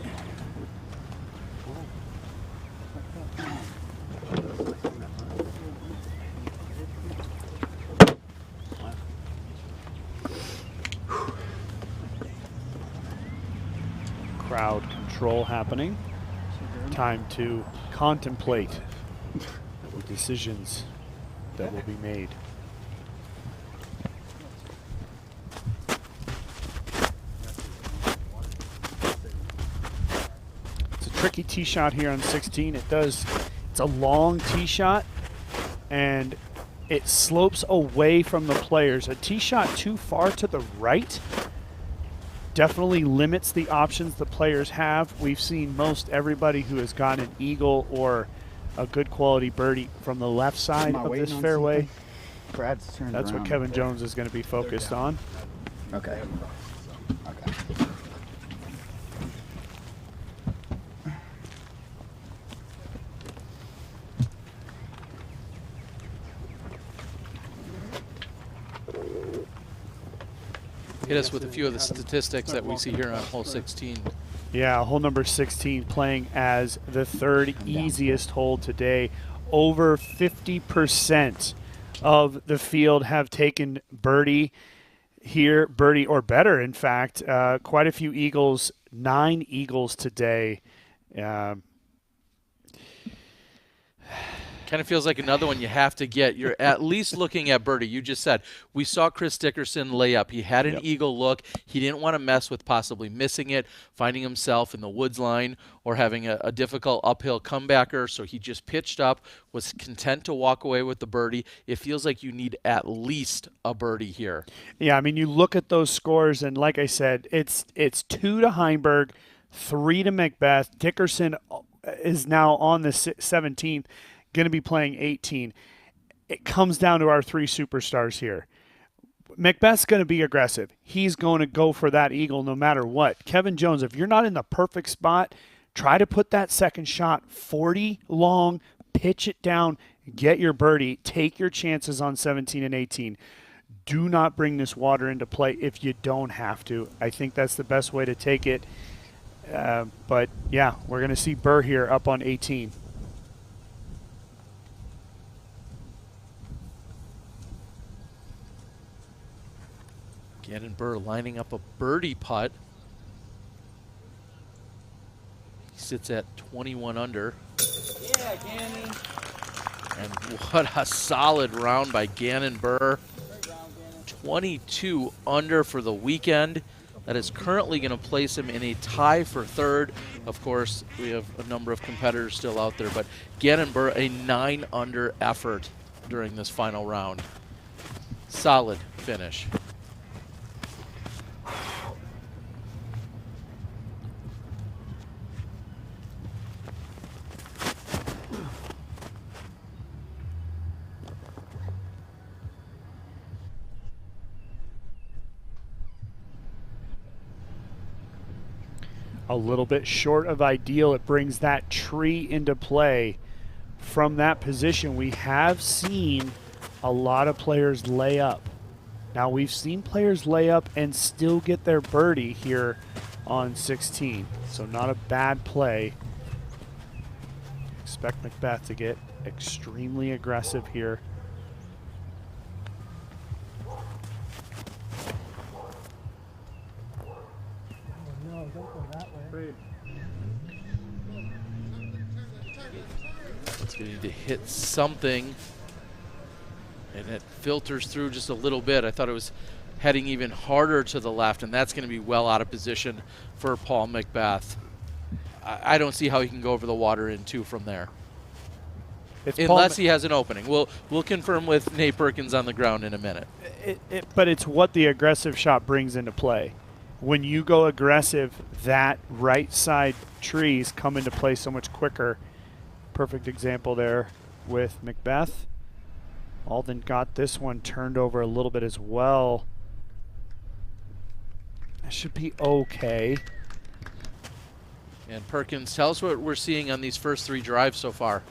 Crowd control happening. Time to contemplate the decisions that will be made. Tricky tee shot here on 16. It's a long tee shot and it slopes away from the players. A tee shot too far to the right definitely limits the options the players have. We've seen most everybody who has gotten an eagle or a good quality birdie from the left side of this fairway. Brad's turned That's what around. Kevin Jones is going to be focused on. Okay. Hit us with a few of the statistics that we see here on hole 16. Yeah, hole number 16 playing as the third easiest hole today. Over 50% of the field have taken birdie here, birdie or better, in fact. Quite a few eagles, 9 eagles today. Kind of feels like another one you have to get. You're at least looking at birdie. You just said, we saw Chris Dickerson lay up. He had an eagle look. He didn't want to mess with possibly missing it, finding himself in the woods line, or having a difficult uphill comebacker. So he just pitched up, was content to walk away with the birdie. It feels like you need at least a birdie here. Yeah, I mean, you look at those scores, and like I said, it's 2 to Heinberg, 3 to Macbeth. Dickerson is now on the 17th. Going to be playing 18. It comes down to our 3 superstars here. Macbeth's going to be aggressive. He's going to go for that eagle no matter what. Kevin Jones, if you're not in the perfect spot, try to put that second shot 40 long, pitch it down, get your birdie, take your chances on 17 and 18. Do not bring this water into play if you don't have to. I think that's the best way to take it. But, yeah, we're going to see Burr here up on 18. Gannon Burr lining up a birdie putt. He sits at 21 under. Yeah, Gannon. And what a solid round by Gannon Burr. 22 under for the weekend. That is currently going to place him in a tie for third. Of course, we have a number of competitors still out there, but Gannon Burr, a 9 under effort during this final round. Solid finish. A little bit short of ideal. It brings that tree into play. From that position, we have seen a lot of players lay up. Now, we've seen players lay up and still get their birdie here on 16. So not a bad play. Expect Macbeth to get extremely aggressive here. It's going to need to hit something, and it filters through just a little bit. I thought it was heading even harder to the left, and that's going to be well out of position for Paul Macbeth. I don't see how he can go over the water in 2 from there. Unless he has an opening. We'll confirm with Nate Perkins on the ground in a minute. But it's what the aggressive shot brings into play. When you go aggressive, that right side trees come into play so much quicker. Perfect example there with Macbeth. Alden got this one turned over a little bit as well. That should be okay. And Perkins, tell us what we're seeing on these first 3 drives so far.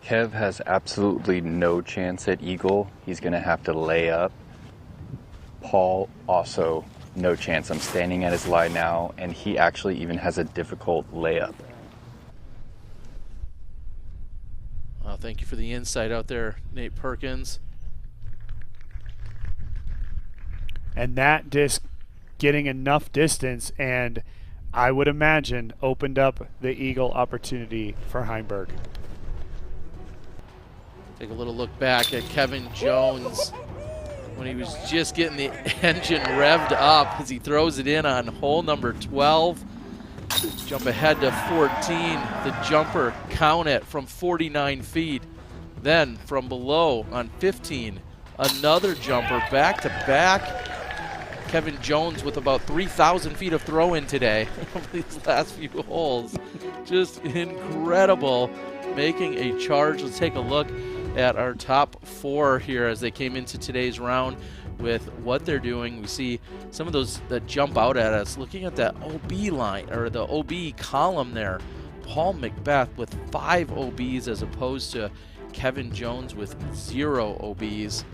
Kev has absolutely no chance at eagle. He's going to have to lay up. Paul also no chance. I'm standing at his lie now, and he actually even has a difficult layup. Well, thank you for the insight out there, Nate Perkins. And that disc getting enough distance, and I would imagine opened up the eagle opportunity for Heinberg. Take a little look back at Kevin Jones when he was just getting the engine revved up as he throws it in on hole number 12. Jump ahead to 14. The jumper, count it, from 49 feet. Then from below on 15, Another jumper, back to back. Kevin Jones with about 3,000 feet of throw in today over these last few holes. Just incredible, making a charge. Let's take a look at our top 4 here as they came into today's round with what they're doing. We see some of those that jump out at us. Looking at that OB line, or the OB column there, Paul Macbeth with 5 OBs as opposed to Kevin Jones with 0 OBs.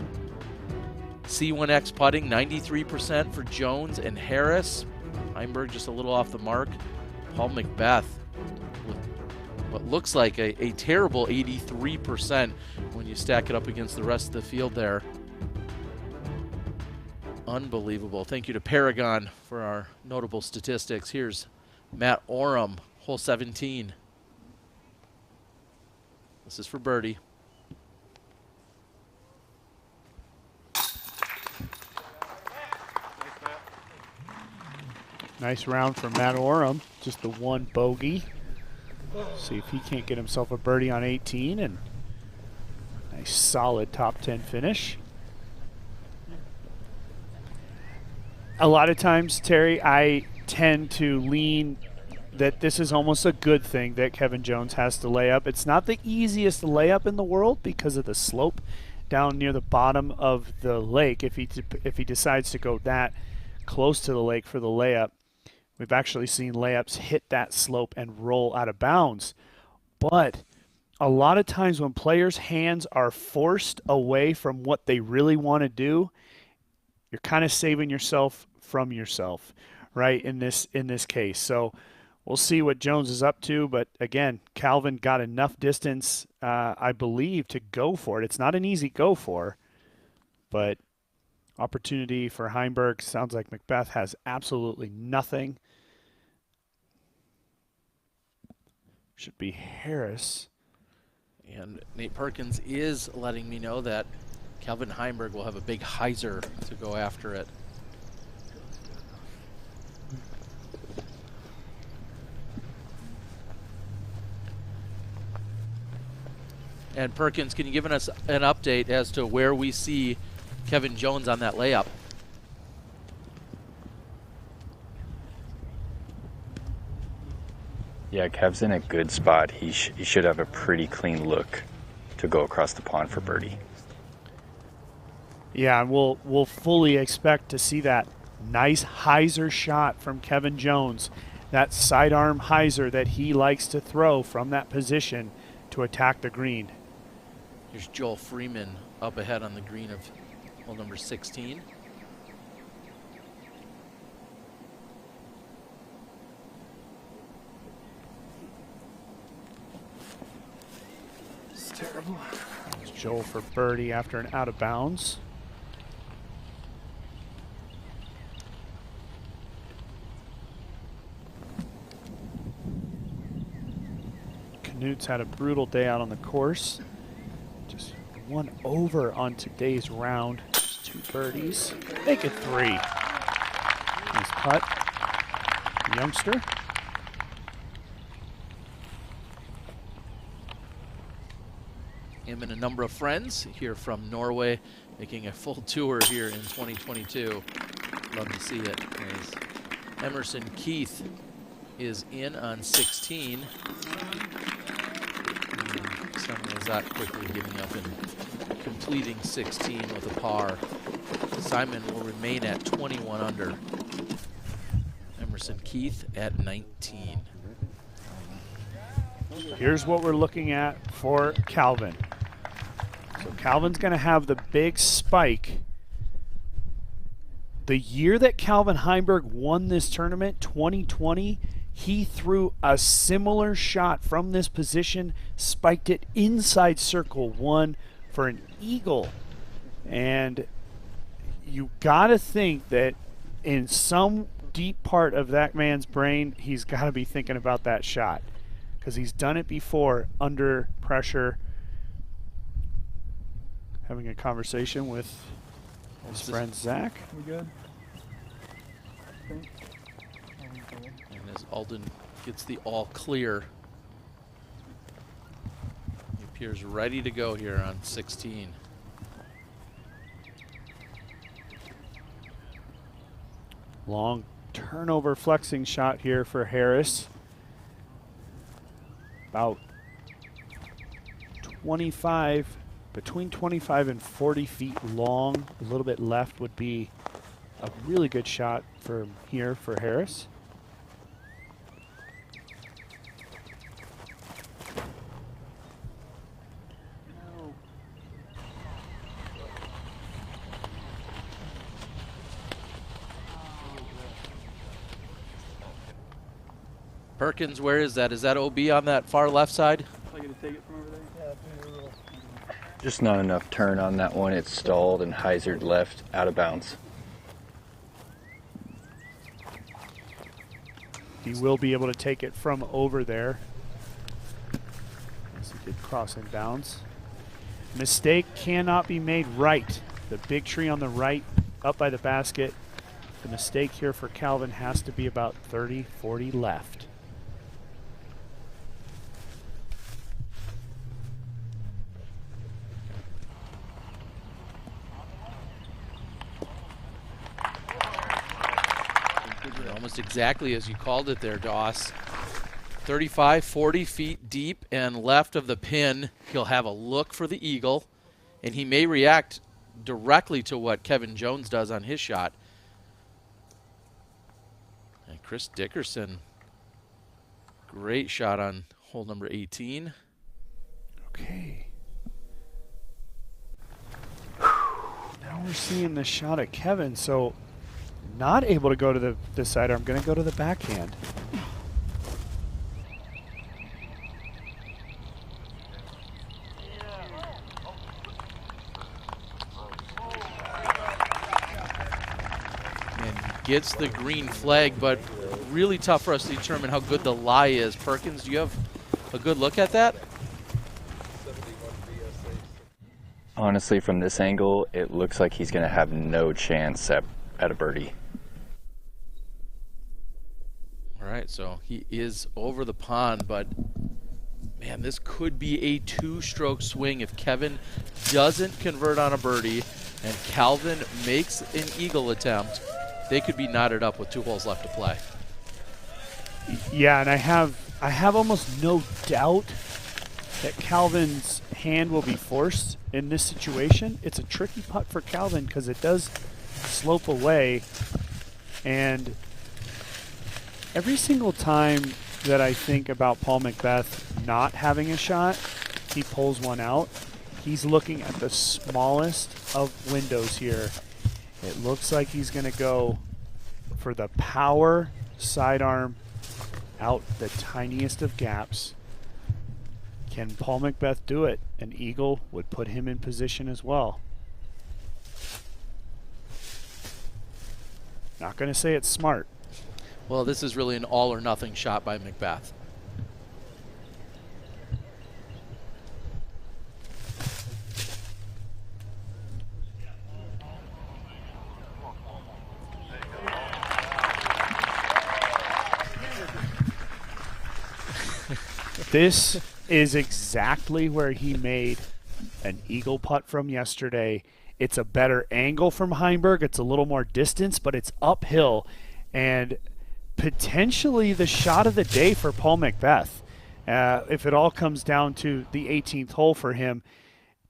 C1X putting, 93% for Jones and Harris. Heinberg just a little off the mark. Paul Macbeth with what looks like a terrible 83% when you stack it up against the rest of the field there. Unbelievable. Thank you to Paragon for our notable statistics. Here's Matt Oram, hole 17. This is for birdie. Nice round for Matt Oram, just the 1 bogey. See if he can't get himself a birdie on 18, and nice solid top 10 finish. A lot of times, Terry, I tend to lean that this is almost a good thing that Kevin Jones has to lay up. It's not the easiest layup in the world because of the slope down near the bottom of the lake. If he decides to go that close to the lake for the layup, we've actually seen layups hit that slope and roll out of bounds. But a lot of times when players' hands are forced away from what they really want to do, you're kind of saving yourself from yourself, right, in this case. So we'll see what Jones is up to. But, again, Calvin got enough distance, I believe, to go for it. It's not an easy go for, but opportunity for Heinberg. Sounds like Macbeth has absolutely nothing. Should be Harris. And Nate Perkins is letting me know that Calvin Heinberg will have a big hyzer to go after it. And Perkins, can you give us an update as to where we see Kevin Jones on that layup? Yeah, Kev's in a good spot. He should have a pretty clean look to go across the pond for birdie. Yeah, we'll fully expect to see that nice hyzer shot from Kevin Jones, that sidearm hyzer that he likes to throw from that position to attack the green. Here's Joel Freeman up ahead on the green of hole number 16. It's terrible. It's Joel for birdie after an out of bounds. Knut's had a brutal day out on the course. Just 1 over on today's round. Just 2 birdies. Make it 3. Nice putt. Youngster. Him and a number of friends here from Norway making a full tour here in 2022. Love to see it. As Emerson Keith is in on 16. Lizotte quickly giving up and completing 16 with a par. Simon will remain at 21 under. Emerson Keith at 19. Here's what we're looking at for Calvin. So Calvin's going to have the big spike. The year that Calvin Heinberg won this tournament, 2020, he threw a similar shot from this position, spiked it inside circle 1 for an eagle. And you got to think that in some deep part of that man's brain, he's got to be thinking about that shot because he's done it before under pressure. Having a conversation with his friend Zach. We good? And as Alden gets the all clear, he appears ready to go here on 16. Long turnover flexing shot here for Harris. About 25, between 25 and 40 feet long. A little bit left would be a really good shot from here for Harris. Perkins, where is that? Is that OB on that far left side? I get to take it from over there? Just not enough turn on that one. It's stalled and hyzered left out of bounds. He will be able to take it from over there, as he did cross in bounds. Mistake cannot be made right. The big tree on the right up by the basket. The mistake here for Calvin has to be about 30, 40 left. Almost exactly as you called it there, Doss. 35, 40 feet deep and left of the pin. He'll have a look for the eagle, and he may react directly to what Kevin Jones does on his shot. And Chris Dickerson, great shot on hole number 18. Okay. Now we're seeing the shot at Kevin, so not able to go to the sidearm. I'm going to go to the backhand. And he gets the green flag, but really tough for us to determine how good the lie is. Perkins, do you have a good look at that? Honestly, from this angle, it looks like he's going to have no chance at a birdie. All right, so he is over the pond, but man, this could be a two-stroke swing if Kevin doesn't convert on a birdie and Calvin makes an eagle attempt. They could be knotted up with 2 holes left to play. Yeah, and I have almost no doubt that Calvin's hand will be forced in this situation. It's a tricky putt for Calvin because it does slope away, and every single time that I think about Paul Macbeth not having a shot, he pulls one out. He's looking at the smallest of windows here. It looks like he's going to go for the power sidearm out the tiniest of gaps. Can Paul Macbeth do it? An eagle would put him in position as well. Not going to say it's smart. Well, this is really an all or nothing shot by Macbeth. This is exactly where he made an eagle putt from yesterday. It's a better angle from Heinberg. It's a little more distance, but it's uphill. And potentially the shot of the day for Paul Macbeth. If it all comes down to the 18th hole for him,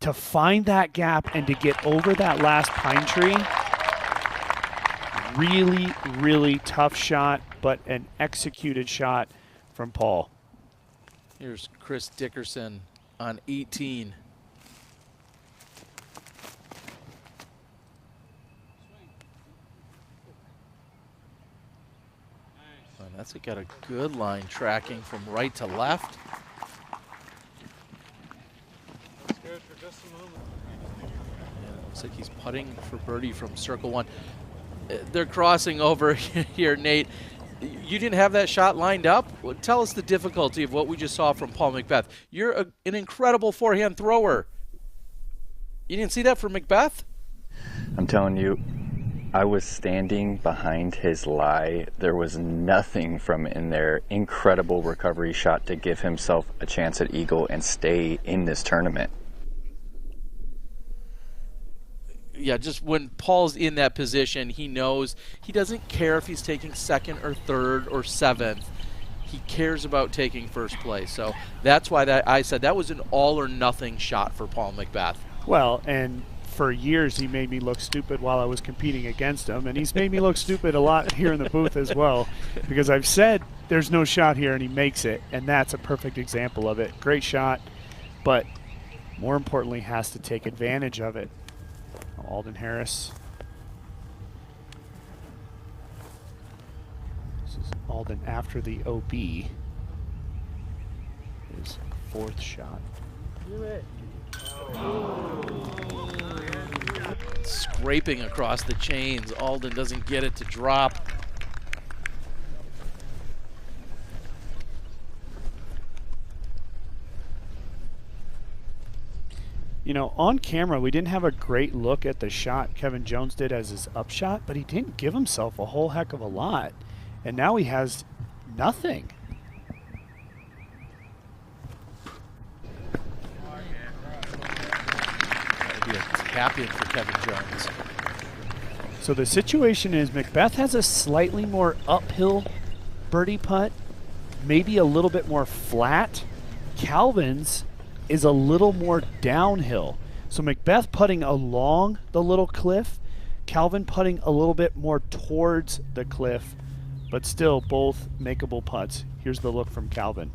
to find that gap and to get over that last pine tree, really, really tough shot, but an executed shot from Paul. Here's Chris Dickerson on 18. And that's got a good line tracking from right to left. That's good for just a moment. And it looks like he's putting for birdie from circle 1. They're crossing over here, Nate. You didn't have that shot lined up? Well, tell us the difficulty of what we just saw from Paul Macbeth. You're an incredible forehand thrower. You didn't see that from Macbeth? I'm telling you, I was standing behind his lie. There was nothing from in there. Incredible recovery shot to give himself a chance at eagle and stay in this tournament. Yeah, just when Paul's in that position, he knows he doesn't care if he's taking second or third or seventh. He cares about taking first place. So that's why I said that was an all or nothing shot for Paul Macbeth. Well, and for years he made me look stupid while I was competing against him, and he's made me look stupid a lot here in the booth as well, because I've said there's no shot here and he makes it, and that's a perfect example of it. Great shot, but more importantly has to take advantage of it. Alden Harris. This is Alden after the OB. His fourth shot. Scraping across the chains. Alden doesn't get it to drop. You know, on camera, we didn't have a great look at the shot Kevin Jones did as his upshot, but he didn't give himself a whole heck of a lot. And now he has nothing. That'd be a tap in for Kevin Jones. So the situation is Macbeth has a slightly more uphill birdie putt, maybe a little bit more flat. Calvin's is a little more downhill. So Macbeth putting along the little cliff, Calvin putting a little bit more towards the cliff, but still both makeable putts. Here's the look from Calvin.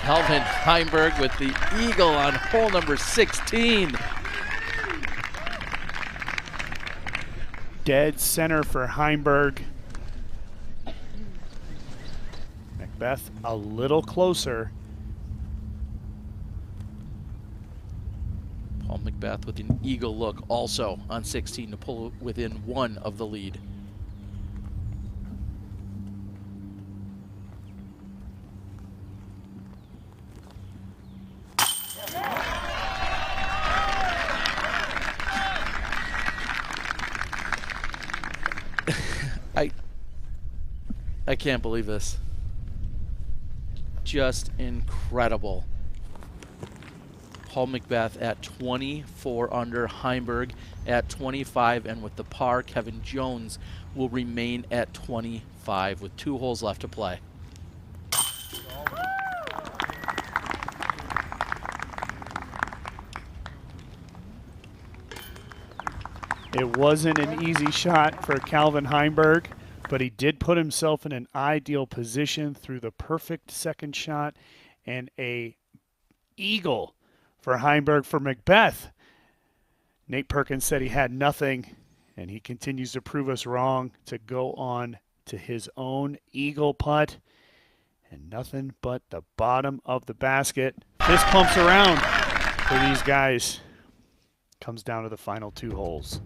Calvin Heinberg with the eagle on hole number 16. Dead center for Heinberg. Macbeth a little closer. Paul Macbeth with an eagle look also on 16 to pull within one of the lead. I can't believe this. Just incredible. Paul Macbeth at 24 under, Heinberg at 25, and with the par, Kevin Jones will remain at 25 with 2 holes left to play. It wasn't an easy shot for Calvin Heinberg, but he did put himself in an ideal position through the perfect second shot and a eagle for Heinberg. For Macbeth, Nate Perkins said he had nothing, and he continues to prove us wrong to go on to his own eagle putt, and nothing but the bottom of the basket. Fist pumps around for these guys. Comes down to the final 2 holes.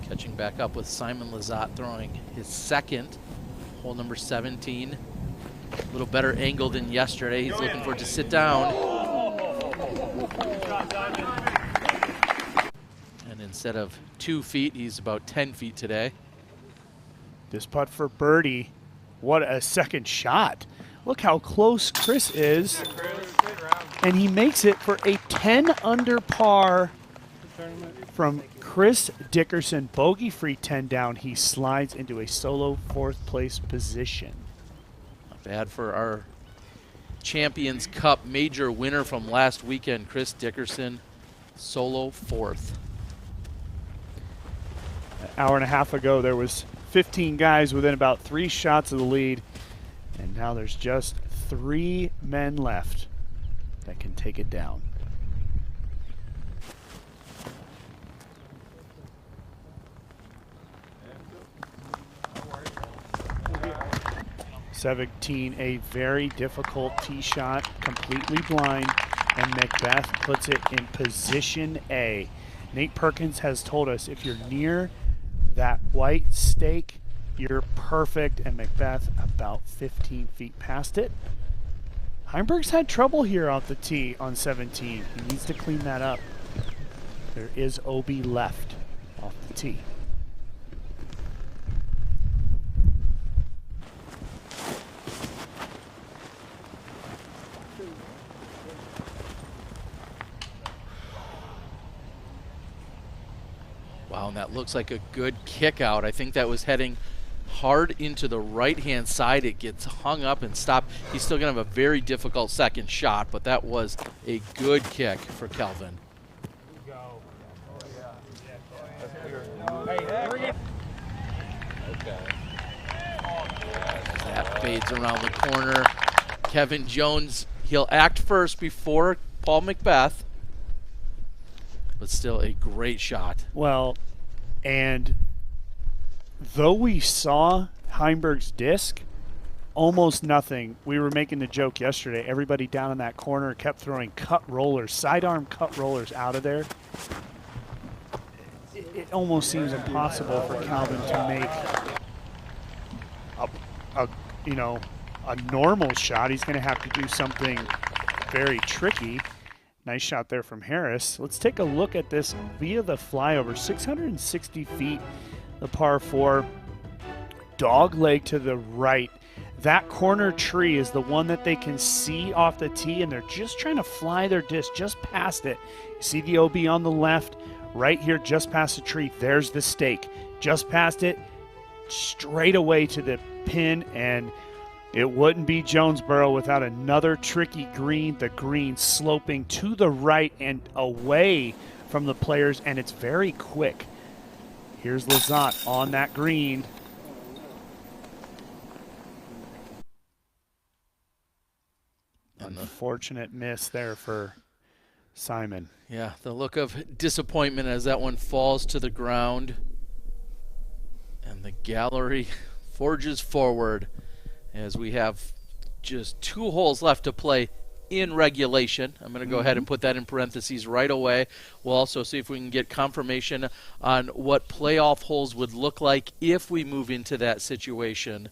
Catching back up with Simon Lizotte throwing his second, hole number 17. A little better angle than yesterday. He's looking for it to sit down. And instead of 2 feet, he's about 10 feet today. This putt for birdie. What a second shot. Look how close Chris is. And he makes it for a 10 under par from Chris Dickerson. Bogey-free 10 down. He slides into a solo 4th place position. Not bad for our Champions Cup major winner from last weekend, Chris Dickerson, solo 4th. An hour and a half ago, there was 15 guys within about 3 shots of the lead, and now there's just 3 men left that can take it down. A very difficult tee shot, completely blind. and Macbeth puts it in position A. Nate Perkins has told us if you're near that white stake, you're perfect, and Macbeth about 15 feet past it. Heinberg's had trouble here off the tee on 17. He needs to clean that up. There is OB left off the tee. Wow, and that looks like a good kick out. I think that was heading hard into the right-hand side. It gets hung up and stopped. He's still going to have a very difficult second shot, but that was a good kick for Kelvin. That fades around the corner. Kevin Jones, he'll act first before Paul Macbeth, but still a great shot. Well, and though we saw Heinberg's disc, almost nothing. We were making the joke yesterday. Everybody down in that corner kept throwing cut rollers, sidearm cut rollers out of there. It almost seems impossible for Calvin to make a normal shot. He's going to have to do something very tricky. Nice shot there from Harris. Let's take a look at this via the flyover. 660 feet, the par 4. Dog leg to the right. That corner tree is the one that they can see off the tee, and they're just trying to fly their disc just past it. You see the OB on the left, right here just past the tree. There's the stake. Just past it, straight away to the pin, and it wouldn't be Jonesboro without another tricky green. The green sloping to the right and away from the players, and it's very quick. Here's Lizotte on that green. Unfortunate miss there for Simon. Yeah, the look of disappointment as that one falls to the ground. And the gallery forges forward as we have just 2 holes left to play in regulation. I'm going to go ahead and put that in parentheses right away. We'll also see if we can get confirmation on what playoff holes would look like if we move into that situation.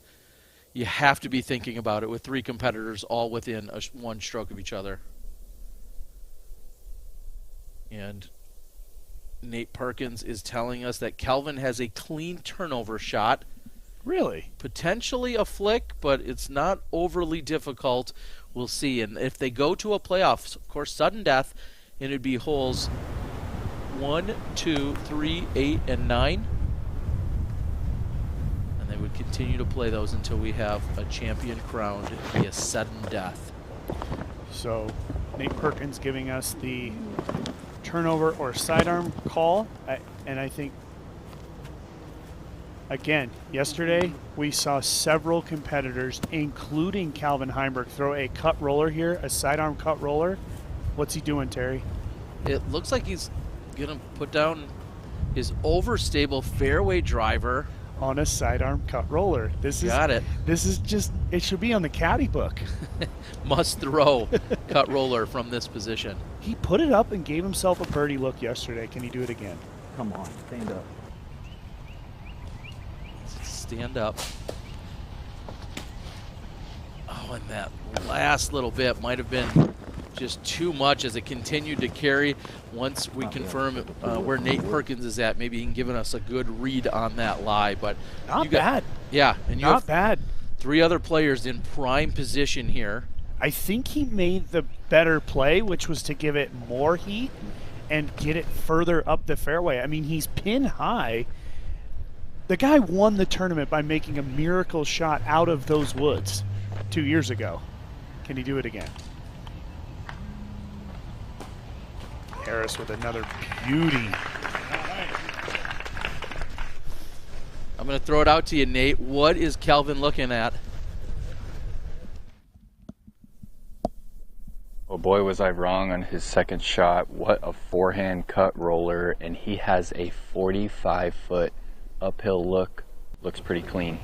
You have to be thinking about it with 3 competitors all within 1 stroke of each other. And Nate Perkins is telling us that Kelvin has a clean turnover shot. Really? Potentially a flick, but it's not overly difficult. We'll see. And if they go to a playoff, of course, sudden death, and it'd be holes 1, 2, 3, 8, and 9. And they would continue to play those until we have a champion crowned via sudden death. So Nate Perkins giving us the turnover or sidearm call, and I think, again, yesterday we saw several competitors, including Calvin Heinberg, throw a cut roller here, a sidearm cut roller. What's he doing, Terry? It looks like he's going to put down his overstable fairway driver on a sidearm cut roller. Got it. This is just, it should be on the caddy book. Must throw cut roller from this position. He put it up and gave himself a birdie look yesterday. Can he do it again? Come on, stand up. Stand up. Oh, and that last little bit might have been just too much as it continued to carry. Once we confirm where Nate Perkins is at, maybe he can give us a good read on that lie. But not bad. Yeah, and you not bad. 3 other players in prime position here. I think he made the better play, which was to give it more heat and get it further up the fairway. I mean, he's pin high. The guy won the tournament by making a miracle shot out of those woods 2 years ago. Can he do it again? Harris with another beauty. I'm going to throw it out to you, Nate. What is Kelvin looking at? Oh boy, was I wrong on his second shot. What a forehand cut roller, and he has a 45-foot uphill look. Looks pretty clean.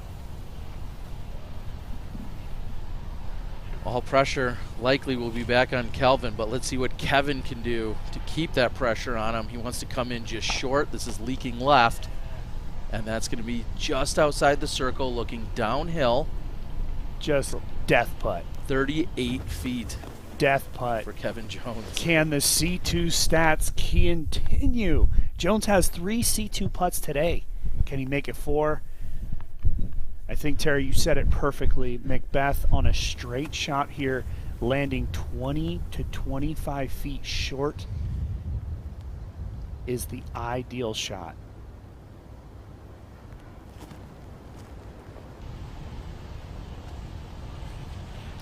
All pressure likely will be back on Kelvin, but let's see what Kevin can do to keep that pressure on him. He wants to come in just short. This is leaking left, and that's going to be just outside the circle, looking downhill. Just death putt. 38 feet. Death putt for Kevin Jones. Can the C2 stats continue? Jones has 3 C2 putts today. Can he make it 4? I think, Terry, you said it perfectly. Macbeth on a straight shot here, landing 20 to 25 feet short is the ideal shot.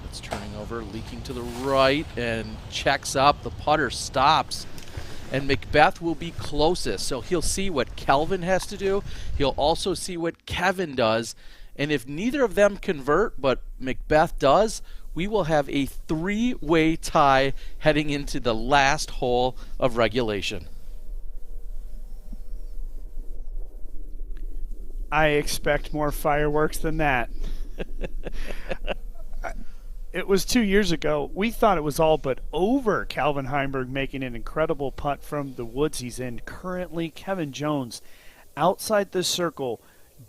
It's turning over, leaking to the right, and checks up. The putter stops, and Macbeth will be closest. So he'll see what Kelvin has to do. He'll also see what Kevin does. And if neither of them convert, but Macbeth does, we will have a 3-way tie heading into the last hole of regulation. I expect more fireworks than that. It was 2 years ago. We thought it was all but over. Calvin Heinberg making an incredible putt from the woods he's in. Currently, Kevin Jones outside the circle.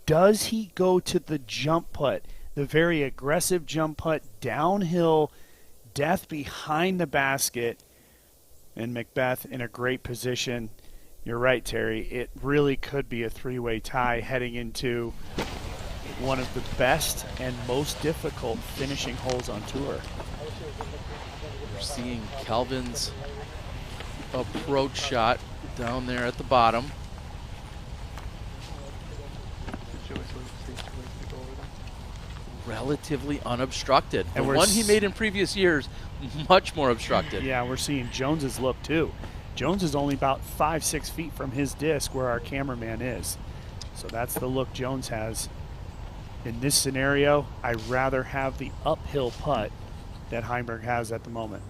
Does he go to the jump putt, the very aggressive jump putt downhill, death behind the basket, and Macbeth in a great position? You're right, Terry. It really could be a 3-way tie heading into one of the best and most difficult finishing holes on tour. We're seeing Kelvin's approach shot down there at the bottom. Relatively unobstructed. The one he made in previous years, much more obstructed. Yeah, we're seeing Jones's look too. Jones is only about 5-6 feet from his disc where our cameraman is. So that's the look Jones has. In this scenario, I'd rather have the uphill putt that Heinberg has at the moment.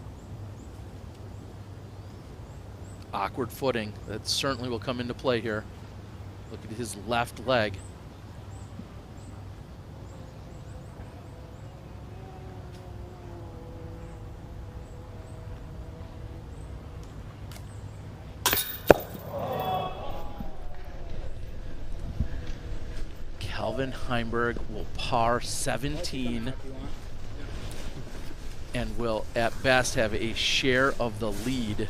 Awkward footing. That certainly will come into play here. Look at his left leg. Calvin Heinberg will par 17 and will at best have a share of the lead.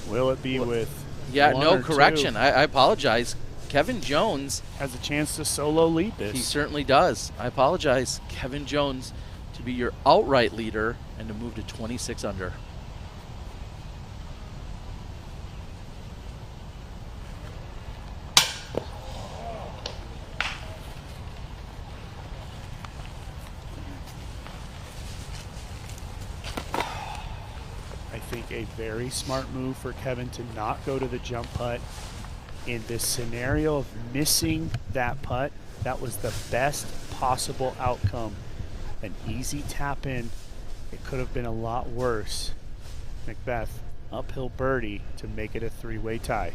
Will it be with no correction. I apologize. Kevin Jones has a chance to solo lead this. He certainly does. I apologize. Kevin Jones to be your outright leader and to move to 26 under. A very smart move for Kevin to not go to the jump putt. In this scenario of missing that putt, that was the best possible outcome. An easy tap in. It could have been a lot worse. Macbeth, uphill birdie to make it a 3-way tie.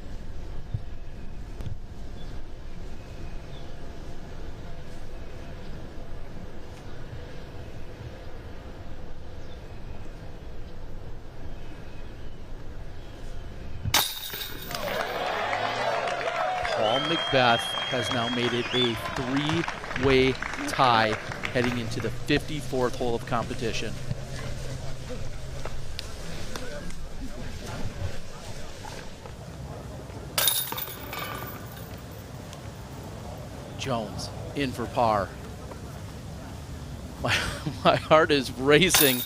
Macbeth has now made it a 3-way tie heading into the 54th hole of competition. Jones in for par. My heart is racing.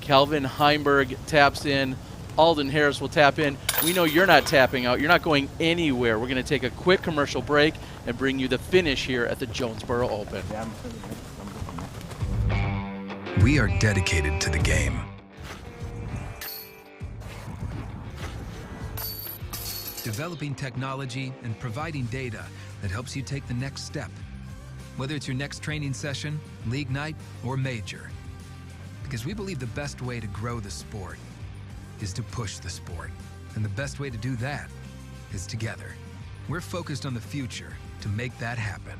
Calvin Heinberg taps in. Alden Harris will tap in. We know you're not tapping out. You're not going anywhere. We're going to take a quick commercial break and bring you the finish here at the Jonesboro Open. We are dedicated to the game. Developing technology and providing data that helps you take the next step. Whether it's your next training session, league night, or major. Because we believe the best way to grow the sport is to push the sport. And the best way to do that is together. We're focused on the future to make that happen.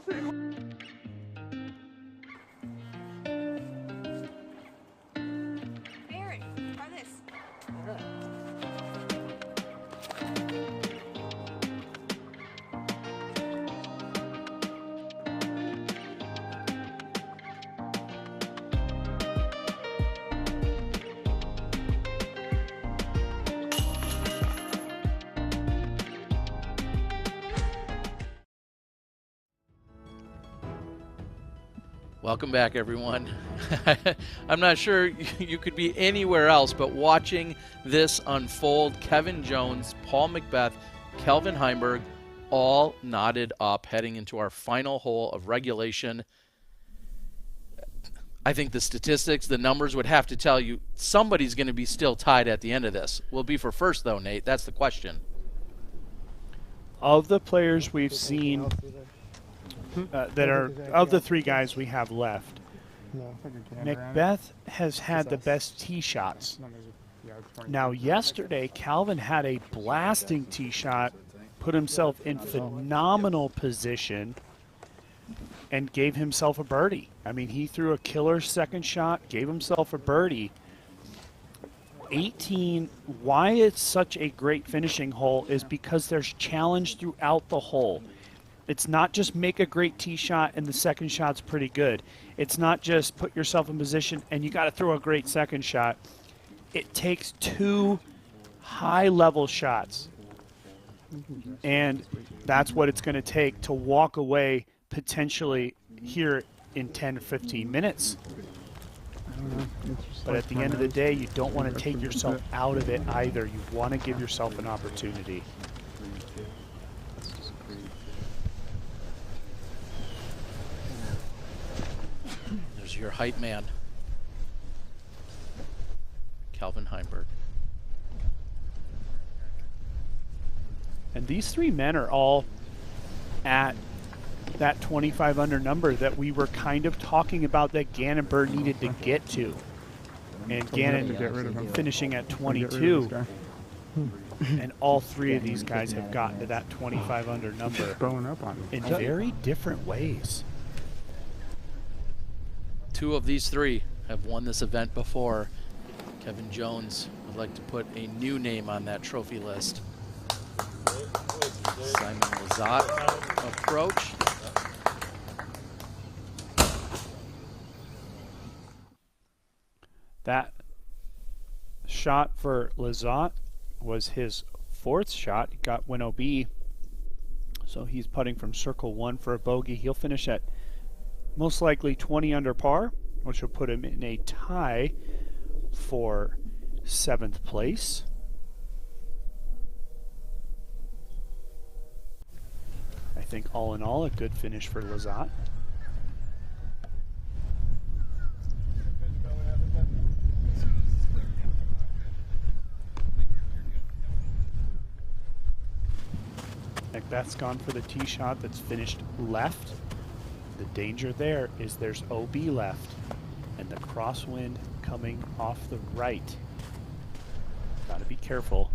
Aaron, try this. Welcome back, everyone. I'm not sure you could be anywhere else, but watching this unfold, Kevin Jones, Paul Macbeth, Kelvin Heinberg, all knotted up heading into our final hole of regulation. I think the statistics, the numbers would have to tell you somebody's going to be still tied at the end of this. Will it be for first, though, Nate? That's the question. Of the players we've seen that are of the three guys we have left, Macbeth has had the best tee shots. Now, yesterday, Calvin had a blasting tee shot, put himself in phenomenal position, and gave himself a birdie. I mean, he threw a killer second shot, gave himself a birdie. 18, why it's such a great finishing hole is because there's challenge throughout the hole. It's not just make a great tee shot and the second shot's pretty good. It's not just put yourself in position and you got to throw a great second shot. It takes two high-level shots, and that's what it's going to take to walk away potentially here in 10 to 15 minutes. But at the end of the day, you don't want to take yourself out of it either. You want to give yourself an opportunity. There's your height man, Kelvin Heinberg. And these three men are all at that 25 under number that we were kind of talking about that Gannon Bird needed to get to. And Gannon finishing at 22. And all three of these guys have gotten to that 25 under number in very different ways. Two of these three have won this event before. Kevin Jones would like to put a new name on that trophy list. Simon Lizotte approach. That shot for Lizotte was his fourth shot. He got win OB. So he's putting from circle one for a bogey. He'll finish at most likely 20 under par, which will put him in a tie for 7th place. I think all in all, a good finish for Lizotte. Macbeth's gone for the tee shot that's finished left. The danger there is there's OB left and the crosswind coming off the right. Got to be careful.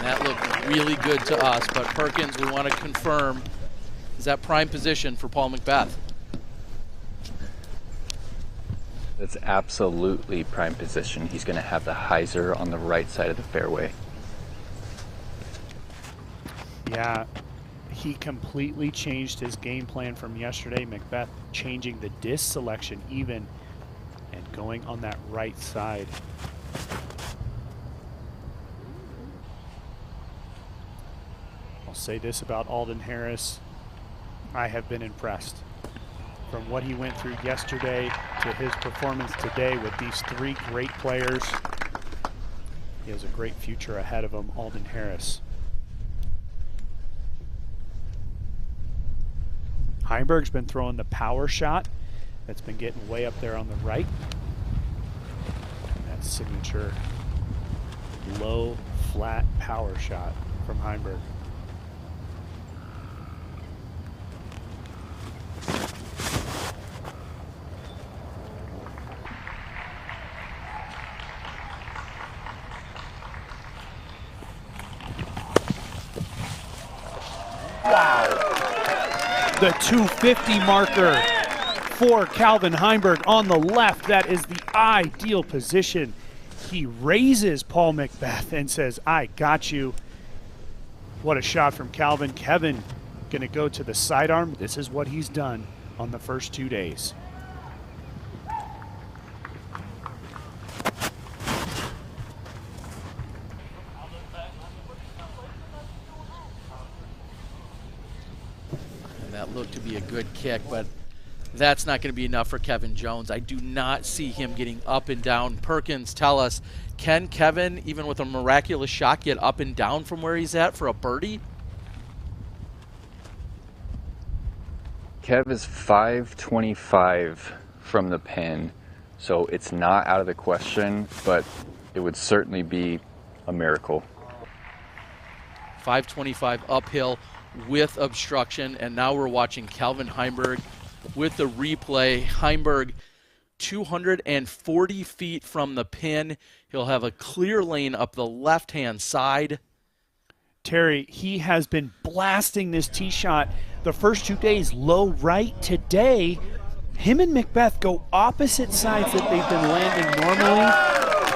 That looked really good to us, but Perkins, we want to confirm, is that prime position for Paul Macbeth? It's absolutely prime position. He's going to have the hyzer on the right side of the fairway. Yeah, he completely changed his game plan from yesterday. Macbeth changing the disc selection even and going on that right side. Say this about Alden Harris, I have been impressed. From what he went through yesterday to his performance today with these three great players, he has a great future ahead of him, Alden Harris. Heinberg's been throwing the power shot that's been getting way up there on the right. And that signature low, flat power shot from Heinberg. Wow. The 250 marker for Calvin Heinberg on the left. That is the ideal position. He raises Paul Macbeth and says, I got you. What a shot from Calvin. Kevin going to go to the sidearm. This is what he's done on the first 2 days. And that looked to be a good kick, but that's not going to be enough for Kevin Jones. I do not see him getting up and down. Perkins, tell us, can Kevin, even with a miraculous shot, get up and down from where he's at for a birdie? Kev is 525 from the pin, so it's not out of the question, but it would certainly be a miracle. 525 uphill with obstruction, and now we're watching Calvin Heinberg with the replay. Heinberg 240 feet from the pin. He'll have a clear lane up the left-hand side. Terry, he has been blasting this tee shot the first 2 days low right. Today, him and Macbeth go opposite sides that they've been landing normally,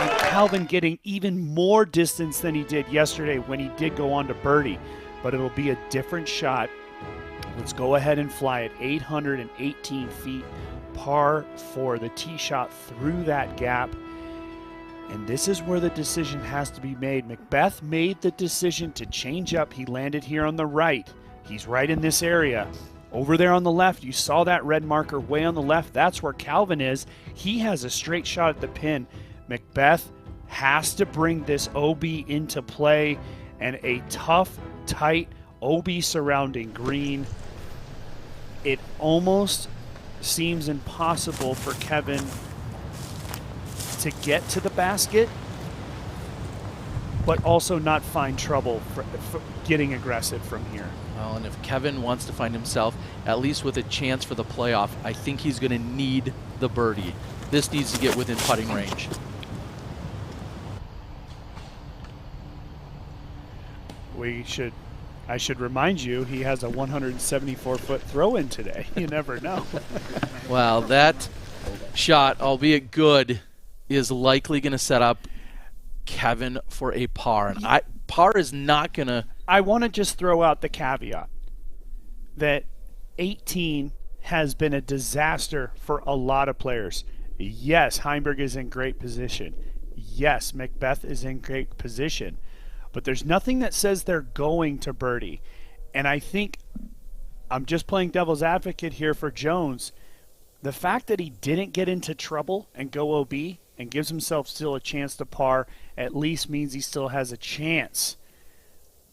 and Calvin getting even more distance than he did yesterday when he did go on to birdie. But it'll be a different shot. Let's go ahead and fly it 818 feet, par 4. The tee shot through that gap. And this is where the decision has to be made. Macbeth made the decision to change up. He landed here on the right. He's right in this area. Over there on the left, you saw that red marker way on the left. That's where Calvin is. He has a straight shot at the pin. Macbeth has to bring this OB into play, and a tough, tight OB surrounding green. It almost seems impossible for Kevin to get to the basket, but also not find trouble for getting aggressive from here. Well, and if Kevin wants to find himself at least with a chance for the playoff, I think he's going to need the birdie. This needs to get within putting range. I should remind you, he has a 174-foot throw-in today. You never know. Well, that shot, albeit good, is likely going to set up Kevin for a par. And par is not going to... I want to just throw out the caveat that 18 has been a disaster for a lot of players. Yes, Heinberg is in great position. Yes, Macbeth is in great position. But there's nothing that says they're going to birdie. And I think, I'm just playing devil's advocate here for Jones, the fact that he didn't get into trouble and go OB and gives himself still a chance to par at least means he still has a chance.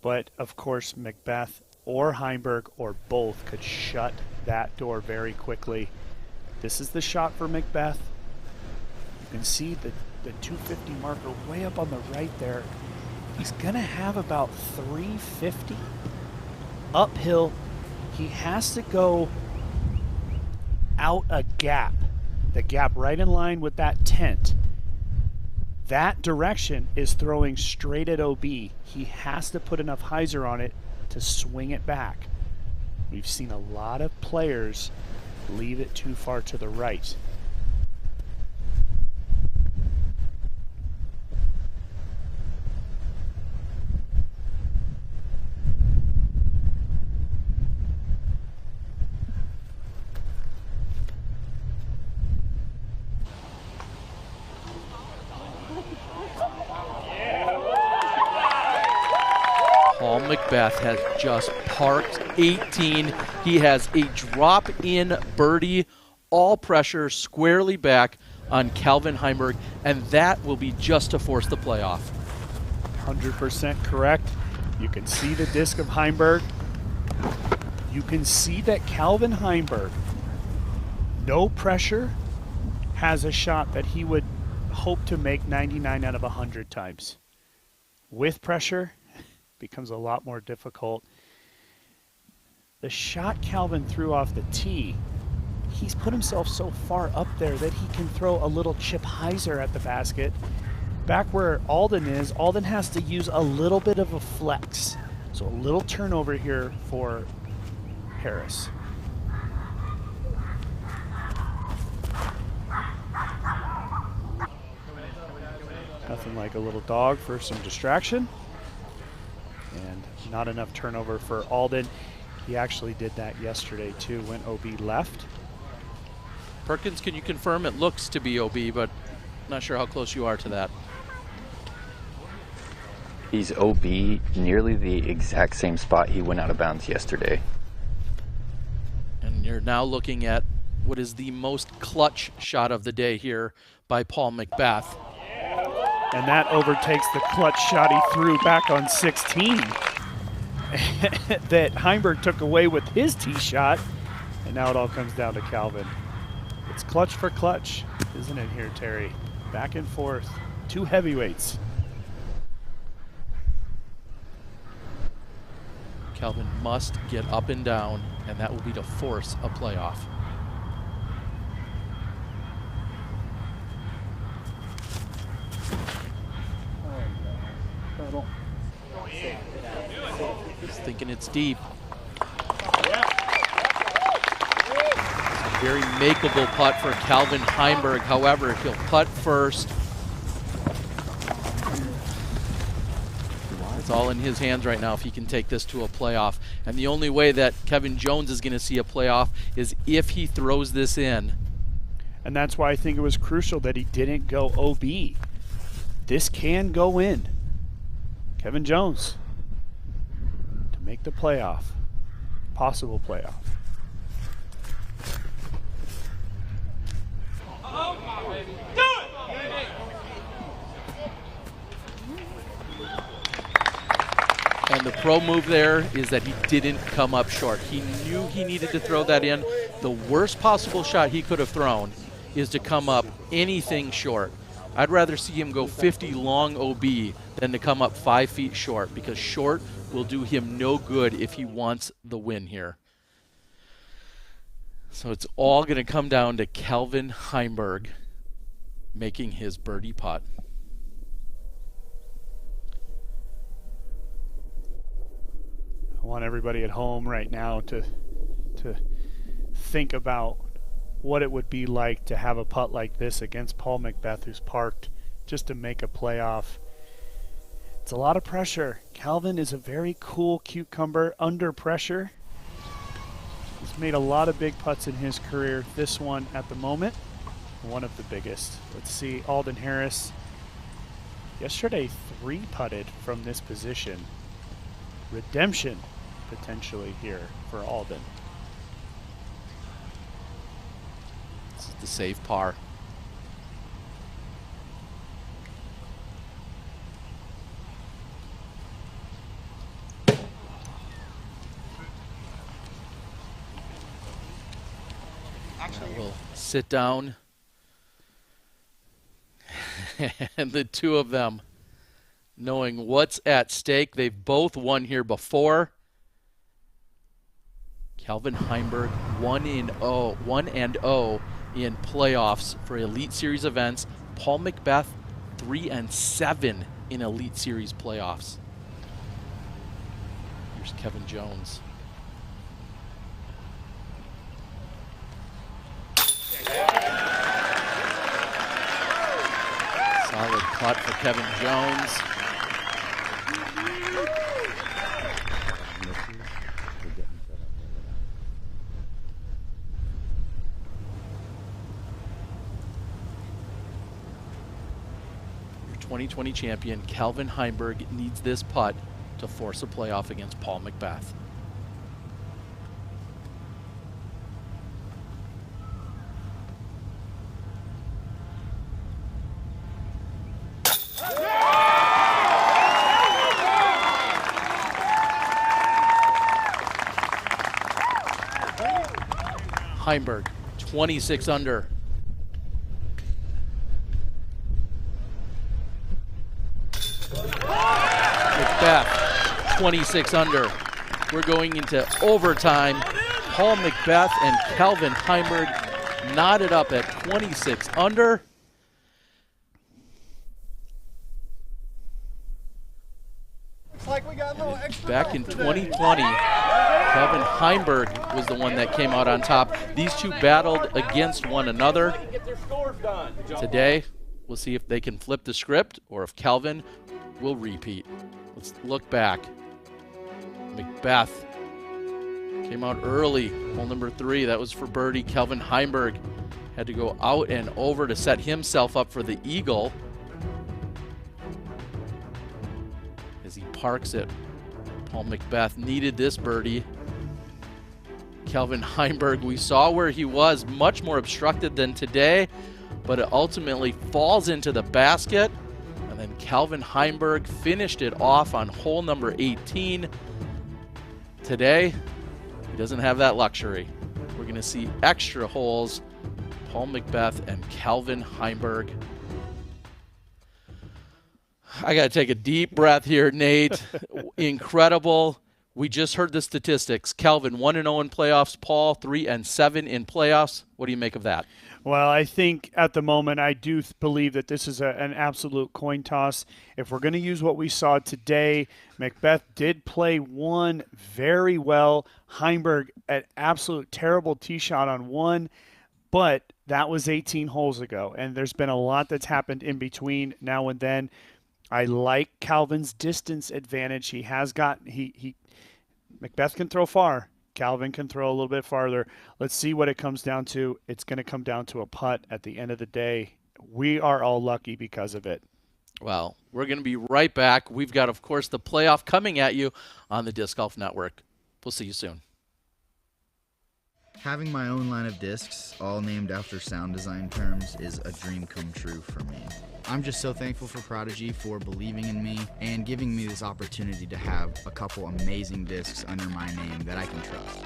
But, of course, Macbeth or Heinberg or both could shut that door very quickly. This is the shot for Macbeth. You can see the 250 marker way up on the right there. He's going to have about 350 uphill. He has to go out a gap, the gap right in line with that tent. That direction is throwing straight at OB. He has to put enough hyzer on it to swing it back. We've seen a lot of players leave it too far to the right. Paul Macbeth has just parked 18. He has a drop-in birdie, all pressure squarely back on Calvin Heinberg, and that will be just to force the playoff. 100% correct. You can see the disc of Heinberg. You can see that Calvin Heinberg, no pressure, has a shot that he would hope to make 99 out of 100 times. with pressure becomes a lot more difficult. The shot Calvin threw off the tee, he's put himself so far up there that he can throw a little chip hyzer at the basket. Back where Alden is, Alden has to use a little bit of a flex. So a little turnover here for Harris. Nothing like a little dog for some distraction. And not enough turnover for Alden. He actually did that yesterday too, went OB left. Perkins, can you confirm it looks to be OB, but not sure how close you are to that. He's OB, nearly the exact same spot he went out of bounds yesterday. And you're now looking at what is the most clutch shot of the day here by Paul Macbeth. And that overtakes the clutch shot he threw back on 16 that Heinberg took away with his tee shot. And now it all comes down to Calvin. It's clutch for clutch, isn't it here, Terry? Back and forth, two heavyweights. Calvin must get up and down, and that will be to force a playoff. He's thinking it's deep. Very makeable putt for Calvin Heinberg. However, he'll putt first. It's all in his hands right now if he can take this to a playoff. And the only way that Kevin Jones is going to see a playoff is if he throws this in. And that's why I think it was crucial that he didn't go OB. This can go in. Kevin Jones to make the playoff. Possible playoff. And the pro move there is that he didn't come up short. He knew he needed to throw that in. The worst possible shot he could have thrown is to come up anything short. I'd rather see him go 50 long OB than to come up 5 feet short, because short will do him no good if he wants the win here. So it's all going to come down to Calvin Heinberg making his birdie putt. I want everybody at home right now to think about what it would be like to have a putt like this against Paul Macbeth, who's parked just to make a playoff. It's a lot of pressure. Calvin is a very cool cucumber under pressure. He's made a lot of big putts in his career. This one at the moment, one of the biggest. Let's see, Alden Harris. Yesterday, 3-putted from this position. Redemption potentially here for Alden. This is the save par. We'll sit down. And the two of them, knowing what's at stake, they've both won here before. Calvin Heinberg 1-0 in playoffs for Elite Series events. Paul Macbeth 3-7 in Elite Series playoffs. Here's Kevin Jones. Solid putt for Kevin Jones. Your 2020 champion, Calvin Heinberg, needs this putt to force a playoff against Paul Macbeth. Heinberg, 26 under. Macbeth, 26 under. We're going into overtime. Paul Macbeth and Calvin Heinberg knotted up at 26 under. Looks like we got a little extra Back in 2020, Calvin Heinberg was the one that came out on top. These two battled against one another. Today, we'll see if they can flip the script or if Calvin will repeat. Let's look back. Macbeth came out early, hole number 3. That was for birdie. Calvin Heinberg had to go out and over to set himself up for the eagle. As he parks it, Paul Macbeth needed this birdie. Calvin Heinberg, we saw where he was, much more obstructed than today, but it ultimately falls into the basket. And then Calvin Heinberg finished it off on hole number 18. Today, he doesn't have that luxury. We're going to see extra holes. Paul Macbeth and Calvin Heinberg. I got to take a deep breath here, Nate. Incredible. We just heard the statistics. Calvin 1-0 in playoffs. Paul 3-7 in playoffs. What do you make of that? Well, I think at the moment I do believe that this is an absolute coin toss. If we're going to use what we saw today, Macbeth did play one very well. Heinberg, an absolute terrible tee shot on one, but that was 18 holes ago, and there's been a lot that's happened in between now and then. I like Calvin's distance advantage. He has got Macbeth can throw far. Calvin can throw a little bit farther. Let's see what it comes down to. It's going to come down to a putt at the end of the day. We are all lucky because of it. Well, we're going to be right back. We've got, of course, the playoff coming at you on the Disc Golf Network. We'll see you soon. Having my own line of discs, all named after sound design terms, is a dream come true for me. I'm just so thankful for Prodigy for believing in me and giving me this opportunity to have a couple amazing discs under my name that I can trust.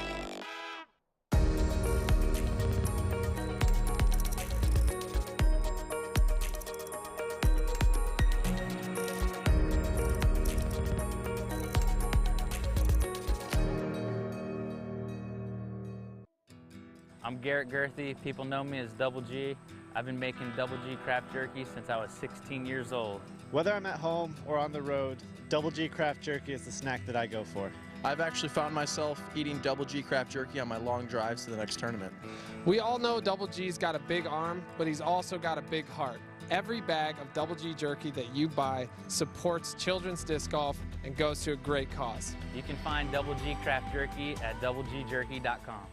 I'm Garrett Gerthy. People know me as Double G. I've been making Double G craft jerky since I was 16 years old. Whether I'm at home or on the road, Double G craft jerky is the snack that I go for. I've actually found myself eating Double G craft jerky on my long drives to the next tournament. We all know Double G's got a big arm, but he's also got a big heart. Every bag of Double G jerky that you buy supports children's disc golf and goes to a great cause. You can find Double G craft jerky at doublegjerky.com.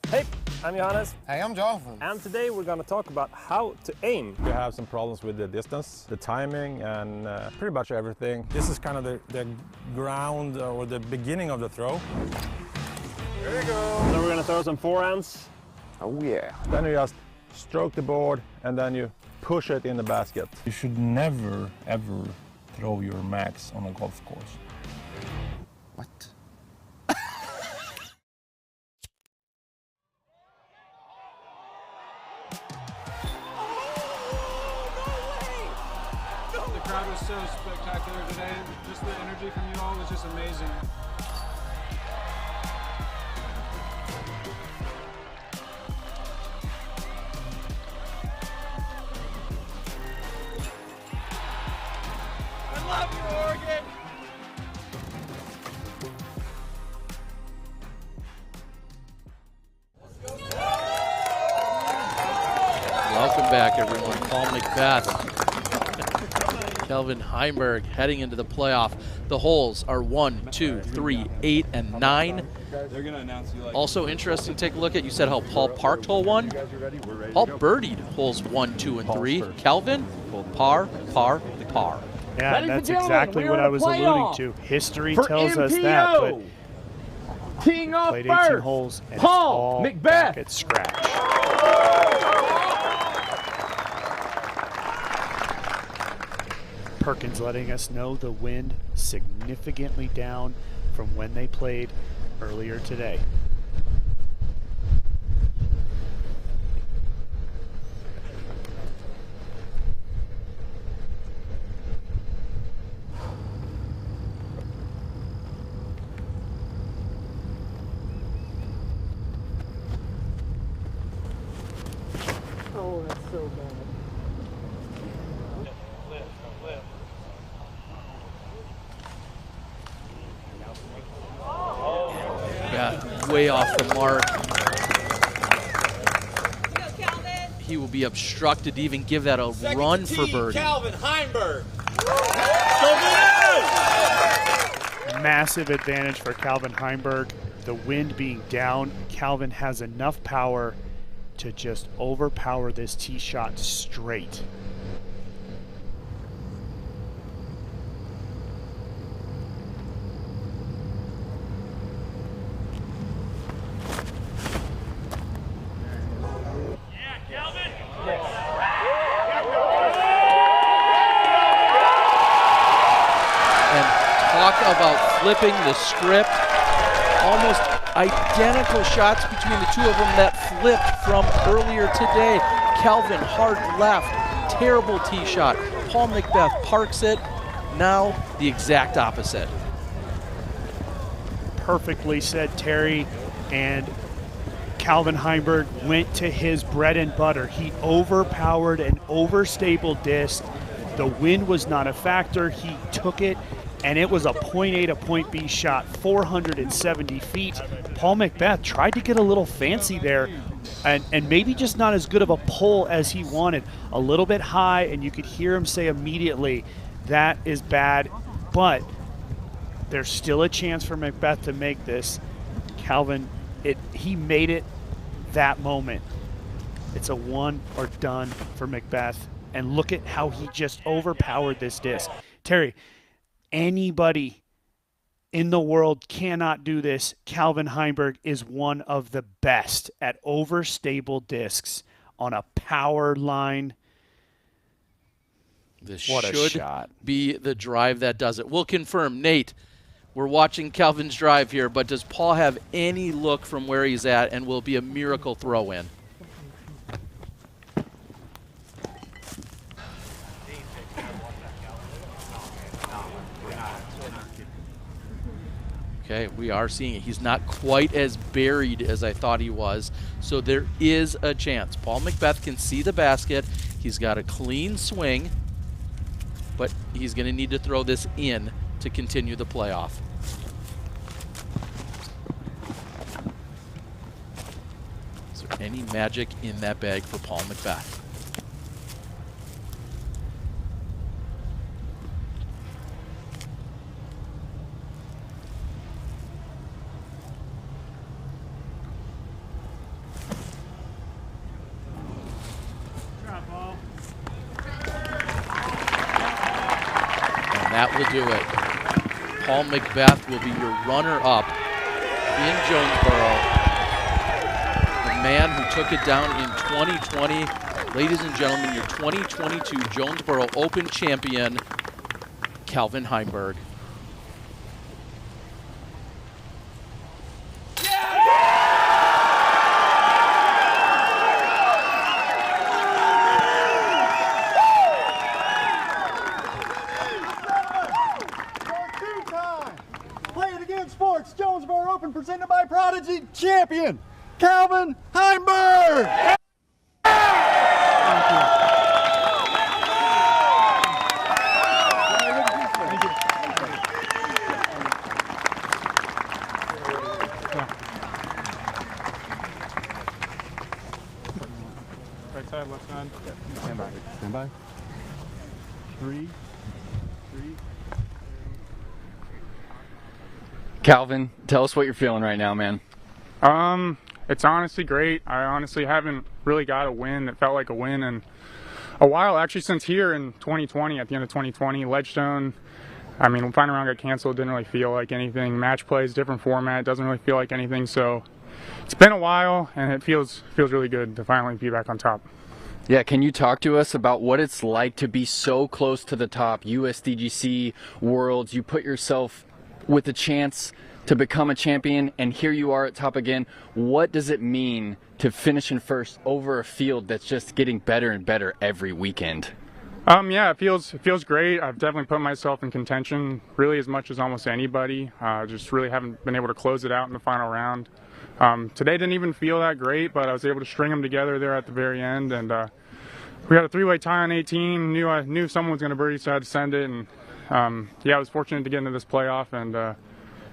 Hey, I'm Johannes. Hey, I'm Jonathan. And today we're going to talk about how to aim. We have some problems with the distance, the timing, and pretty much everything. This is kind of the ground or the beginning of the throw. There you go. So we're going to throw some forehands. Oh yeah. Then you just stroke the board and then you push it in the basket. You should never, ever throw your max on a golf course. What? The crowd was so spectacular today. Just the energy from you all was just amazing. I love you, Oregon! Welcome back, everyone. Paul Macbeth. Calvin Heinberg heading into the playoff. The holes are 1, 2, 3, 8, and 9. They're gonna announce you like Also interesting to take a look at, you said how Paul parked hole 1. Paul birdied holes 1, 2, and 3. Calvin, par, par, par. Yeah, and that's exactly what I was alluding to. History tells us that, but teeing off played 18 first, holes and Paul it's all Macbeth. back at scratch. Perkins letting us know the wind significantly down from when they played earlier today. Oh, that's so bad. Yeah, way off the mark. He will be obstructed to even give that a run for birdie. Calvin Heinberg. Massive advantage for Calvin Heinberg. The wind being down, Calvin has enough power to just overpower this tee shot straight. Talk about flipping the script. Almost identical shots between the two of them that flipped from earlier today. Calvin hard left, terrible tee shot. Paul Macbeth parks it. Now the exact opposite. Perfectly said, Terry. And Calvin Heinberg went to his bread and butter. He overpowered an overstable disc. The wind was not a factor. He took it. And it was a point A to point B shot, 470 feet. Paul Macbeth tried to get a little fancy there and maybe just not as good of a pull as he wanted. A little bit high, and you could hear him say immediately, that is bad. But there's still a chance for Macbeth to make this. Calvin, he made it that moment. It's a one or done for Macbeth. And look at how he just overpowered this disc. Terry, anybody in the world cannot do this. Calvin Heinberg is one of the best at overstable discs on a power line. This What a should shot. be the drive that does it. We'll confirm. Nate, we're watching Calvin's drive here, but does Paul have any look from where he's at, and will it be a miracle throw-in? Okay, we are seeing it. He's not quite as buried as I thought he was, so there is a chance. Paul Macbeth can see the basket. He's got a clean swing, but he's going to need to throw this in to continue the playoff. Is there any magic in that bag for Paul Macbeth? That will do it. Paul Macbeth will be your runner-up in Jonesboro. The man who took it down in 2020. Ladies and gentlemen, your 2022 Jonesboro Open champion, Calvin Heinberg. Sports Jonesboro Open presented by Prodigy champion Calvin Heinberg. Right side, left side. Stand by. Stand by. 3. Calvin, tell us what you're feeling right now, man. It's honestly great. I honestly haven't really got a win that felt like a win in a while, actually, since here in 2020, at the end of 2020. Ledgestone, I mean, final round got canceled, didn't really feel like anything. Match plays, different format, doesn't really feel like anything. So it's been a while, and it feels really good to finally be back on top. Yeah, can you talk to us about what it's like to be so close to the top, USDGC, Worlds? You put yourself with a chance to become a champion, and here you are at top again. What does it mean to finish in first over a field that's just getting better and better every weekend? Yeah, it feels great. I've definitely put myself in contention really as much as almost anybody. Just really haven't been able to close it out in the final round. Today didn't even feel that great, but I was able to string them together there at the very end, and we had a three-way tie on 18. I knew someone was going to birdie, so I had to send it, and yeah, I was fortunate to get into this playoff, and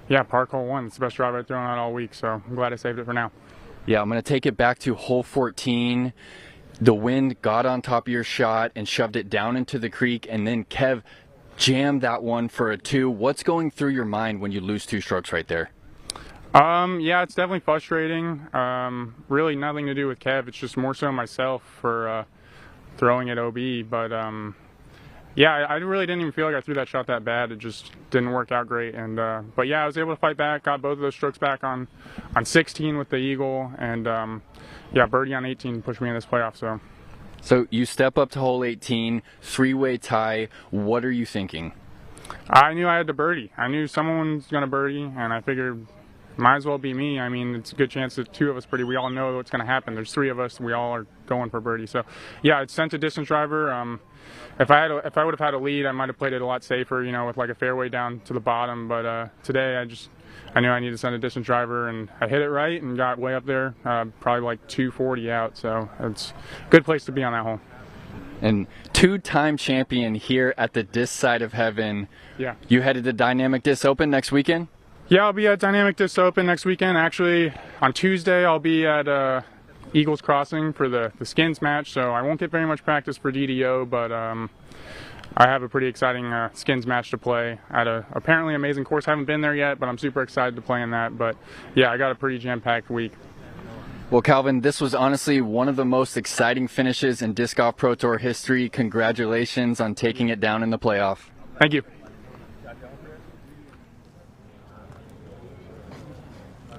yeah, park hole 1. It's the best drive I've thrown out all week, so I'm glad I saved it for now. Yeah, I'm going to take it back to hole 14. The wind got on top of your shot and shoved it down into the creek, and then Kev jammed that one for a 2. What's going through your mind when you lose 2 strokes right there? Yeah, it's definitely frustrating. Really nothing to do with Kev. It's just more so myself for throwing at OB. But yeah, I really didn't even feel like I threw that shot that bad. It just didn't work out great. And but yeah, I was able to fight back. Got both of those strokes back on 16 with the eagle, and yeah, birdie on 18 pushed me in this playoff. So you step up to hole 18, 3-way tie. What are you thinking? I knew I had to birdie. I knew someone was going to birdie, and I figured might as well be me. I mean, it's a good chance that 2 of us birdie. We all know what's going to happen. There's 3 of us. We all are going for birdie. So yeah, I sent a distance driver. If I would have had a lead, I might have played it a lot safer, you know, with like a fairway down to the bottom. But today I knew I needed to send a distance driver, and I hit it right and got way up there, probably like 240 out. So it's a good place to be on that hole. And 2-time champion here at the Disc Side of Heaven. Yeah. You headed to Dynamic Disc Open next weekend? Yeah, I'll be at Dynamic Disc Open next weekend. Actually, on Tuesday, I'll be at Eagles Crossing for the skins match, so I won't get very much practice for DDO, but I have a pretty exciting skins match to play at a apparently amazing course. I haven't been there yet, but I'm super excited to play in that. But yeah, I got a pretty jam-packed week. Well, Calvin, this was honestly one of the most exciting finishes in Disc Golf Pro Tour history. Congratulations on taking it down in the playoff. Thank you.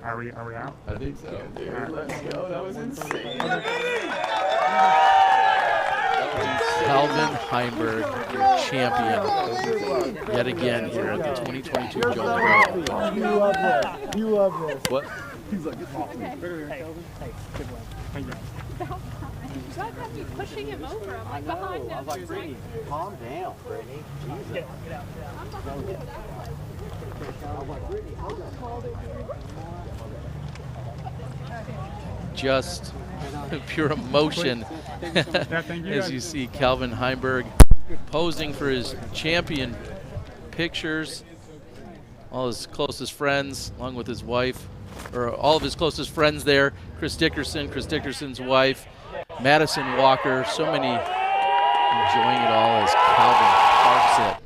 Are we out? I think so, dude. Let's go. That was insane. Calvin Heinberg, your champion, yet again here at the 2022 Jonesboro. You love this. You love this. What? He's like, it's awesome. Hey, good one. Thank you. You guys have me pushing him over. I'm like behind him. I was like, Brittany, calm down, Brittany. Jesus. Get out. I'm behind him. I was like, Brittany, I'm just called it. Just pure emotion as you see Calvin Heinberg posing for his champion pictures. All his closest friends, along with his wife, or all of his closest friends there. Chris Dickerson, Chris Dickerson's wife, Madison Walker, so many enjoying it all as Calvin parks it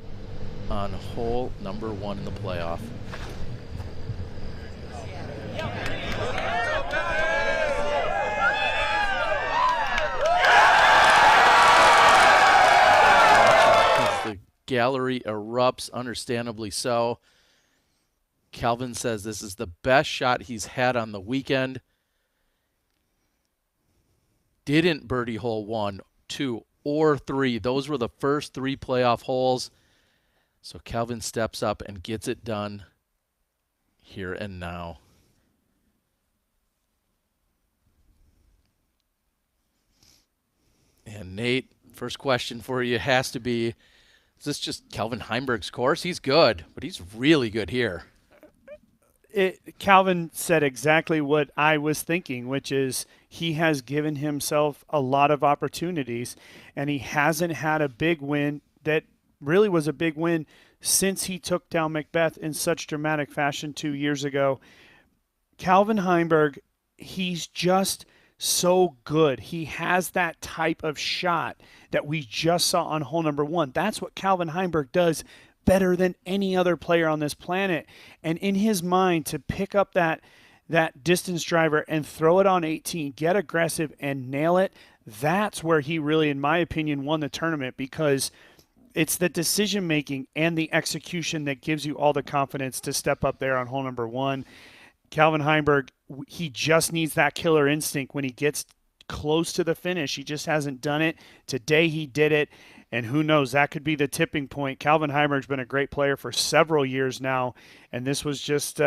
on hole number 1 in the playoff. The gallery erupts, understandably so. Calvin says this is the best shot he's had on the weekend. Didn't birdie hole 1, 2, or 3. Those were the first 3 playoff holes. So Calvin steps up and gets it done here and now. And Nate, first question for you has to be, is this just Calvin Heinberg's course? He's good, but he's really good here. Calvin said exactly what I was thinking, which is he has given himself a lot of opportunities, and he hasn't had a big win that really was a big win since he took down Macbeth in such dramatic fashion 2 years ago. Calvin Heinberg, he's just so good. He has that type of shot that we just saw on hole number 1. That's what Calvin Heinberg does better than any other player on this planet. And in his mind, to pick up that distance driver and throw it on 18, get aggressive and nail it, that's where he really, in my opinion, won the tournament, because it's the decision making and the execution that gives you all the confidence to step up there on hole number 1. Calvin Heinberg, he just needs that killer instinct when he gets close to the finish. He just hasn't done it. Today he did it, and who knows, that could be the tipping point. Calvin Heinberg's been a great player for several years now, and this was just,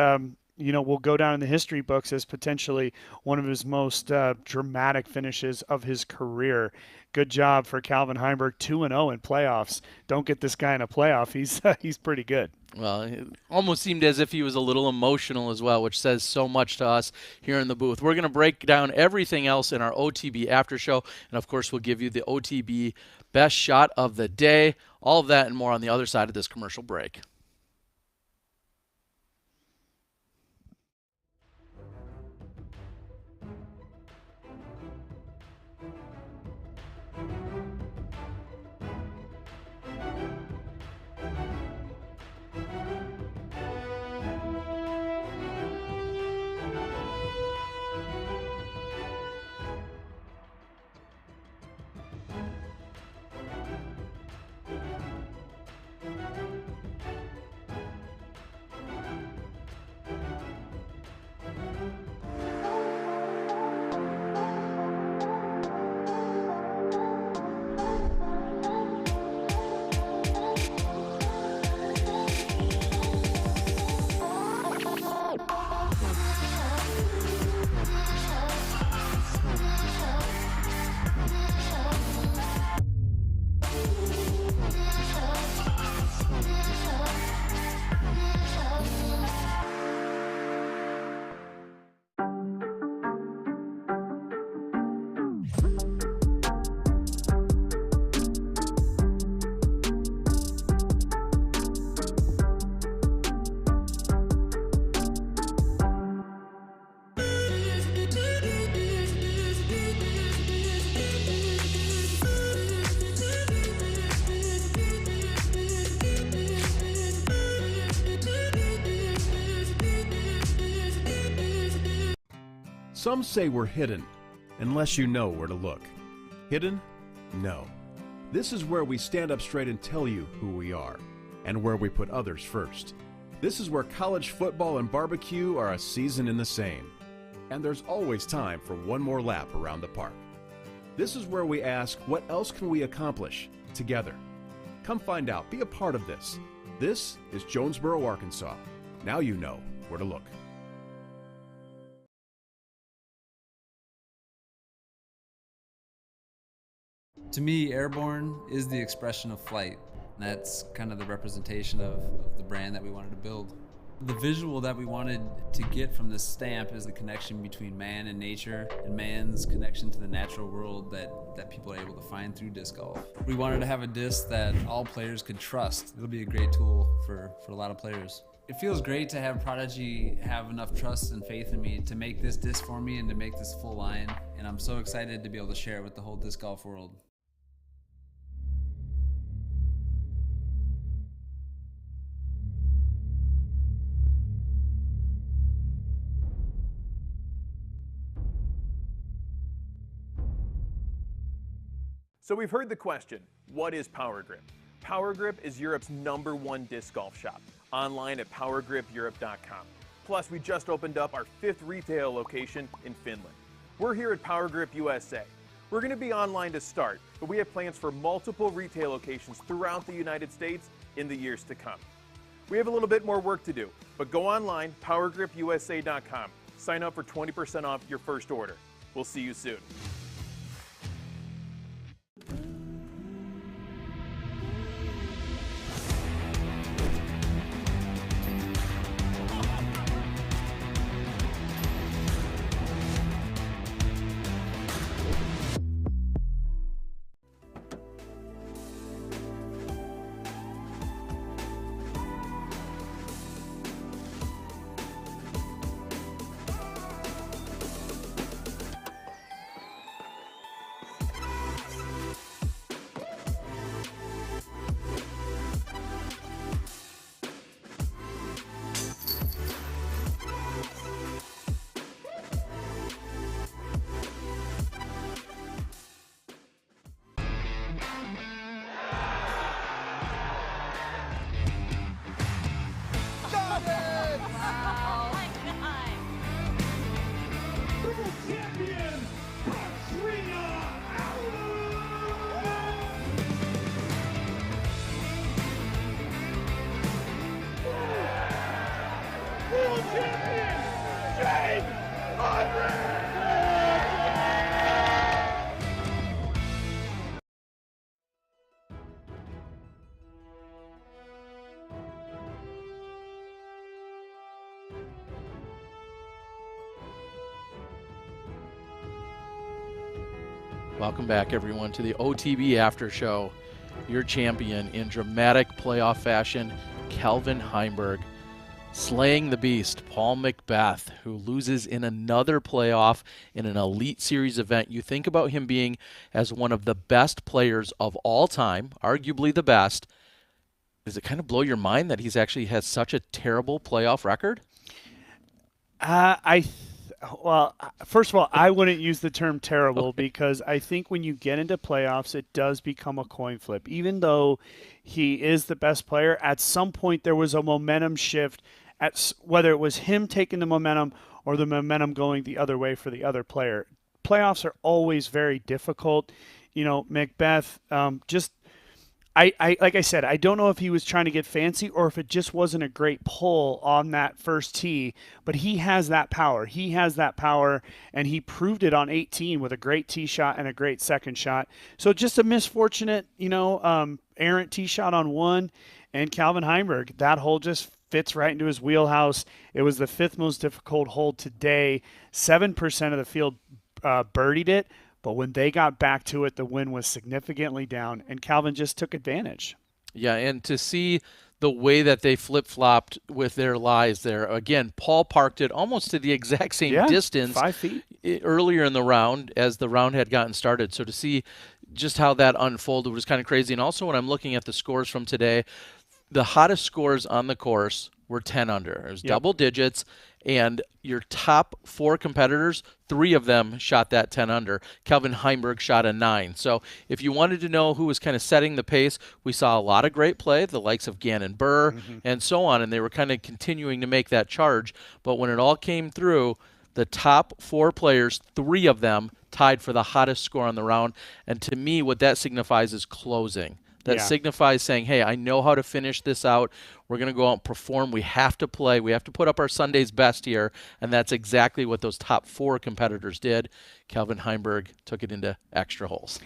will go down in the history books as potentially one of his most dramatic finishes of his career. Good job for Calvin Heinberg, 2-0 in playoffs. Don't get this guy in a playoff. He's pretty good. Well, it almost seemed as if he was a little emotional as well, which says so much to us here in the booth. We're going to break down everything else in our OTB after show, and of course we'll give you the OTB best shot of the day. All of that and more on the other side of this commercial break. Some say we're hidden, unless you know where to look. Hidden? No. This is where we stand up straight and tell you who we are, and where we put others first. This is where college football and barbecue are a season in the same, and there's always time for one more lap around the park. This is where we ask, what else can we accomplish together? Come find out, be a part of this. This is Jonesboro, Arkansas. Now you know where to look. To me, airborne is the expression of flight. And that's kind of the representation of the brand that we wanted to build. The visual that we wanted to get from this stamp is the connection between man and nature, and man's connection to the natural world that people are able to find through disc golf. We wanted to have a disc that all players could trust. It'll be a great tool for a lot of players. It feels great to have Prodigy have enough trust and faith in me to make this disc for me and to make this full line. And I'm so excited to be able to share it with the whole disc golf world. So we've heard the question, what is Power Grip? Power Grip is Europe's #1 disc golf shop, online at powergripeurope.com. Plus, we just opened up our 5th retail location in Finland. We're here at Power Grip USA. We're going to be online to start, but we have plans for multiple retail locations throughout the United States in the years to come. We have a little bit more work to do, but go online, powergripusa.com. Sign up for 20% off your first order. We'll see you soon. Champion! Welcome back, everyone, to the OTB After Show. Your champion in dramatic playoff fashion, Calvin Heinberg, slaying the beast, Paul Macbeth, who loses in another playoff in an Elite Series event. You think about him being as one of the best players of all time, arguably the best. Does it kind of blow your mind that he's actually has such a terrible playoff record? Well, first of all, I wouldn't use the term terrible because I think when you get into playoffs, it does become a coin flip. Even though he is the best player, at some point there was a momentum shift, whether it was him taking the momentum or the momentum going the other way for the other player. Playoffs are always very difficult. You know, Macbeth like I said, I don't know if he was trying to get fancy or if it just wasn't a great pull on that first tee, but he has that power. He has that power, and he proved it on 18 with a great tee shot and a great second shot. So just a misfortunate, errant tee shot on 1, and Calvin Heinberg, that hole just fits right into his wheelhouse. It was the 5th most difficult hole today. 7% of the field birdied it. But when they got back to it, the wind was significantly down, and Calvin just took advantage. Yeah, and to see the way that they flip-flopped with their lies there. Again, Paul parked it almost to the exact same distance 5 feet earlier in the round as the round had gotten started. So to see just how that unfolded was kind of crazy. And also when I'm looking at the scores from today, the hottest scores on the course were 10 under. It was double digits. And your top 4 competitors, 3 of them shot that 10 under. Calvin Heinberg shot a 9. So if you wanted to know who was kind of setting the pace, we saw a lot of great play, the likes of Gannon Burr and so on, and they were kind of continuing to make that charge. But when it all came through, the top 4 players, 3 of them tied for the hottest score on the round. And to me, what that signifies is closing. That signifies saying, hey, I know how to finish this out. We're going to go out and perform. We have to play. We have to put up our Sunday's best here. And that's exactly what those top 4 competitors did. Calvin Heinberg took it into extra holes.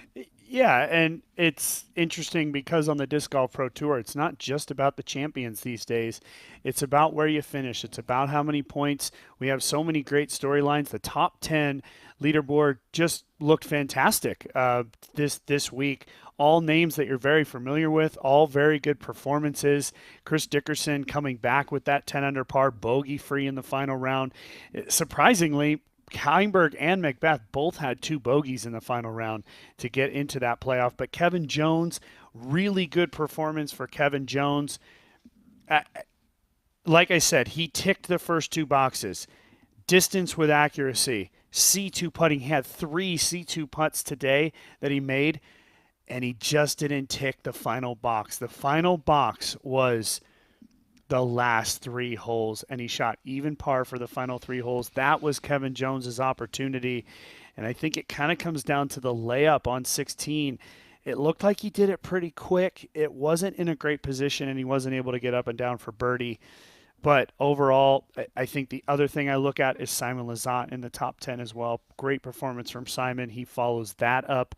Yeah, and it's interesting because on the Disc Golf Pro Tour, it's not just about the champions these days. It's about where you finish. It's about how many points. We have so many great storylines. The top 10 leaderboard just looked fantastic this week. All names that you're very familiar with, all very good performances. Chris Dickerson coming back with that 10 under par, bogey-free in the final round. Surprisingly, Heinberg and Macbeth both had 2 bogeys in the final round to get into that playoff. But Kevin Jones, really good performance for Kevin Jones. Like I said, he ticked the first 2 boxes. Distance with accuracy. C2 putting. He had 3 C2 putts today that he made, and he just didn't tick the final box. The final box was the last 3 holes, and he shot even par for the final 3 holes. That was Kevin Jones's opportunity, and I think it kind of comes down to the layup on 16. It looked like he did it pretty quick. It wasn't in a great position, and he wasn't able to get up and down for birdie. But overall, I think the other thing I look at is Simon Lizotte in the top 10 as well. Great performance from Simon. He follows that up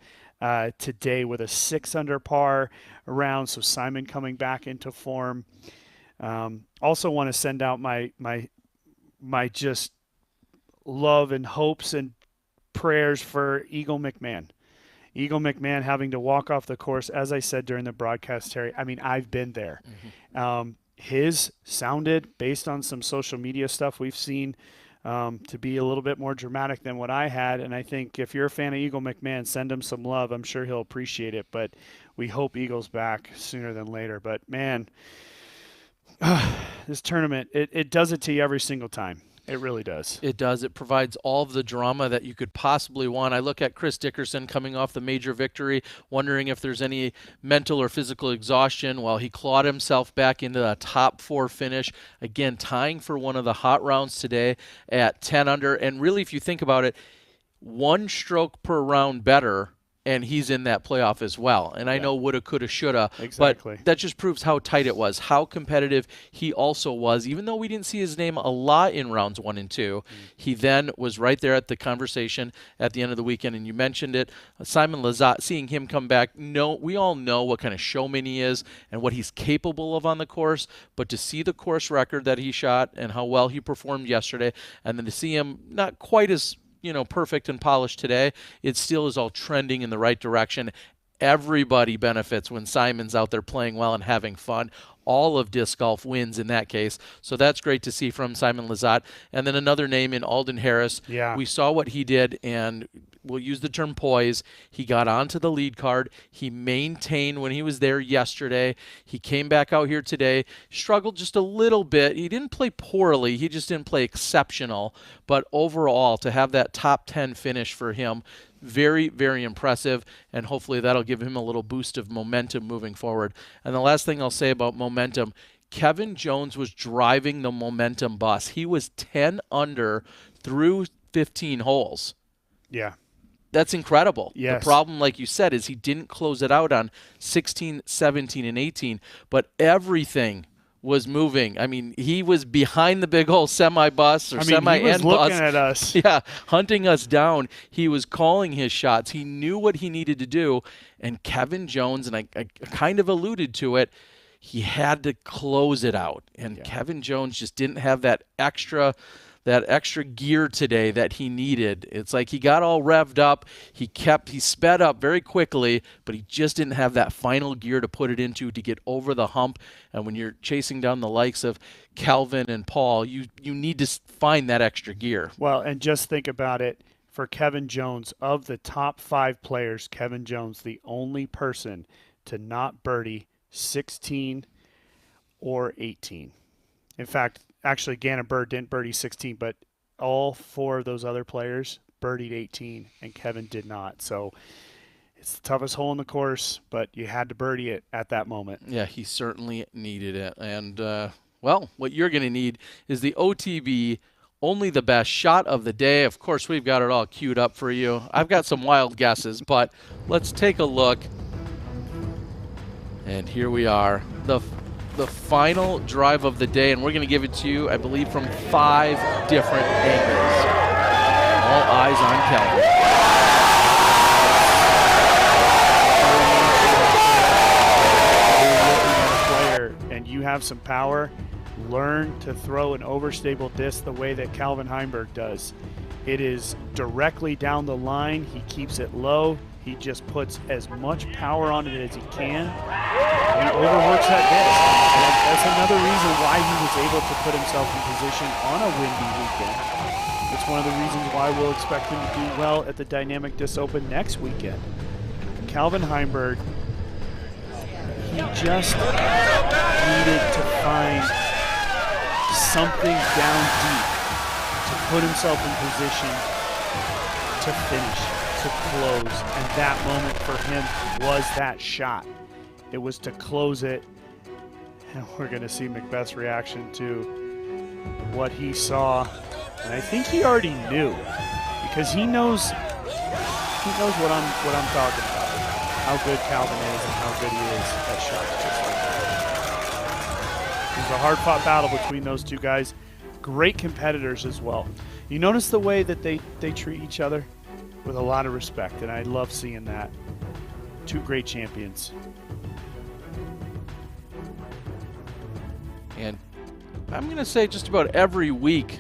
today with a 6 under par round. So Simon coming back into form. Also want to send out my just love and hopes and prayers for Eagle McMahon. Eagle McMahon having to walk off the course, as I said during the broadcast, Terry. I mean, I've been there. His sounded, based on some social media stuff we've seen, to be a little bit more dramatic than what I had. And I think if you're a fan of Eagle McMahon, send him some love. I'm sure he'll appreciate it. But we hope Eagle's back sooner than later. But, man, this tournament, it does it to you every single time. It really does. It does. It provides all of the drama that you could possibly want. I look at Chris Dickerson coming off the major victory, wondering if there's any mental or physical exhaustion. Well, he clawed himself back into a top 4 finish, again, tying for one of the hot rounds today at 10 under. And really, if you think about it, 1 stroke per round better, and he's in that playoff as well. And I know woulda, coulda, shoulda, Exactly. but that just proves how tight it was, how competitive he also was. Even though we didn't see his name a lot in rounds 1 and 2, he then was right there at the conversation at the end of the weekend. And you mentioned it, Simon Lizotte, seeing him come back. No, we all know what kind of showman he is and what he's capable of on the course, but to see the course record that he shot and how well he performed yesterday, and then to see him not quite as perfect and polished today, it still is all trending in the right direction. Everybody benefits when Simon's out there playing well and having fun. All of disc golf wins in that case. So that's great to see from Simon Lizotte. And then another name in Alden Harris. Yeah. We saw what he did, and we'll use the term poise. He got onto the lead card. He maintained when he was there yesterday. He came back out here today, struggled just a little bit. He didn't play poorly. He just didn't play exceptional. But overall, to have that top 10 finish for him, very, very impressive, and hopefully that'll give him a little boost of momentum moving forward. And the last thing I'll say about momentum, Kevin Jones was driving the momentum bus. He was 10 under through 15 holes. Yeah. That's incredible. Yes. The problem, like you said, is he didn't close it out on 16, 17, and 18, but everything was moving. I mean, he was behind the big old semi-bus or semi-end bus. He was looking at us. Yeah, hunting us down. He was calling his shots. He knew what he needed to do. And Kevin Jones, and I kind of alluded to it, he had to close it out. And Kevin Jones just didn't have that extra gear today that he needed. It's like he got all revved up. He sped up very quickly, but he just didn't have that final gear to put it into to get over the hump. And when you're chasing down the likes of Calvin and Paul, you need to find that extra gear. Well, and just think about it. For Kevin Jones, of the top 5 players, Kevin Jones, the only person to not birdie 16 or 18. In fact, actually, Gannon Bird didn't birdie 16, but all 4 of those other players birdied 18, and Kevin did not. So it's the toughest hole in the course, but you had to birdie it at that moment. Yeah, he certainly needed it. And, well, what you're going to need is the OTB Only the Best shot of the day. Of course, we've got it all queued up for you. I've got some wild guesses, but let's take a look. And here we are. The final drive of the day, and we're going to give it to you, I believe, from 5 different angles. All eyes on Calvin. You're looking at a player and you have some power, learn to throw an overstable disc the way that Calvin Heinberg does. It is directly down the line. He keeps it low. He just puts as much power on it as he can. He overworks that disc. And that's another reason why he was able to put himself in position on a windy weekend. It's one of the reasons why we'll expect him to do well at the Dynamic Disc Open next weekend. Calvin Heinberg, he just needed to find something down deep to put himself in position to finish, to close, and that moment for him was that shot. It was to close it, and we're going to see Macbeth's reaction to what he saw, and I think he already knew, because he knows what I'm talking about, how good Calvin is and how good he is at shots just like that. It was a hard-fought battle between those two guys. Great competitors as well. You notice the way that they treat each other with a lot of respect, and I love seeing that. 2 great champions. And I'm going to say just about every week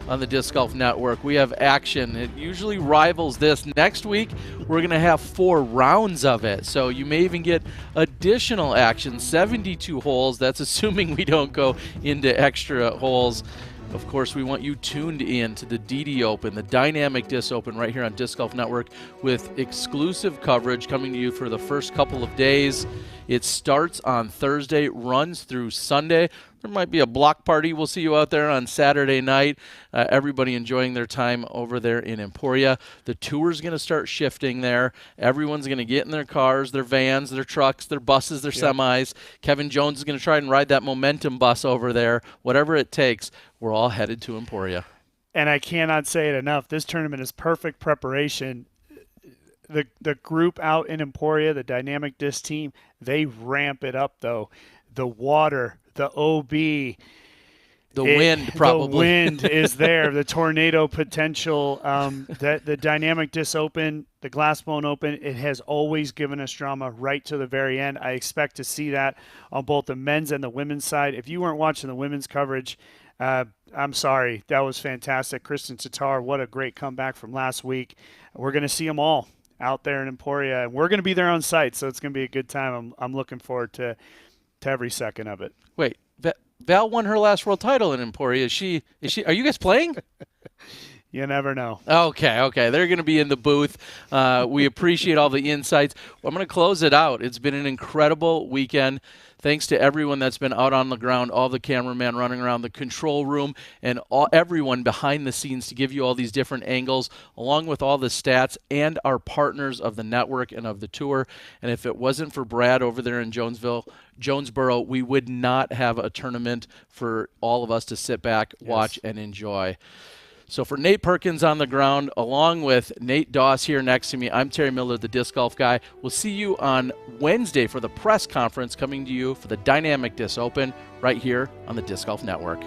on the Disc Golf Network we have action. It usually rivals this. Next week we're going to have 4 rounds of it, so you may even get additional action. 72 holes. That's assuming we don't go into extra holes. Of course, we want you tuned in to the DD Open, the Dynamic Disc Open, right here on Disc Golf Network, with exclusive coverage coming to you for the first couple of days. It starts on Thursday, runs through Sunday. There might be a block party. We'll see you out there on Saturday night. Everybody enjoying their time over there in Emporia. The tour's going to start shifting there. Everyone's going to get in their cars, their vans, their trucks, their buses, their semis. Kevin Jones is going to try and ride that momentum bus over there. Whatever it takes, we're all headed to Emporia. And I cannot say it enough. This tournament is perfect preparation. the group out in Emporia, the Dynamic Disc team, they ramp it up though. The water, the OB, the wind probably. The wind is there. The tornado potential. The Dynamic Disc Open, the Glassbone Open, it has always given us drama right to the very end. I expect to see that on both the men's and the women's side. If you weren't watching the women's coverage, I'm sorry. That was fantastic. Kristen Tatar, what a great comeback from last week. We're going to see them all out there in Emporia, and we're going to be there on site, so it's going to be a good time. I'm looking forward to every second of it. Wait, Val won her last world title in Emporia. Is she? Are you guys playing? You never know. Okay. They're going to be in the booth. We appreciate all the insights. Well, I'm going to close it out. It's been an incredible weekend. Thanks to everyone that's been out on the ground, all the cameramen running around the control room, and everyone behind the scenes to give you all these different angles, along with all the stats and our partners of the network and of the tour. And if it wasn't for Brad over there in Jonesboro, we would not have a tournament for all of us to sit back, watch, and enjoy. So for Nate Perkins on the ground, along with Nate Doss here next to me, I'm Terry Miller, the Disc Golf Guy. We'll see you on Wednesday for the press conference coming to you for the Dynamic Disc Open right here on the Disc Golf Network.